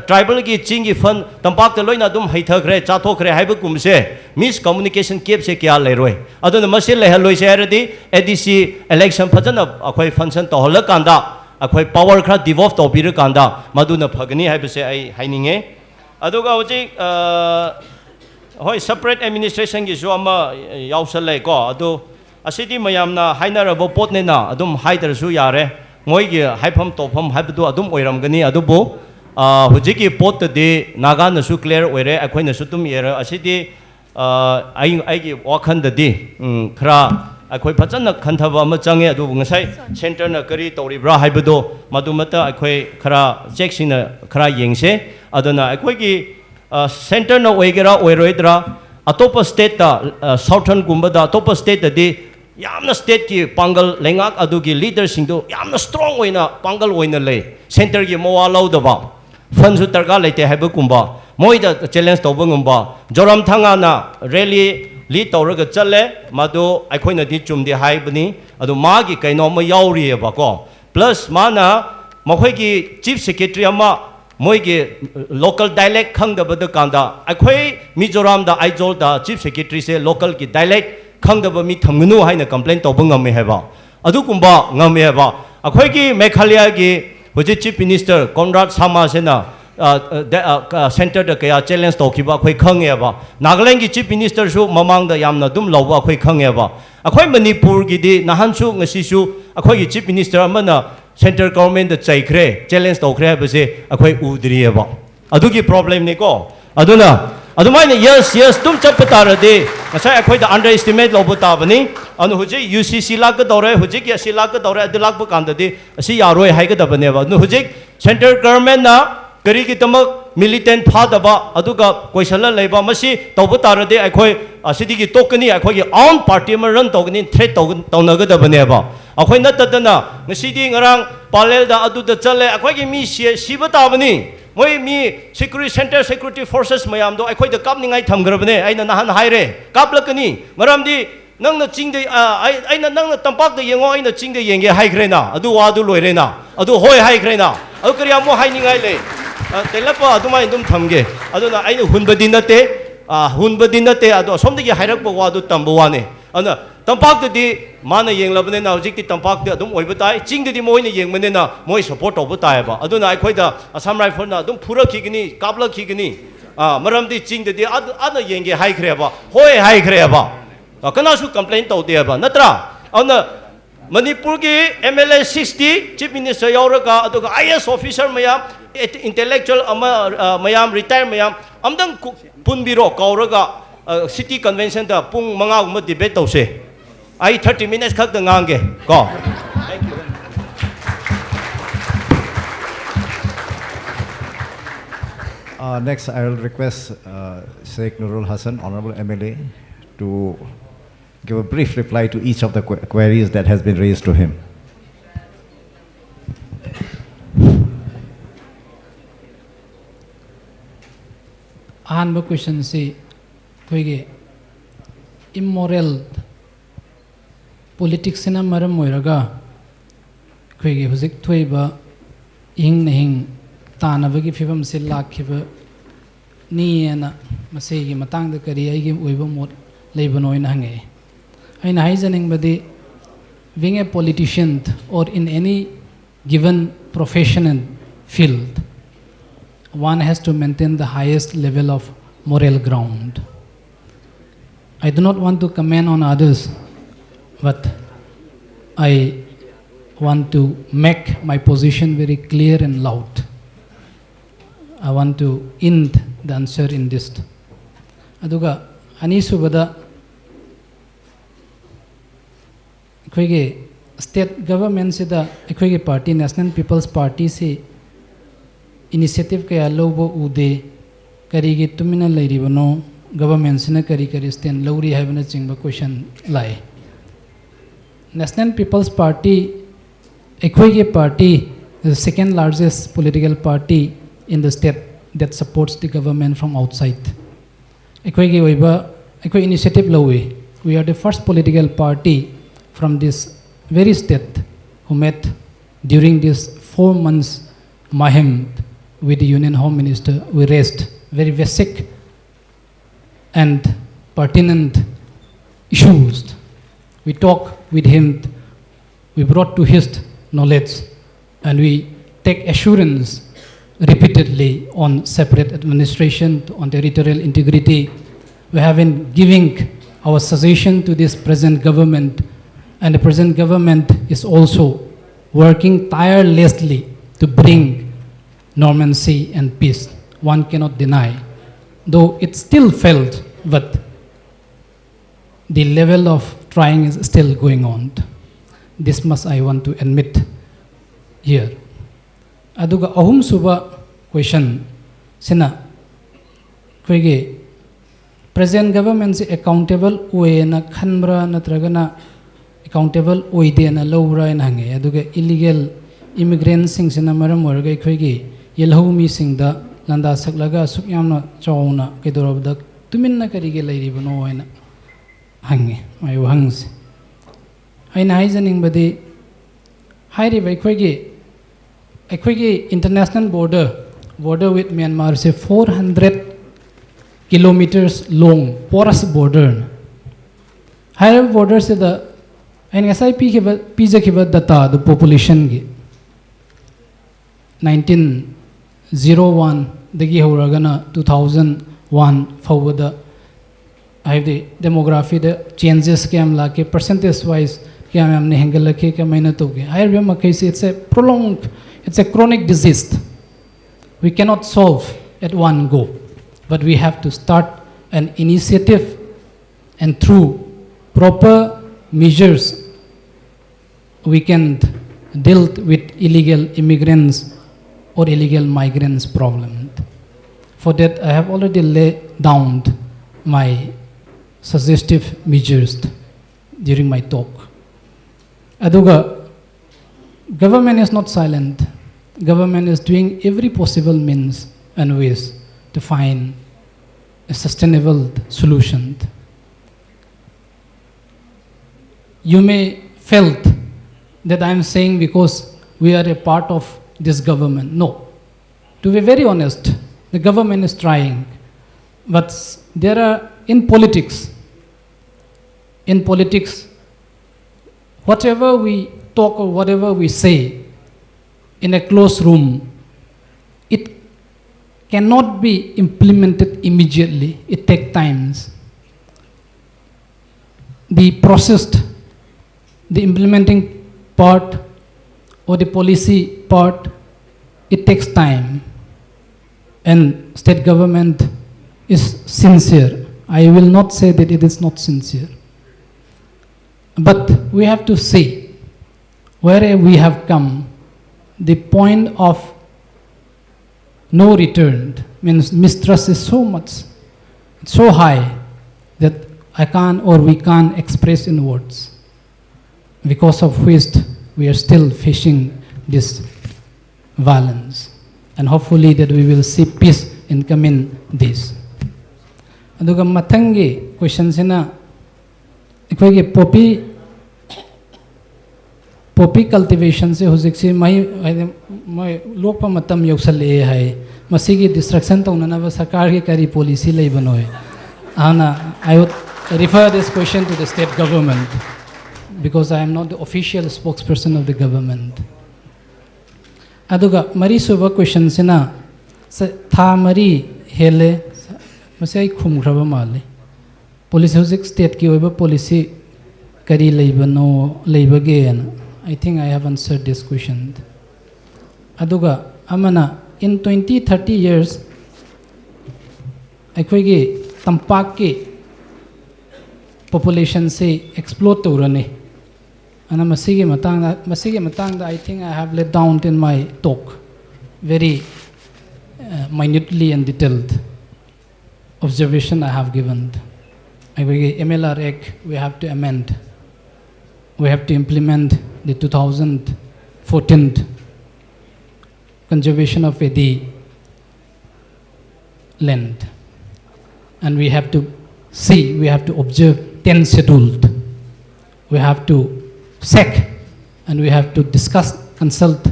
tribal ki chingi fund tampak da loina dum haithakre chathokre haiba kumse miscommunication gap se kya leroi aduna masil lehaloi se aradi ADC election phajana akhoi function to holakanda akhoi power kra devolve to bir kanda maduna phagani haiba se ai haininge aduga hoji hoi separate administration gi jo ama yausale ko adu asidi mayamna hainarabo potnena adum haidarsu yare moigi haifam topam haibdu adum oiramgani adubu hujiki pot de naga na su clear oire akhoi na sutum yera asidi aigi wakhan de khra akhoi phajana khanthaba ma change adu ngasai center na kari toribra haibdu madumata akhoi khra checksina khra yengse aduna akhoi gi center na oigera oiroidra atopa state ta southern gumbada atopa state de yamna state ki pangal lengak adu ki leader singdo yamna strong oina pangal oina le center ki mowa laudaba funds targa lete haiba kumba moida challenge toba ngumba joram thanga na rally lead tawraga challe madu aikoina di chumdi haibani adu magi kaino ma yauri ba ko plus mana makhoi ki chief secretary ama moi ki local dialect khangdaba da kanda aikoi mizoram da aizol da chief secretary se local ki dialect khangdaba mi thamgnu haina complaint tawba ngame heba adu kumba ngame heba akhoi ki Meghalaya ki hoji chief minister Conrad Sama sena center da kaya challenge tawkiba akhoi khangeba Nagaland ki chief minister su mamang da yamna dum lawba akhoi khangeba akhoi Manipur gi di nahan su ngasi su akhoi ki chief minister amana center government da chaikre challenge tawkre base akhoi udriyeba adugi problem ne ko aduna adumai yes tum chapatara de ngasai akhoi da underestimate lobu tabani anu huje UCC lag dore huje ki asi lag dore adilak bu kanda de asi yaroi hai ga dabane ba nu huje center government na kari ki tamak militant phadaba aduga koisala leiba masi tobu tara de akhoi asidi ki tokani akhoi ki own party ma run togni threat tawnaga dabane ba akhoi na tadana ngasidi ngarang palel da adu da chale akhoi ki mi siba tabani moi mi security center security forces mayam do akhoi da kapningai thamgrabane aina nahan haire kaplakani maramdi nangna chingde aina nangna tampak da yengo aina chingde yenge haigrena adu wadu loirena adu hoi haigrena adu kariya mo hainingai le telapa adumai dum thamge aduna aina hunbadi nate hunbadi nate ado somdagi hairak bawa du tambuane ana tampak di mana yeng labane na hojik ti tampak de adum oiba tai ching di moi ni yeng mane na moi support obu tai ba aduna ai khoi da Assam Rifle na adum phura khigini kapla khigini maram di ching di ana yeng ge hai khre ba hoi hai khre ba kana su complain to de ba natra ana Manipur ki MLA 60 Chief Minister yauraga aduga IS officer mayam intellectual mayam retire mayam amdang punbiro kauraga city convention da pung manga uma debate tause ai 30 minutes khak da ngange ko thank you Next I will request Sheikh Nurul Hassan, Honorable MLA, to give a brief reply to each of the queries that has been raised to him. Ahanba question si koige immoral politics na maram moiraga koige hujik thoiba ing nahing tanabagi fibam se lakhiba ni ana masegi matang da kari ai gi oiba mot leibanoin hange aina haizaning badi being a politician or in any given profession and field, one has to maintain the highest level of moral ground. I do not want to comment on others, but I want to make my position very clear and loud. I want to end the answer in this. Aduga anisubada अखोइगे state government से दा अखोइगे party National People's Party से initiative कया लोबो उदे करीगे तुमिना लेरिबनो government से न करी करी स्टैंड लौरी हैबना चिंगबा क्वेश्चन लाए नेशनल पीपल्स पार्टी अखोइगे party is the second largest political party in the state that supports the government from outside. अखोइगे ओइबा अखोइ इनिशिएटिव लौवे we are the first political party from this very state who met during this 4 months Mahim with the Union Home Minister. We raised very basic and pertinent issues. We talked with him, we brought to his knowledge, and we take assurance repeatedly on separate administration, on territorial integrity. We have been giving our suggestion to this present government, and the present government is also working tirelessly to bring normalcy and peace. One cannot deny. Though it still failed, but the level of trying is still going on. This must I want to admit here. Aduga ahum suba question sina koige present government is accountable way na khanbra natragana accountable oide na lowra in hange aduga illegal immigrants sing sina maram warga koige yelho mi sing da landa saklaga sukyamna chawna kedorabda tuminna karige lairibano ena hange mai hangs aina haizaning badi hairi vai koige international border with Myanmar is 400 kilometers long porous border. Higher border se the and SIP pizza kiva data the population gi 1901 dagi horagana 2001 forward the I have the demography the changes ke am la ke percentage wise ke am ne hengel lakhe ke maina to ge higher bema case it's a prolonged, it's a chronic disease. We cannot solve at one go, but we have to start an initiative, and through proper measures we can deal with illegal immigrants or illegal migrants problem. For that I have already laid down my suggestive measures during my talk. Aduga, government is not silent. Government is doing every possible means and ways to find a sustainable solution. You may felt that I am saying because we are a part of this government. No. To be very honest, the government is trying. But there are, in politics, whatever we talk or whatever we say in a closed room, it cannot be implemented immediately. It takes times. The processed, the implementing part or the policy part, it takes time. And state government is sincere. I will not say that it is not sincere. But we have to see where we have come. The point of no return means mistrust is so much, so high that I can't or we can't express in words, because of which we are still facing this violence. And hopefully that we will see peace in coming days. Aduga mathangi question sina ikhoge poppy cultivation se huzik se mai lokpa matam yoksale hai masigi destruction taunana ba sarkar ki kari policy lei banoi ana I would refer this question to the state government, because I am not the official spokesperson of the government. Aduga mari suba question sina tha mari hele masai khumgraba male police huzik state ki oiba policy kari leibano leibage ana. I think I have answered this question. Aduga amana in 20-30 years aikoigi tampak ki population se explode taurani ana masigi matangda I think I have laid down in my talk very minutely and detailed observation I have given. Aikoigi MLR Act we have to amend. We have to implement the 2014 conservation of the land. And we have to see, we have to observe 10 scheduled. We have to check, and we have to discuss, consult,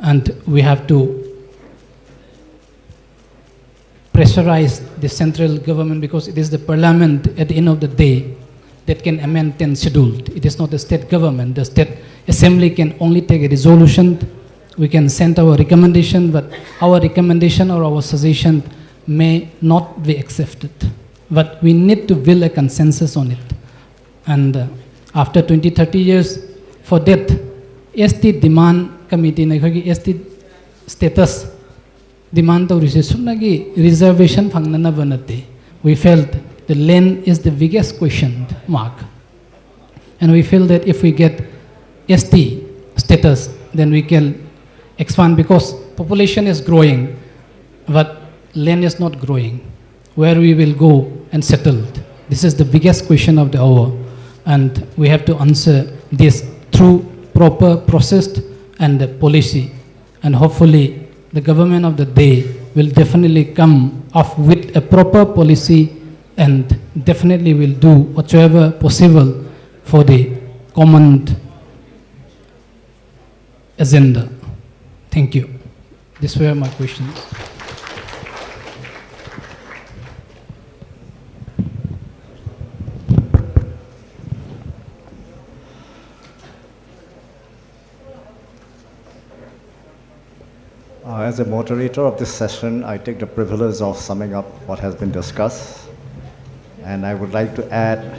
and we have to pressurize the central government, because it is the parliament at the end of the day that can amend 10 scheduled. It is not the state government. The state assembly can only take a resolution. We can send our recommendation, but our recommendation or our suggestion may not be accepted. But we need to build a consensus on it. And after 20-30 years, for that, ST demand committee, ST status demand to reservation fangnana banate. We felt the land is the biggest question mark. And we feel that if we get ST status, then we can expand, because population is growing, but land is not growing. Where we will go and settle? This is the biggest question of the hour. And we have to answer this through proper process and policy. And hopefully the government of the day will definitely come up with a proper policy, and definitely will do whatever possible for the common agenda. Thank you. These were my questions. As a moderator of this session, I take the privilege of summing up what has been discussed. And I would like to add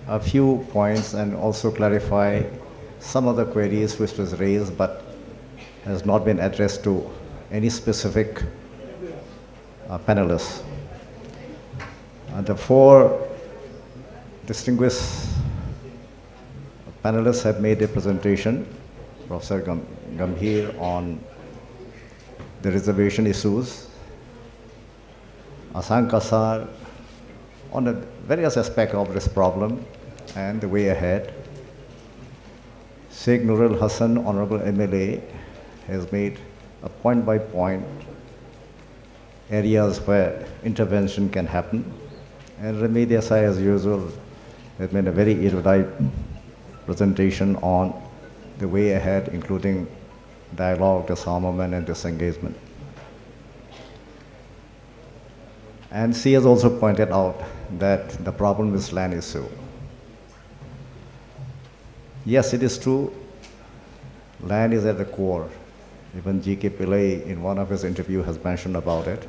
a few points and also clarify some of the queries which was raised but has not been addressed to any specific panelists. The four distinguished panelists have made a presentation. Professor Gambhir on the reservation issues, Asang Kasar on the various aspects of this problem and the way ahead. Sheikh Nurul Hassan, Honorable MLA, has made a point-by-point areas where intervention can happen. And Rami Desai, as usual, has made a very erudite presentation on the way ahead, including dialogue, disarmament, and disengagement. And she has also pointed out that the problem is land issue. Yes, it is true, land is at the core. Even G.K. Pillai in one of his interviews has mentioned about it.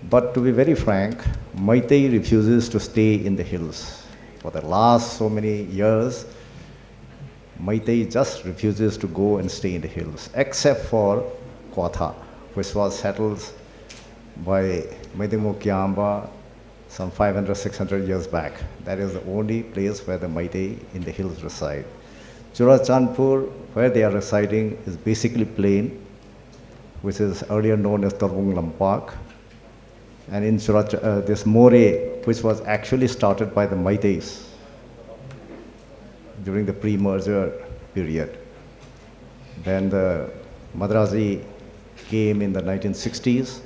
But to be very frank, Meitei refuses to stay in the hills. For the last so many years, Meitei just refuses to go and stay in the hills, except for Kwatha, which was settled by Meitei Mukyamba some 500, 600 years back. That is the only place where the Meitei in the hills reside. Churachandpur, where they are residing, is basically plain, which is earlier known as Tarbung Lampak. And in this More, which was actually started by the Meiteis during the pre-merger period. Then the Madrasi came in the 1960s.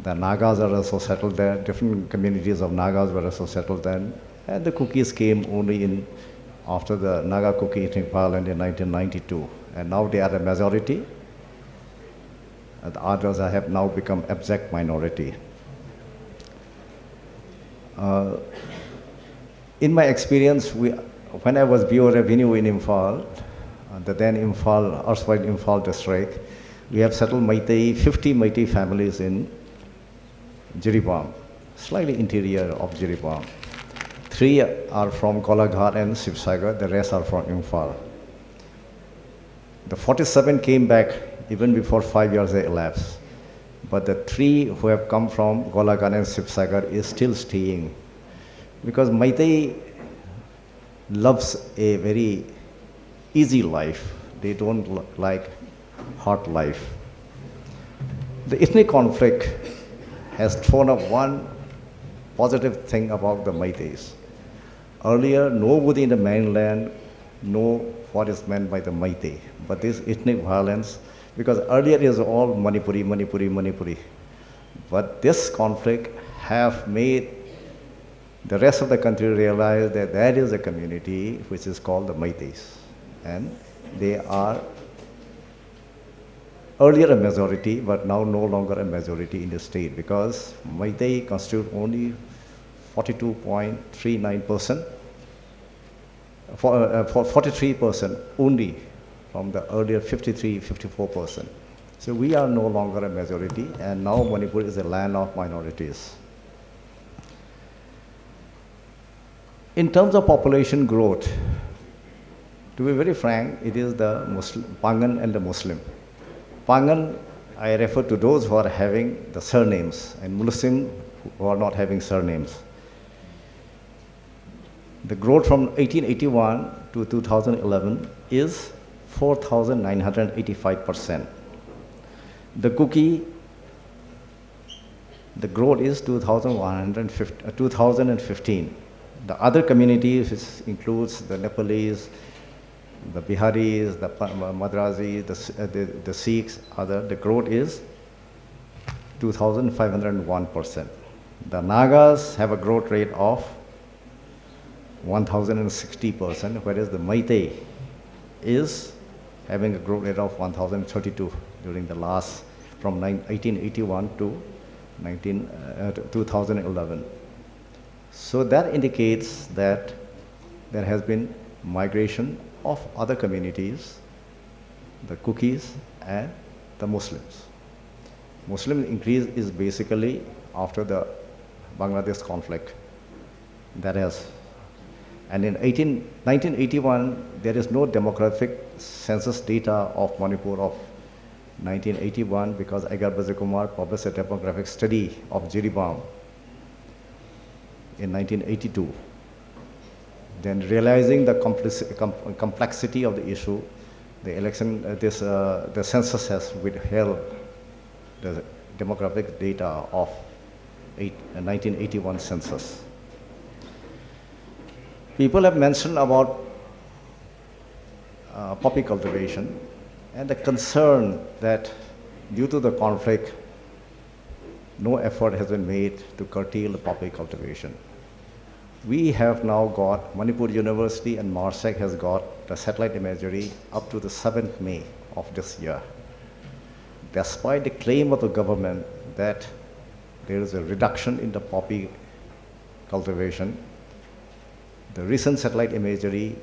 The Nagas are also settled there. Different communities of Nagas were also settled then. And the Kukis came only in after the Naga Kuki ethnic violence in 1992. And now they are a majority. And the others have now become abject minority. In my experience, when I was Bureau Revenue in Imphal, the then Imphal, erstwhile Imphal district, we have settled 50 Meitei families in Jiribam, slightly interior of Jiribam. 3 are from Golaghat and Sibsagar, the rest are from Imphal. The 47 came back even before 5 years elapsed. But the 3 who have come from Golaghat and Sibsagar is still staying. Because Meitei loves a very easy life. They don't like hard life. The ethnic conflict has thrown up one positive thing about the Meiteis. Earlier, nobody in the mainland knew what is meant by the Meitei. But this ethnic violence, because earlier it was all Manipuri, Manipuri, Manipuri. But this conflict have made the rest of the country realize that there is a community which is called the Meiteis. And they are earlier a majority, but now no longer a majority in the state, because Meitei constitute only 42.39%, for 43% only from the earlier 53, 54%. So we are no longer a majority, and now Manipur is a land of minorities. In terms of population growth, to be very frank, it is the Pangan and the Muslim. Pangan, I refer to those who are having the surnames, and Muslim who are not having surnames. The growth from 1881 to 2011 is 4,985%. The Kuki, the growth is 2015. The other communities, which includes the Nepalese, the Biharis, the Madrasi, the Sikhs, the growth is 2,501%. The Nagas have a growth rate of 1,060%, whereas the Meitei is having a growth rate of 1,032 during the last, from 1881 to 2011. So that indicates that there has been migration of other communities, the Kukis and the Muslims. Muslim increase is basically after the Bangladesh conflict. That has, and in 1981, there is no demographic census data of Manipur of 1981 because Agar Bajakumar published a demographic study of Jiribam in 1982. Then realizing the complexity of the issue, the election, the census has withheld the demographic data of 1981 census. People have mentioned about poppy cultivation and the concern that due to the conflict, no effort has been made to curtail the poppy cultivation. We have now got, Manipur University and MARSEC has got the satellite imagery up to the 7th May of this year. Despite the claim of the government that there is a reduction in the poppy cultivation. The recent satellite imagery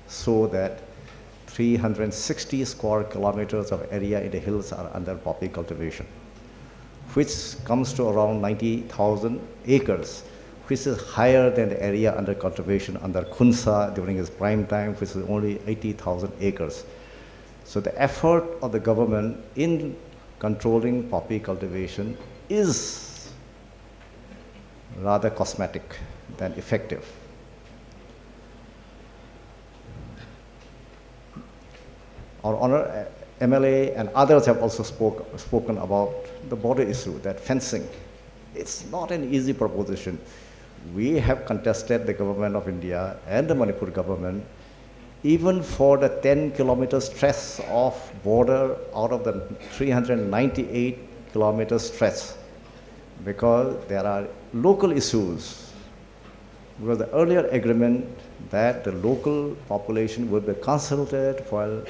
show that 360 square kilometers of area in the hills are under poppy cultivation, which comes to around 90,000 acres, which is higher than the area under cultivation under Khunsa during its prime time, which is only 80,000 acres. So the effort of the government in controlling poppy cultivation is rather cosmetic than effective. Our Honour MLA and others have also spoken about the border issue, that fencing. It's not an easy proposition. We have contested the government of India and the Manipur government even for the 10-kilometer stretch of border out of the 398 kilometer stretch, because there are local issues. Because the earlier agreement that the local population would be consulted while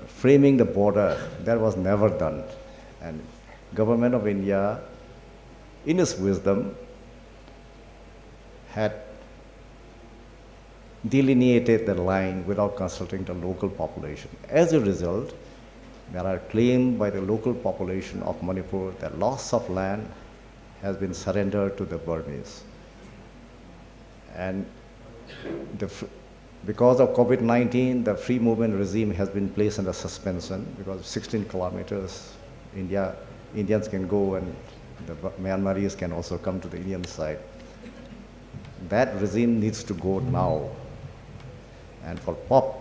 framing the border, that was never done. And government of India, in its wisdom, had delineated the line without consulting the local population. As a result, there are claims by the local population of Manipur that loss of land has been surrendered to the Burmese. And because of COVID-19, the free movement regime has been placed under suspension, because 16 kilometers, Indians can go and the Myanmaris can also come to the Indian side. That regime needs to go now. And for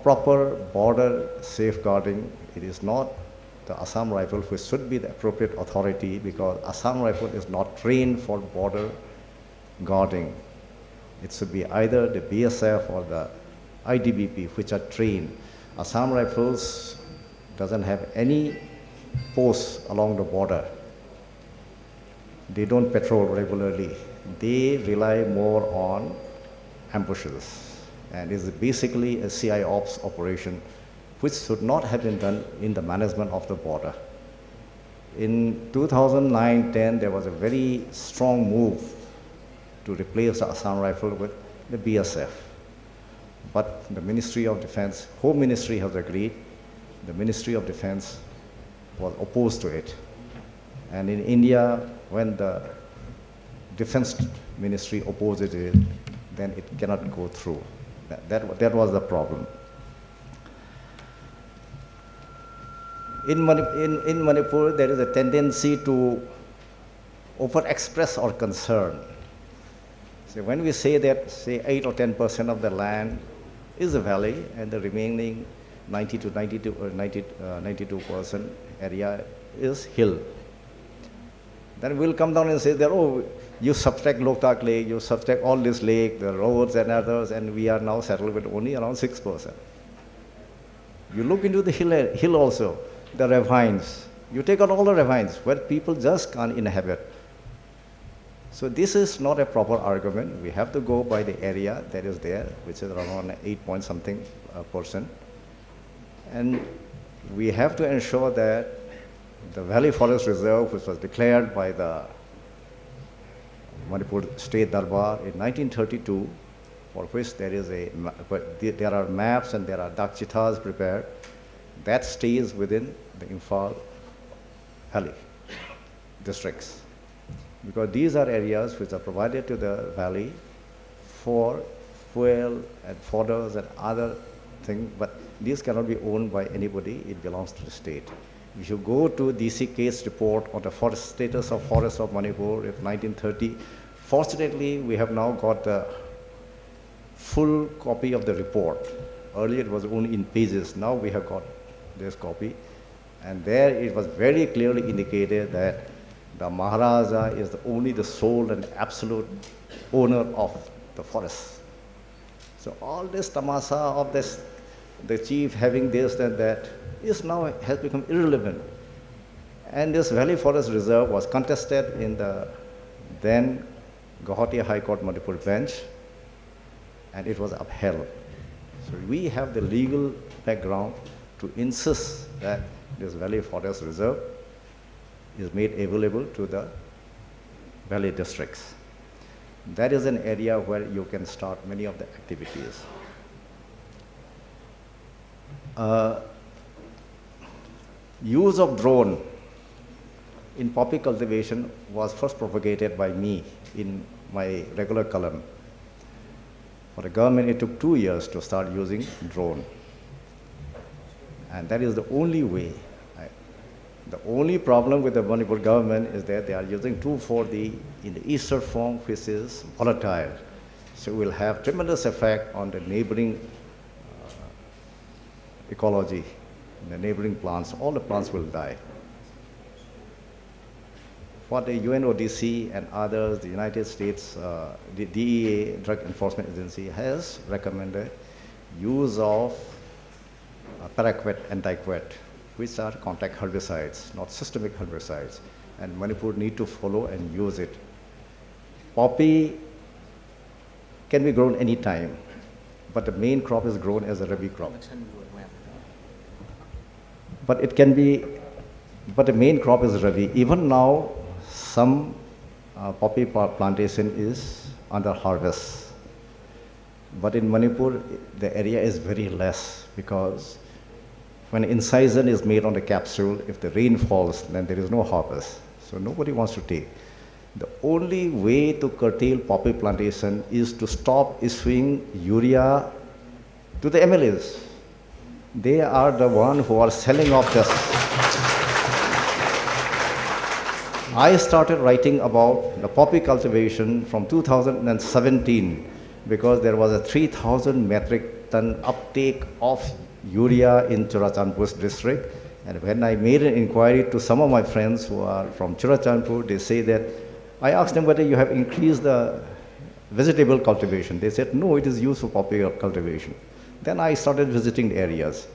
proper border safeguarding, it is not the Assam Rifle which should be the appropriate authority, because Assam Rifle is not trained for border guarding. It should be either the BSF or the IDBP which are trained. Assam Rifles doesn't have any posts along the border. They don't patrol regularly. They rely more on ambushes, and is basically a CI ops operation which should not have been done in the management of the border. In 2009-10, there was a very strong move to replace the Assam Rifle with the BSF. But the Ministry of Defense, Home Ministry has agreed. The Ministry of Defense was opposed to it. And in India, when the Defense Ministry opposes it, then it cannot go through. That was the problem. In Manipur, there is a tendency to over-express our concern. So when we say that, say 8 or 10% of the land is a valley, and the remaining 90 to 92 or 92% area is hill, then we'll come down and say that, oh, you subtract Loktak Lake, you subtract all this lake, the roads and others, and we are now settled with only around 6%. You look into the hill also, the ravines. You take out all the ravines where people just can't inhabit. So this is not a proper argument. We have to go by the area that is there, which is around 8 point something %. And we have to ensure that the Valley Forest Reserve, which was declared by the Manipur State Darbar in 1932, for which there are maps and there are dakchitas prepared, that stays within the Imphal Valley districts. Because these are areas which are provided to the valley for fuel and fodders and other things, but these cannot be owned by anybody, it belongs to the state. If you go to DC case report on the forest status of forests of Manipur in 1930, fortunately we have now got the full copy of the report. Earlier it was only in pages, now we have got this copy. And there it was very clearly indicated that the Maharaja is the sole and absolute owner of the forest. So all this tamasa of this, the chief having this and that, is now has become irrelevant. And this Valley Forest Reserve was contested in the then Guwahati High Court Manipur bench, and it was upheld. So we have the legal background to insist that this Valley Forest Reserve is made available to the valley districts. That is an area where you can start many of the activities. Use of drone in poppy cultivation was first propagated by me in my regular column. For the government, it took 2 years to start using drone. And that is the only way. The only problem with the Manipur government is that they are using 2,4-D in the eastern form, which is volatile. So it will have tremendous effect on the neighboring ecology, the neighboring plants. All the plants will die. What the UNODC and others, the United States, the DEA, Drug Enforcement Agency, has recommended use of paraquat and diquat, which are contact herbicides, not systemic herbicides. And Manipur need to follow and use it. Poppy can be grown any time, but the main crop is grown as a rabi crop. But the main crop is rabi. Even now, some poppy plantation is under harvest. But in Manipur, the area is very less because when incision is made on the capsule, if the rain falls, then there is no harvest. So nobody wants to take. The only way to curtail poppy plantation is to stop issuing urea to the MLAs. They are the ones who are selling off this. I started writing about the poppy cultivation from 2017 because there was a 3,000 metric ton uptake of urea in Churachandpur district. And when I made an inquiry to some of my friends who are from Churachandpur, they say that, I asked them whether you have increased the vegetable cultivation. They said, no, it is used for poppy cultivation. Then I started visiting the areas.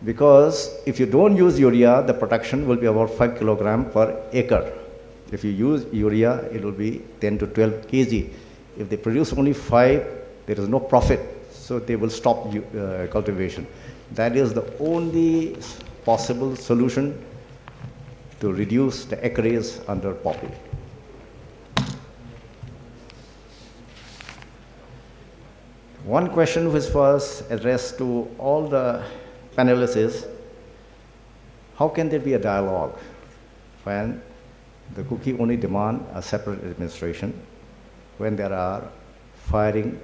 Because if you don't use urea, the production will be about 5 kilogram per acre. If you use urea, it will be 10 to 12 kg. If they produce only 5, there is no profit. So they will stop cultivation. That is the only possible solution to reduce the acreage under poppy. One question which was addressed to all the panelists is, how can there be a dialogue when the Kuki only demand a separate administration, when there are firing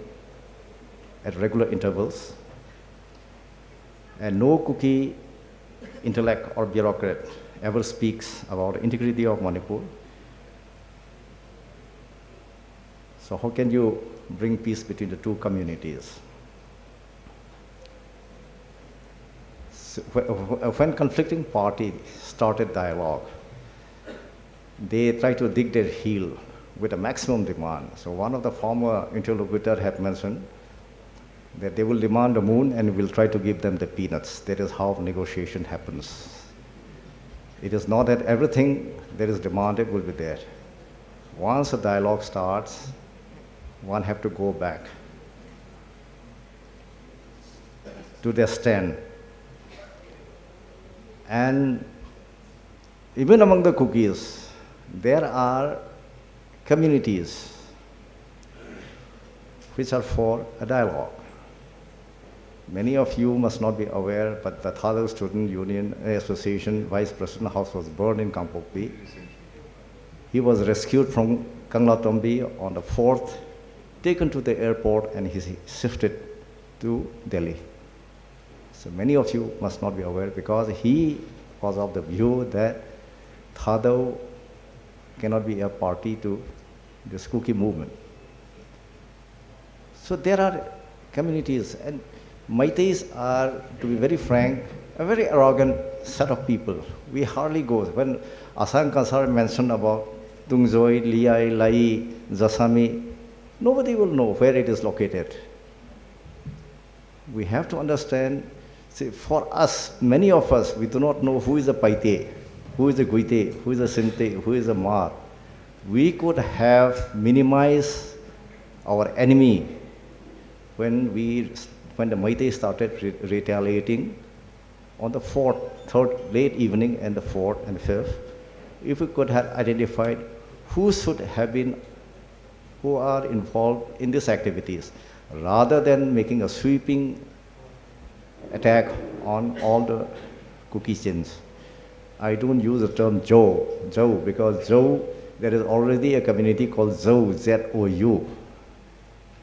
at regular intervals, and no Kuki intellect or bureaucrat ever speaks about the integrity of Manipur? So how can you bring peace between the two communities? So when conflicting parties started dialogue, they tried to dig their heel with a maximum demand. So one of the former interlocutors had mentioned that they will demand the moon and we'll try to give them the peanuts. That is how negotiation happens. It is not that everything that is demanded will be there. Once a dialogue starts, one have to go back to their stand. And even among the Kukis, there are communities which are for a dialogue. Many of you must not be aware, but the Thadal Student Union Association Vice President house was burned in Kampokpi. He was rescued from Kanglatombi on the 4th, taken to the airport, and he shifted to Delhi. So many of you must not be aware because he was of the view that Thadal cannot be a party to this Kuki movement. So there are communities, and Meiteis are, to be very frank, a very arrogant set of people. We hardly go. When Asang Kansar mentioned about Tungzoi, Liai, Lai, Zasami, nobody will know where it is located. We have to understand, see, for us, many of us, we do not know who is a Paite, who is a Guite, who is a Sinte, who is a Mar. We could have minimized our enemy when the Meiteis started retaliating on the fourth, third, late evening, and the fourth and fifth, if we could have identified who should have been, who are involved in these activities, rather than making a sweeping attack on all the cookie chains. I don't use the term Zhou, because Zhou, there is already a community called Zhou, Z-O-U,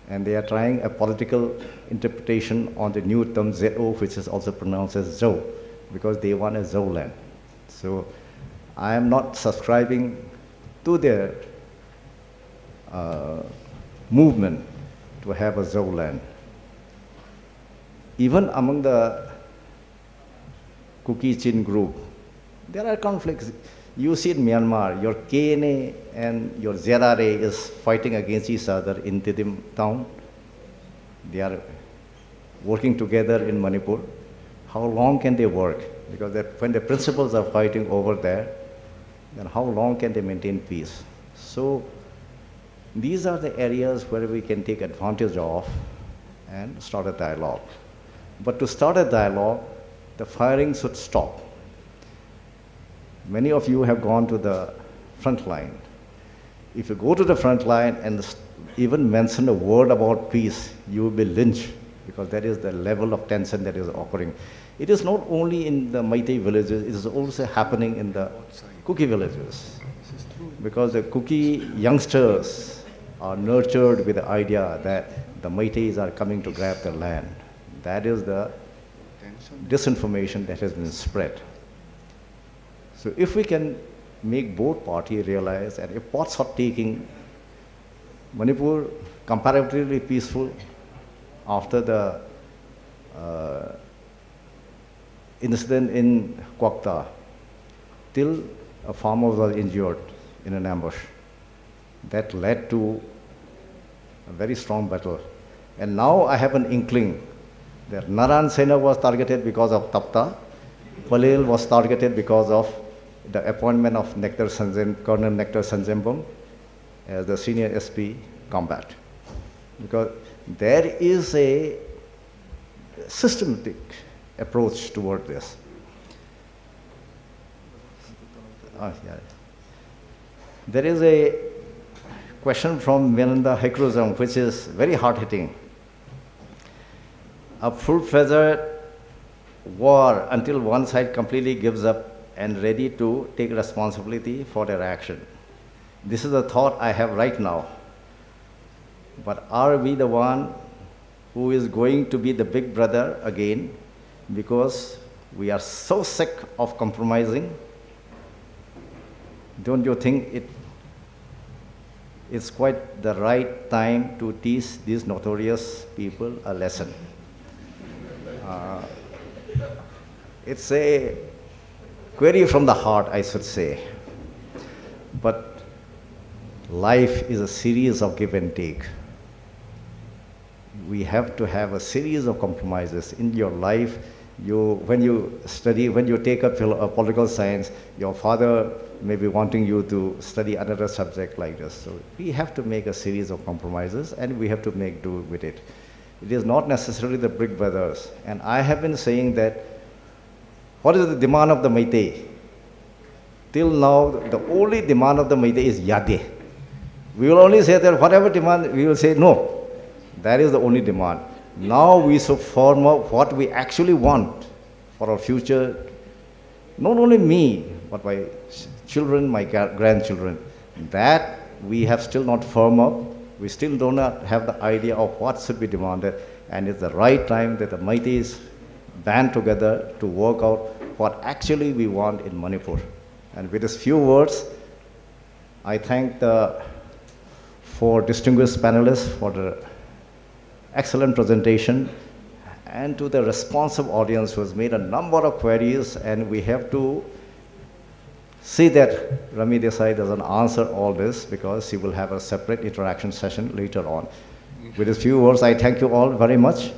and they are trying a political interpretation on the new term Z-O, which is also pronounced as Zhou, because they want a Zhou land. So I am not subscribing to their movement to have a Zhou land. Even among the Kuki Chin group, there are conflicts. You see in Myanmar, your KNA and your ZRA is fighting against each other in Tidim town. They are working together in Manipur. How long can they work? Because when the principals are fighting over there, then how long can they maintain peace? So these are the areas where we can take advantage of and start a dialogue. But to start a dialogue, the firing should stop. Many of you have gone to the front line. If you go to the front line and even mention a word about peace, you will be lynched, because that is the level of tension that is occurring. It is not only in the Meitei villages, it is also happening in the Kuki villages. Because the Kuki youngsters are nurtured with the idea that the Meiteis are coming to grab the land. That is the disinformation that has been spread. So if we can make both parties realize that if pots are taking Manipur comparatively peaceful after the incident in Kwakta, till a farmer was injured in an ambush. That led to a very strong battle. And now I have an inkling that Naran Sena was targeted because of Tapta, Palel was targeted because of the appointment of Colonel Nectar Sanjambam as the senior SP combat. Because there is a systematic approach toward this. Yeah. There is a question from Melinda Hekruzam, which is very hard-hitting. A full-fledged war until one side completely gives up and ready to take responsibility for their action. This is a thought I have right now. But are we the one who is going to be the big brother again, because we are so sick of compromising? Don't you think it's quite the right time to teach these notorious people a lesson? It's a query from the heart, I should say. But life is a series of give and take. We have to have a series of compromises in your life. When you study, when you take up political science, your father may be wanting you to study another subject like this. So we have to make a series of compromises, and we have to make do with it. It is not necessarily the big brothers. And I have been saying that, what is the demand of the Meitei? Till now, the only demand of the Meitei is Yade. We will only say that whatever demand, we will say no. That is the only demand. Now we should form up what we actually want for our future. Not only me, but my children, my grandchildren. That we have still not formed up. We still do not have the idea of what should be demanded. And it's the right time that the Meiteis band together to work out what actually we want in Manipur. And with these few words, I thank the four distinguished panelists for the excellent presentation, and to the responsive audience who has made a number of queries, and we have to see that Rami Desai doesn't answer all this, because she will have a separate interaction session later on. With these few words, I thank you all very much,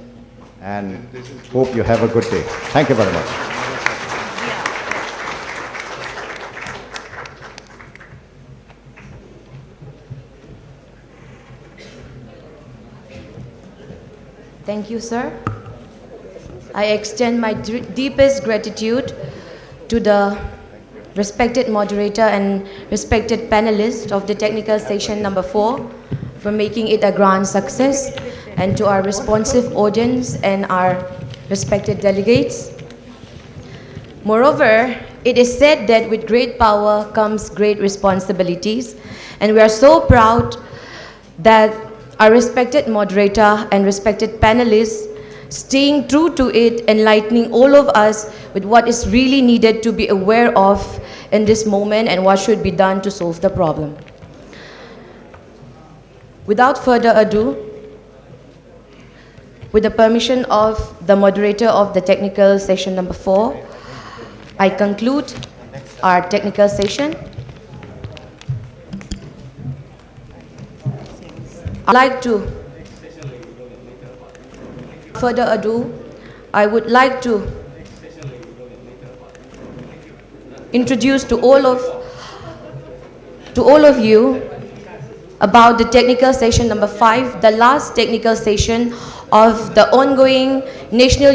and hope you have a good day. Thank you very much. Thank you, sir. I extend my deepest gratitude to the respected moderator and respected panelists of the technical session number 4 for making it a grand success, and to our responsive audience and our respected delegates. Moreover, it is said that with great power comes great responsibilities, and we are so proud that our respected moderator and respected panelists staying true to it, enlightening all of us with what is really needed to be aware of in this moment and what should be done to solve the problem. Without further ado, with the permission of the moderator of the technical session number 4, I conclude our technical session. I'd like to, further ado, I would like to introduce to all of you about the technical session number 5, the last technical session of the ongoing National